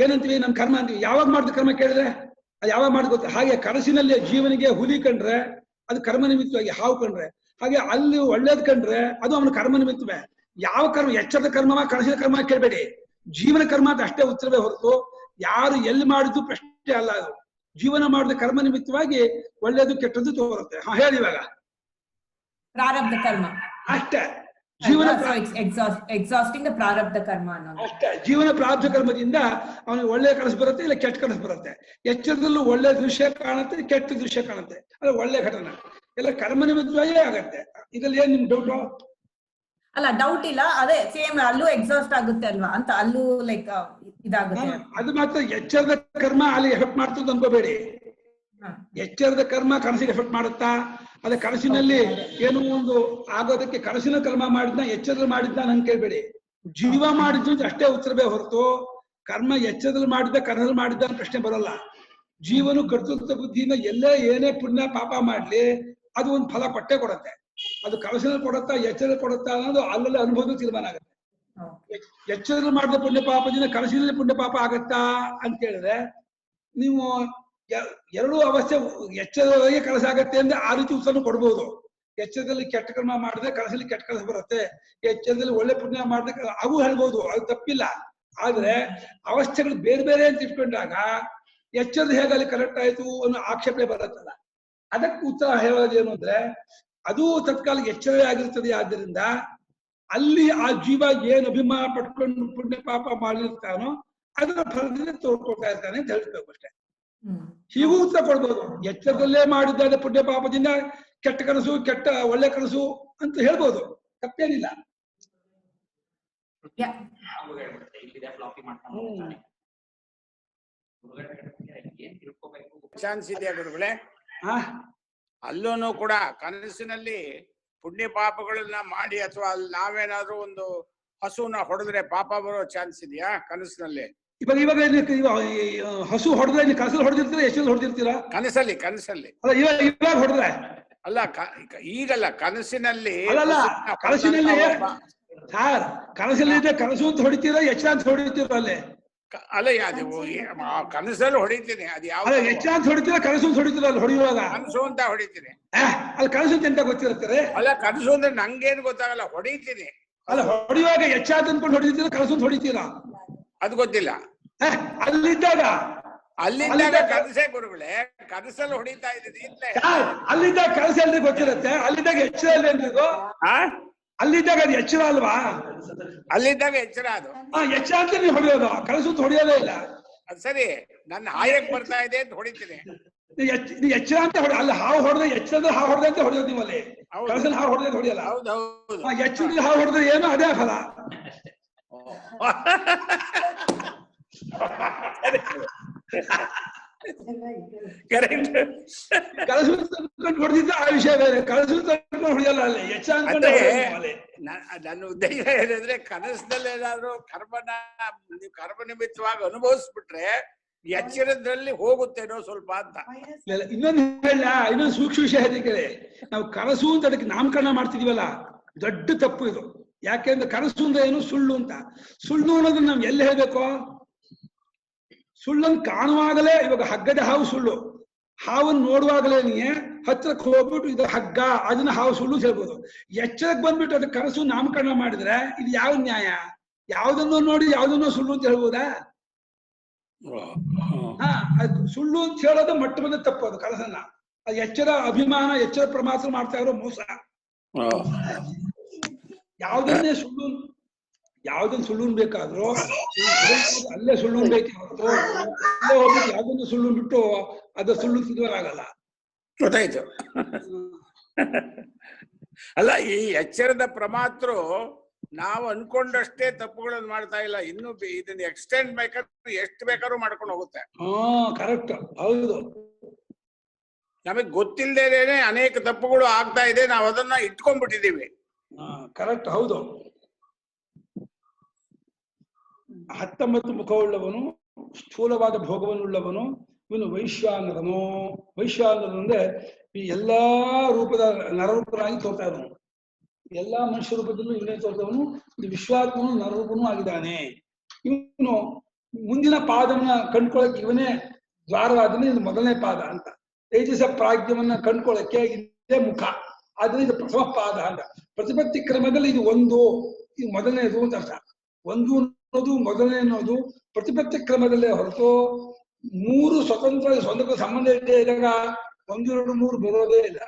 ಏನಂತೀವಿ? ನಮ್ ಕರ್ಮ ಅಂತೀವಿ. ಯಾವಾಗ ಮಾಡಿದ ಕರ್ಮ ಕೇಳಿದ್ರೆ ಅದು ಯಾವಾಗ ಮಾಡಿದ ಗೊತ್ತ? ಹಾಗೆ ಕನಸಿನಲ್ಲಿ ಜೀವನಿಗೆ ಹುಲಿ ಕಂಡ್ರೆ ಅದು ಕರ್ಮ ನಿಮಿತ್ತವಾಗಿ, ಹಾವು ಕಂಡ್ರೆ ಹಾಗೆ ಅಲ್ಲಿ ಒಳ್ಳೇದ್ ಕಂಡ್ರೆ ಅದು ಅವನ ಕರ್ಮ ನಿಮಿತ್ತವೇ. ಯಾವ ಕರ್ಮ? ಎಚ್ಚರದ ಕರ್ಮ, ಕನಸಿನ ಕರ್ಮ ಕೇಳಬೇಡಿ, ಜೀವನ ಕರ್ಮ ಅಂತ ಅಷ್ಟೇ ಉತ್ತರವೇ ಹೊರತು ಯಾರು ಎಲ್ಲಿ ಮಾಡಿದ್ದು ಪ್ರಶ್ನೆ ಅಲ್ಲ. ಅದು ಜೀವನ ಮಾಡಿದ ಕರ್ಮ ನಿಮಿತ್ತವಾಗಿ ಒಳ್ಳೇದು ಕೆಟ್ಟದ್ದು ತೋರುತ್ತೆ. ಹೇಳಿ ಇವಾಗ. ಪ್ರಾರಬ್ಧ ಕರ್ಮ ಅಷ್ಟೇ. ಜೀವನ ಎಕ್ಸಾಸ್ಟಿಂಗ್ ಪ್ರಾರಬ್ಧ ಕರ್ಮ ಅನ್ನೋದು ಅಷ್ಟೇ. ಜೀವನ ಪ್ರಾರಬ್ಧ ಕರ್ಮದಿಂದ ಅವನಿಗೆ ಒಳ್ಳೆ ಕನಸು ಬರುತ್ತೆ, ಇಲ್ಲ ಕೆಟ್ಟ ಕನಸು ಬರುತ್ತೆ. ಎಚ್ಚರದಲ್ಲೂ ಒಳ್ಳೆ ದೃಶ್ಯ ಕಾಣುತ್ತೆ, ಕೆಟ್ಟ ದೃಶ್ಯ ಕಾಣುತ್ತೆ, ಅಂದ್ರೆ ಒಳ್ಳೆ ಘಟನೆ ಎಲ್ಲ ಕರ್ಮ ನಿಮಿತ್ತವಾಗೇ ಆಗತ್ತೆ. ಇದ್ರಲ್ಲಿ ಏನ್ ನಿಮ್ ಡೌಟು? ಅಲ್ಲ, ಡೌಟ್ ಇಲ್ಲ. ಅದೇ ಸೇಮ್ ಅಲ್ಲೂ ಎಕ್ಸಾಸ್ಟ್ ಆಗುತ್ತೆ ಅಲ್ವಾ ಅಂತ, ಅಲ್ಲೂ ಲೈಕ್ ಇದಾಗುತ್ತೆ. ಅದು ಮಾತ್ರ ಎಚ್ಚರದ ಕರ್ಮ ಅಲ್ಲಿ ಎಫೆಕ್ಟ್ ಮಾಡ್ತದೆ ಅನ್ಕೋಬೇಡಿ. ಎಚ್ಚರದ ಕರ್ಮ ಕನಸಿಗೆ ಎಫೆಕ್ಟ್ ಮಾಡುತ್ತಾ? ಅದೇ ಕನಸಿನಲ್ಲಿ ಏನೋ ಒಂದು ಆಗೋದಕ್ಕೆ ಕನಸಿನ ಕರ್ಮ ಮಾಡಿದ್ನ ಎಚ್ಚರದ ಮಾಡಿದ್ನ ನನ್ ಕೇಳ್ಬೇಡಿ. ಜೀವ ಮಾಡಿದ್ದು ಅಷ್ಟೇ ಉತ್ತರವೇ ಹೊರತು ಕರ್ಮ ಎಚ್ಚರದಲ್ಲಿ ಮಾಡಿದ್ದ ಕರ್ಮದಲ್ಲಿ ಮಾಡಿದ್ದ ಅಂತ ಪ್ರಶ್ನೆ ಬರಲ್ಲ. ಜೀವನು ಕರ್ತೃತ್ವ ಬುದ್ಧಿಯಿಂದ ಎಲ್ಲೇ ಏನೇ ಪುಣ್ಯ ಪಾಪ ಮಾಡ್ಲಿ ಅದು ಒಂದು ಫಲ ಕೊಟ್ಟೆ ಕೊಡುತ್ತೆ. ಅದು ಕನಸಿನಲ್ಲಿ ಕೊಡುತ್ತಾ ಎಚ್ಚರದಲ್ಲಿ ಕೊಡುತ್ತಾ ಅನ್ನೋದು ಅಲ್ಲಲ್ಲಿ ಅನುಭವದ ತೀರ್ಮಾನ ಆಗುತ್ತೆ. ಎಚ್ಚರದಲ್ಲಿ ಮಾಡಿದ ಪುಣ್ಯ ಪಾಪದಿಂದ ಕನಸಿನಲ್ಲಿ ಪುಣ್ಯ ಪಾಪ ಆಗತ್ತಾ ಅಂತ ಹೇಳಿದ್ರೆ ನೀವು ಎರಡೂ ಅವಸ್ಥೆ ಎಚ್ಚರದೊಳಗೆ ಕನಸಾಗತ್ತೆ ಅಂದ್ರೆ ಆ ರೀತಿ ಉತ್ತರ ಕೊಡ್ಬೋದು. ಎಚ್ಚರದಲ್ಲಿ ಕೆಟ್ಟ ಕರ್ಮ ಮಾಡಿದ್ರೆ ಕನಸಲ್ಲಿ ಕೆಟ್ಟ ಕನಸು ಬರುತ್ತೆ, ಎಚ್ಚರದಲ್ಲಿ ಒಳ್ಳೆ ಪುಣ್ಯ ಮಾಡಿದ್ರೆ ಅವು ಹೇಳ್ಬೋದು, ಅದು ತಪ್ಪಿಲ್ಲ. ಆದ್ರೆ ಅವಸ್ಥೆಗಳು ಬೇರೆ ಬೇರೆ ಅಂತ ಇಟ್ಕೊಂಡಾಗ ಎಚ್ಚರದ ಹೇಗೆ ಅಲ್ಲಿ ಕರೆಕ್ಟ್ ಆಯ್ತು ಅನ್ನೋ ಆಕ್ಷೇಪಣೆ ಬರುತ್ತಲ್ಲ. ಅದಕ್ಕೆ ಉತ್ತರ ಹೇಳೋದೇನು ಅಂದ್ರೆ ಅದು ತತ್ಕಾಲಿಕ ಎಚ್ಚರವೇ ಆಗಿರ್ತದೆ. ಆದ್ದರಿಂದ ಅಲ್ಲಿ ಆ ಜೀವ ಏನು ಅಭಿಮಾನ ಪಟ್ಕೊಂಡು ಪುಣ್ಯ ಪಾಪ ಮಾಡಿರ್ತಾನೋ ಅದರ ಫಲದಿಂದ ತೋರ್ಕೊಳ್ತಾ ಇರ್ತಾನೆ ಅಂತ ಹೇಳ್ಬೇಕು ಅಷ್ಟೇ. ಹೀಗೂ ಉತ್ತರ ಕೊಡ್ಬೋದು. ಎಚ್ಚರದಲ್ಲೇ ಮಾಡಿದ್ದಾನೆ ಪುಣ್ಯ ಪಾಪದಿಂದ ಕೆಟ್ಟ ಕನಸು ಕೆಟ್ಟ ಒಳ್ಳೆ ಕನಸು ಅಂತ ಹೇಳ್ಬೋದು, ತಪ್ಪೇನಿಲ್ಲ. ಚಾನ್ಸ್ ಇದೆಯಾ ಗುರುಗಳೇ? ಅಲ್ಲೂ ಕೂಡ ಕನಸಿನಲ್ಲಿ ಪುಣ್ಯ ಪಾಪಗಳನ್ನ ಮಾಡಿ ಅಥವಾ ಅಲ್ಲಿ ನಾವೇನಾದ್ರೂ ಒಂದು ಹಸುನ ಹೊಡೆದ್ರೆ ಪಾಪ ಬರೋ ಚಾನ್ಸ್ ಇದೆಯಾ ಕನಸಿನಲ್ಲಿ? ಇವಾಗ ಹಸು ಹೊಡೆದ್ರೆ ಕನಸಲ್ಲಿ ಹೊಡೆದಿರ್ತೀರಾ ಎಷ್ಟಲ್ಲಿ ಹೊಡೆದಿರ್ತೀರಾ? ಕನಸಲ್ಲಿ ಇವಾಗ ಹೊಡೆದ್ರೆ ಅಲ್ಲ, ಈಗಲ್ಲ ಕನಸಿನಲ್ಲಿ. ಕನಸಿನಲ್ಲಿ ಸರ್ ಕನಸಲ್ಲಿ ಇದೆ ಕನಸು ಅಂತ ಹೊಡಿತೀರಾ ಎಚ್ಚರ ಅಂತ ಹೊಡಿತೀರಾ? ಅಲ್ಲೇ ಅಲ್ಲ ಅದು ಕನಸಲ್ಲಿ ಹೊಡಿತೀನಿ. ಅದು ಯಾವ ಎಚ್ಚರ ಅಂತ ಹೊಡಿತೀರಾ ಕನಸು ಅಂತ ಹೊಡಿತೀರಾ? ಅಲ್ಲಿ ಹೊಡೆಯುವಾಗ ಕನಸು ಅಂತ ಹೊಡಿತೀನಿ. ಅಲ್ಲಿ ಕನಸು ಅಂತ ಗೊತ್ತಿರ್ತಾರೆ? ಅಲ್ಲ ಕನಸು ಅಂದ್ರೆ ನಂಗೇನು ಗೊತ್ತಾಗಲ್ಲ, ಹೊಡಿತೀನಿ. ಅಲ್ಲ ಹೊಡೆಯುವಾಗ ಎಚ್ಚರ ಅಂದ್ಕೊಂಡು ಹೊಡಿತೀರಾ ಕನಸು ಅಂತ ಹೊಡಿತೀರಾ? ಅದು ಗೊತ್ತಿಲ್ಲ. ಅಲ್ಲಿದ್ದಾಗ ಕನಸೇ ಗುರುಗಳೇ, ಕನಸಲ್ಲಿ ಹೊಡಿತಾ ಇದ್ದೀನಿ. ಅಲ್ಲಿದ್ದಾಗ ಕನಸಲ್ಲಿ ಗೊತ್ತಿರುತ್ತೆ, ಅಲ್ಲಿದ್ದಾಗ ಎಚ್ಚರ ಅಲ್ಲೇನ್ರಿದು? ಅಲ್ಲಿದ್ದಾಗ ಅದು ಎಚ್ಚರ ಅಲ್ವಾ? ಅಲ್ಲಿದ್ದಾಗ ಎಚ್ಚರ. ಅದು ಎಚ್ಚರ ಅಂತ ನೀವು ಹೊಡೆಯೋದು, ಕನಸು ಅಂತ ಹೊಡೆಯೋದೇ ಇಲ್ಲ. ಅದು ಸರಿ, ನನ್ನ ಹಾಯಕ್ ಬರ್ತಾ ಇದೆ ಅಂತ ಹೊಡಿತೀನಿ. ಎಚ್ಚರ ಅಂತ ಹೊಡೆ, ಅಲ್ಲಿ ಹಾವು ಹೊಡೆದ್ರೆ ಎಚ್ಚರದ ಹಾವು ಹೊಡೆದ ಅಂತ ಹೊಡೆಯೋದು ನೀವು. ಅಲ್ಲಿ ಕನಸಲ್ಲಿ ಹಾವು ಹೊಡೆದ ಹೊಡೆಯಲ್ಲ. ಎಚ್ಚರದಲ್ಲಿ ಹಾವು ಹೊಡೆದ್ರೆ ಏನು ಅದೇ ಫಲ. ಕನಸು ಹೊಡೆದಿದ್ದ ಆ ವಿಷಯ ಬೇರೆ, ಕನಸು ಹೊಡೆಯಲ್ಲ. ಅಲ್ಲಿ ಎಚ್ಚರ ನನ್ನ ಉದ್ದೇಶ ಏನಂದ್ರೆ ಕನಸದಲ್ಲಿ ಏನಾದ್ರು ನೀವು ಕರ್ಮ ನಿಮಿತ್ತವಾಗಿ ಅನುಭವಿಸ್ಬಿಟ್ರೆ ಎಚ್ಚರದಲ್ಲಿ ಹೋಗುತ್ತೇನೋ ಸ್ವಲ್ಪ ಅಂತ. ಇನ್ನೊಂದು ಹೇಳ, ಇನ್ನೊಂದು ಸೂಕ್ಷ್ಮ ವಿಷಯ ಹೇಳಿ. ನಾವು ಕನಸು ಅಂತ ಅದಕ್ಕೆ ನಾಮಕರಣ ಮಾಡ್ತಿದೀವಲ್ಲ, ದೊಡ್ಡ ತಪ್ಪು ಇದು. ಯಾಕೆಂದ್ರೆ ಕನಸು ಅಂದ್ರೆ ಏನು? ಸುಳ್ಳು ಅಂತ. ಸುಳ್ಳು ಅನ್ನೋದನ್ನ ನಾವ್ ಎಲ್ಲಿ ಹೇಳ್ಬೇಕು? ಸುಳ್ಳನ್ನು ಕಾಣುವಾಗಲೇ, ಇವಾಗ ಹಗ್ಗದ ಹಾವು ಸುಳ್ಳು, ಹಾವನ್ನು ನೋಡುವಾಗಲೇ ಹತ್ರಕ್ಕೆ ಹೋಗ್ಬಿಟ್ಟು ಇದು ಹಗ್ಗ, ಅದನ್ನ ಹಾವು ಸುಳ್ಳು ಹೇಳ್ಬೋದು. ಎಚ್ಚರಕ್ಕೆ ಬಂದ್ಬಿಟ್ಟು ಅದಕ್ಕೆ ಕನಸು ನಾಮಕರಣ ಮಾಡಿದ್ರೆ ಇದು ಯಾವ ನ್ಯಾಯ? ಯಾವ್ದನ್ನೋ ನೋಡಿ ಯಾವ್ದನ್ನೋ ಸುಳ್ಳು ಅಂತ ಹೇಳ್ಬೋದಾ? ಅದು ಸುಳ್ಳು ಅಂತ ಹೇಳೋದು ಮೊಟ್ಟ ಮೊದಲ ತಪ್ಪು. ಅದು ಕನಸನ್ನ ಅದು ಎಚ್ಚರ ಅಭಿಮಾನ ಎಚ್ಚರ ಪ್ರಮಾತ್ರ ಮಾಡ್ತಾ ಇರೋ ಮೋಸ. ಯಾವ್ದನ್ನೇ ಸುಳ್ಳು, ಯಾವ್ದನ್ನ ಸುಳ್ಳು ಬೇಕಾದ್ರೂ ಅಲ್ಲೇ ಸುಳ್ಳು ಬೇಕೇ ಹೊರತು ಅಲ್ಲೇ ಹೋಗ್ಬಿಟ್ಟು ಯಾವ್ದನ್ನು ಸುಳ್ಳು ಬಿಟ್ಟು ಅದು ಸುಳ್ಳು ಸಿಗೋರಾಗಲ್ಲ. ಗೊತ್ತಾಯ್ತು. ಅಲ್ಲ, ಈ ಎಚ್ಚರದ ಪ್ರಮಾತೃ ನಾವು ಅನ್ಕೊಂಡಷ್ಟೇ ತಪ್ಪುಗಳನ್ನು ಮಾಡ್ತಾ ಇಲ್ಲ, ಇನ್ನು ಇದನ್ನ ಎಕ್ಸ್ಟೆಂಡ್ ಬೇಕಾದ್ರೆ ಎಷ್ಟು ಬೇಕಾದ್ರೂ ಮಾಡ್ಕೊಂಡು ಹೋಗುತ್ತೆ. ಕರೆಕ್ಟ್, ಹೌದು. ನಮಗ್ ಗೊತ್ತಿಲ್ಲದೇನೆ ಅನೇಕ ತಪ್ಪುಗಳು ಆಗ್ತಾ ಇದೆ, ನಾವು ಅದನ್ನ ಇಟ್ಕೊಂಡ್ಬಿಟ್ಟಿದೀವಿ. ಕರೆಕ್ಟ್, ಹೌದು. 19 ಮುಖವುಳ್ಳವನು, ಸ್ಥೂಲವಾದ ಭೋಗವನ್ನುಳ್ಳವನು, ಇವನು ವೈಶ್ವಾನರನು. ವೈಶ್ವಾನರನು ಅಂದ್ರೆ ಈ ಎಲ್ಲಾ ರೂಪದ ನರರೂಪನಾಗಿ ತೋರ್ತಾ ಇದ್ದವನು, ಎಲ್ಲಾ ಮನುಷ್ಯ ರೂಪದಲ್ಲೂ ಇವನೇ ತೋರ್ತವನು. ಇದು ವಿಶ್ವಾತ್ಮನು ನರರೂಪನೂ ಆಗಿದ್ದಾನೆ. ಇವನು ಮುಂದಿನ ಪಾದವನ್ನ ಕಂಡ್ಕೊಳ್ಳಕ್ಕೆ ಇವನೇ ದ್ವಾರವಾದನೆ. ಇದು ಮೊದಲನೇ ಪಾದ ಅಂತ. ತೇಜಸ ಪ್ರಾಜ್ಞವನ್ನ ಕಂಡ್ಕೊಳ್ಳಕ್ಕೆ ಇದೇ ಮುಖ, ಆದ್ರೆ ಇದು ಪ್ರಥಮ ಪಾದ ಅಂತ. ಪ್ರತಿಪತ್ತಿ ಕ್ರಮದಲ್ಲಿ ಇದು ಒಂದು, ಇದು ಮೊದಲನೇದು ಅಂತ ಅರ್ಥ. ಒಂದು ಅನ್ನೋದು ಮೊದಲನೇ ಅನ್ನೋದು ಪ್ರತಿಪತ್ತಿ ಕ್ರಮದಲ್ಲೇ ಹೊರತು 3 ಸ್ವತಂತ್ರ ಸಂಬಂಧ ಇದ್ದಾಗ 1, 2, 3 ಬರೋದೇ ಇಲ್ಲ.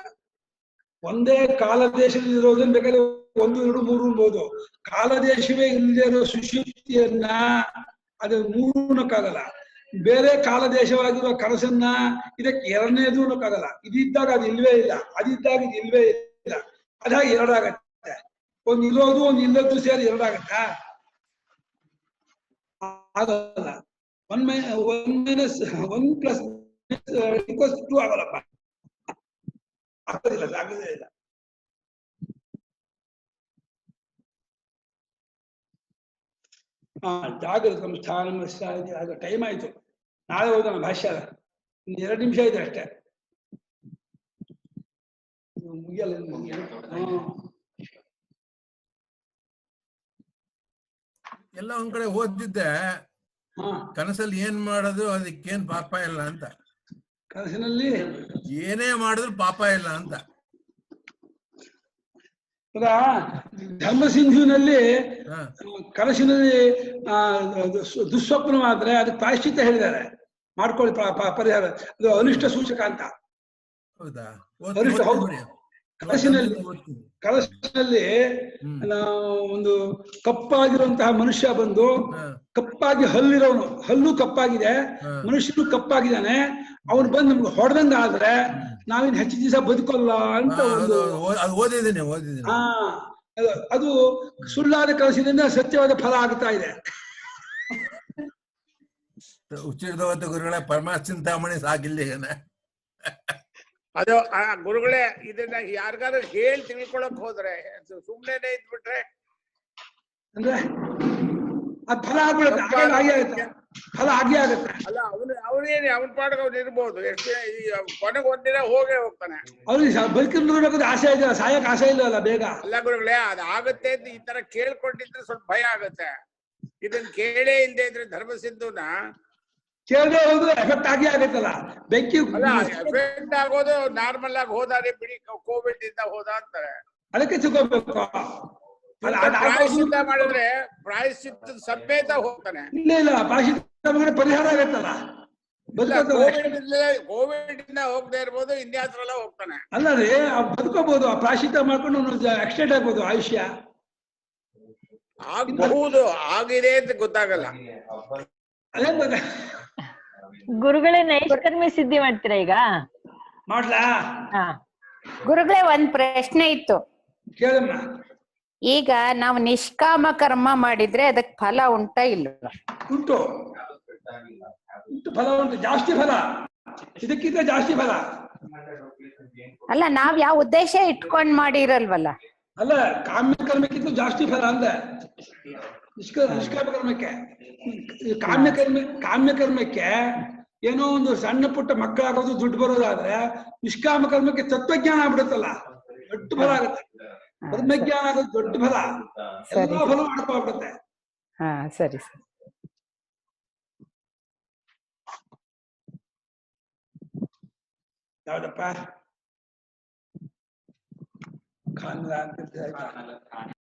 ಒಂದೇ ಕಾಲದೇಶದಲ್ಲಿ ಇರೋದನ್ನ ಬೇಕಾದ್ರೆ 1, 2, 3 ಅನ್ಬೋದು. ಕಾಲದೇಶವೇ ಇಲ್ಲದೆ ಇರೋ ಸುಶುಪ್ತಿಯನ್ನ ಅದು 3 ಅನ್ನೋಕ್ಕಾಗಲ್ಲ. ಬೇರೆ ಕಾಲದೇಶವಾಗಿರುವ ಕನಸನ್ನ ಇದಕ್ಕೆ 2ನೇದು ಅನ್ನೋಕ್ಕಾಗಲ್ಲ. ಇದಿದ್ದಾಗ ಅದು ಇಲ್ವೇ ಇಲ್ಲ, ಅದಿದ್ದಾಗ ಇದು ಇಲ್ವೇ ಇಲ್ಲ. ಅದಾಗಿ 2 ಆಗತ್ತೆ. ಒಂದು ಇರೋದು ಒಂದು ಇಲ್ಲದ್ದು ಸೇರಿ 2 ಆಗತ್ತಾ? ಆಗಲ್ಲ. 1 - 1 + 2 ಆಗಲ್ಲಪ್ಪ, ಆಗೋದಿಲ್ಲ, ಆಗೋದೇ ಇಲ್ಲ. ಜಾಗೃತಂ ಸ್ಥಾನಂ ಅದು ಟೈಮ್ ಆಯ್ತು. ನಾಳೆ ಓದೋಣ ಭಾಷ್ಯ. 2 ನಿಮಿಷ ಇದೆ ಅಷ್ಟೇ, ಮುಗಿಯಲ್ಲ. ಎಲ್ಲ ಒಂದ್ ಕಡೆ ಓದಿದ್ದೆ, ಕನಸಲ್ಲಿ ಏನ್ ಮಾಡೋದು ಅದಕ್ಕೇನ್ ಪಾಪ ಇಲ್ಲ ಅಂತ. ಕನಸಿನಲ್ಲಿ ಏನೇ ಮಾಡಿದ್ರು ಪಾಪ ಇಲ್ಲ ಅಂತ. ಧರ್ಮಸಿಂಧುವಿನಲ್ಲಿ ಕನಸಿನಲ್ಲಿ ದುಸ್ವಪ್ನವಾದ್ರೆ ಅದಕ್ಕೆ ಪ್ರಾಯಶ್ಚಿತ್ತ ಹೇಳಿದ್ದಾರೆ, ಮಾಡ್ಕೊಳ್ಳಿ ಪರಿಹಾರ. ಅದು ಅನಿಷ್ಟ ಸೂಚಕ ಅಂತ. ಹೌದಾ? ಅನಿಷ್ಟ. ಹೌದು. ಕನಸಿನಲ್ಲಿ ಒಂದು ಕಪ್ಪಾಗಿರುವಂತಹ ಮನುಷ್ಯ ಬಂದು, ಕಪ್ಪಾಗಿ ಹಲ್ಲಿರೋನು, ಹಲ್ಲು ಕಪ್ಪಾಗಿದೆ, ಮನುಷ್ಯನು ಕಪ್ಪಾಗಿದ್ದಾನೆ, ಅವನು ಬಂದು ನಮ್ಗೆ ಹೊಡೆದಂಗ ಆದ್ರೆ ನಾವಿನ್ ಹೆಚ್ಚು ದಿವಸ ಬದುಕಲ್ಲ ಅಂತ ಒಂದು ಅದು ಸುಳ್ಳಾದ ಕನಸಿನಿಂದ ಸತ್ಯವಾದ ಫಲ ಆಗ್ತಾ ಇದೆ. ಉಚ್ಚಿಡದವತ್ತ ಗುರುಗಳೇ ಪರಮಾಚಿಂತಾಮಣಿ ಸಾಗಿಲ್ಲ. ಅದು ಗುರುಗಳೇ ಇದನ್ನ ಯಾರಿಗಾರು ಹೇಳಿ ತಿಳ್ಕೊಳಕ್ ಹೋದ್ರೆ ಸುಮ್ನೆ ಇದ್ಬಿಟ್ರೆ ಅಂದ್ರೆ ಅದ್ ಫಲ ಆಗ್ಬಿಡುತ್ತೆ, ಫಲ ಆಗೇ ಆಗುತ್ತೆ. ಅಲ್ಲ ಅವನೇನು ಅವನ ಪಾಡಿಗೆ ಅವ್ನು ಇರ್ಬೋದು, ಕೊನೆಗೆ ಒಂದಿನ ಹೋಗೇ ಹೋಗ್ತಾನೆ. ಅವ್ರಿಗೆ ಬದುಕಿರ್ಬೇಕಾದ್ರೆ ಆಸೆ ಇದೆ, ಸಾಯಕ್ ಆಸೆ ಇಲ್ಲ ಅಲ್ಲ ಬೇಗ. ಅಲ್ಲ ಗುರುಗಳೇ, ಅದಾಗತ್ತೆ ಅಂತ ಈ ತರ ಕೇಳ್ಕೊಂಡಿದ್ರೆ ಸ್ವಲ್ಪ ಭಯ ಆಗತ್ತೆ. ಇದನ್ನ ಕೇಳೇ ಇಲ್ದೇ ಇದ್ರೆ ಧರ್ಮಸಿಂಧುನ ಕೇಳದೆ ಹೋದ್ರೆ ಎಫೆಕ್ಟ್ ಆಗೇ ಆಗತ್ತಲ್ಲ. ಬೆಂಕಿ ಎಫೆಕ್ಟ್ ಆಗೋದು ನಾರ್ಮಲ್ ಆಗಿ ಹೋದಾರೆ ಬಿಡಿ, ಕೋವಿಡ್ ಇಂದ ಹೋದ ಅಂತಾರೆ. ಅದಕ್ಕೆ ತಿಳ್ಕೊಬೇಕು. ಪ್ರಾಯಶ್ಚಿತ್ತ ಮಾಡಿದ್ರೆ ಪ್ರಾಯಶ್ಚಿತ್ತದ ಸಮೇತ ಹೋಗ್ತಾನೆ. ಇಲ್ಲ ಪ್ರಾಯಶ್ಚಿತ್ತ ಪರಿಹಾರ ಆಗತ್ತಲ್ಲ. ಕೋವಿಡ್ ಇಂದ ಹೋಗದೆ ಇರ್ಬೋದು, ಇನ್ಯಾತ್ರಲ್ಲ ಹೋಗ್ತಾನೆ. ಅಲ್ಲ ರೀ, ಬದುಕೋಬಹುದು. ಆ ಪ್ರಾಯಶ್ಚಿತ್ತ ಮಾಡ್ಕೊಂಡು ಎಕ್ಸ್ಟೆಂಡ್ ಆಗ್ಬೋದು ಆಯುಷ್ಯ. ಆಗಬಹುದು, ಆಗಿದೆ ಅಂತ ಗೊತ್ತಾಗಲ್ಲ. ಅದೇ ಗುರುಗಳೇ ನೈಷ್ಕರ್ಮ್ಯ ಸಿದ್ಧಿ ಮಾಡ್ತೀರಾ ಈಗ? ಮಾಡ್ಲಾ? ಗುರುಗಳೇ, ಒಂದ್ ಪ್ರಶ್ನೆ ಇತ್ತು. ಕೇಳಮ್ಮ. ಈಗ ನಾವು ನಿಷ್ಕಾಮ ಕರ್ಮ ಮಾಡಿದ್ರೆ ಅದಕ್ ಫಲ ಉಂಟಾ ಇಲ್ವಾ? ಉಂಟು ಫಲ ಉಂಟು, ಜಾಸ್ತಿ ಫಲ, ಇದಕ್ಕಿಂತ ಜಾಸ್ತಿ ಫಲ. ಅಲ್ಲ, ನಾವ್ ಯಾವ ಉದ್ದೇಶ ಇಟ್ಕೊಂಡ್ ಮಾಡಿರಲ್ವಲ್ಲ. ಅಲ್ಲ, ಕಾಮ್ಯ ಕರ್ಮಕ್ಕಿಂತ ಜಾಸ್ತಿ ಫಲ ಅಂದೆ. ನಿಷ್ಕಾಮ ಕರ್ಮಕ್ಕೆ, ಕಾಮ್ಯ ಕರ್ಮಕ್ಕೆ ಏನೋ ಒಂದು ಸಣ್ಣ ಪುಟ್ಟ ಮಕ್ಕಳಾಗೋದು, ದುಡ್ಡು ಬರೋದಾದ್ರೆ, ನಿಷ್ಕಾಮ ಕರ್ಮಕ್ಕೆ ತತ್ವಜ್ಞಾನ ಆಗ್ಬಿಡುತ್ತಲ್ಲ, ದೊಡ್ಡ ಫಲ ಆಗುತ್ತೆ. ಬ್ರಹ್ಮಜ್ಞಾನ ಆಗೋದು ದೊಡ್ಡ ಫಲ, ಎಲ್ಲ ಫಲ ಮಾಡ್ಕೊಬಿಡುತ್ತೆ. ಹಾ, ಸರಿ ಸರಿ. ಯಾವ್ದಪ್ಪ? ಖಾನ್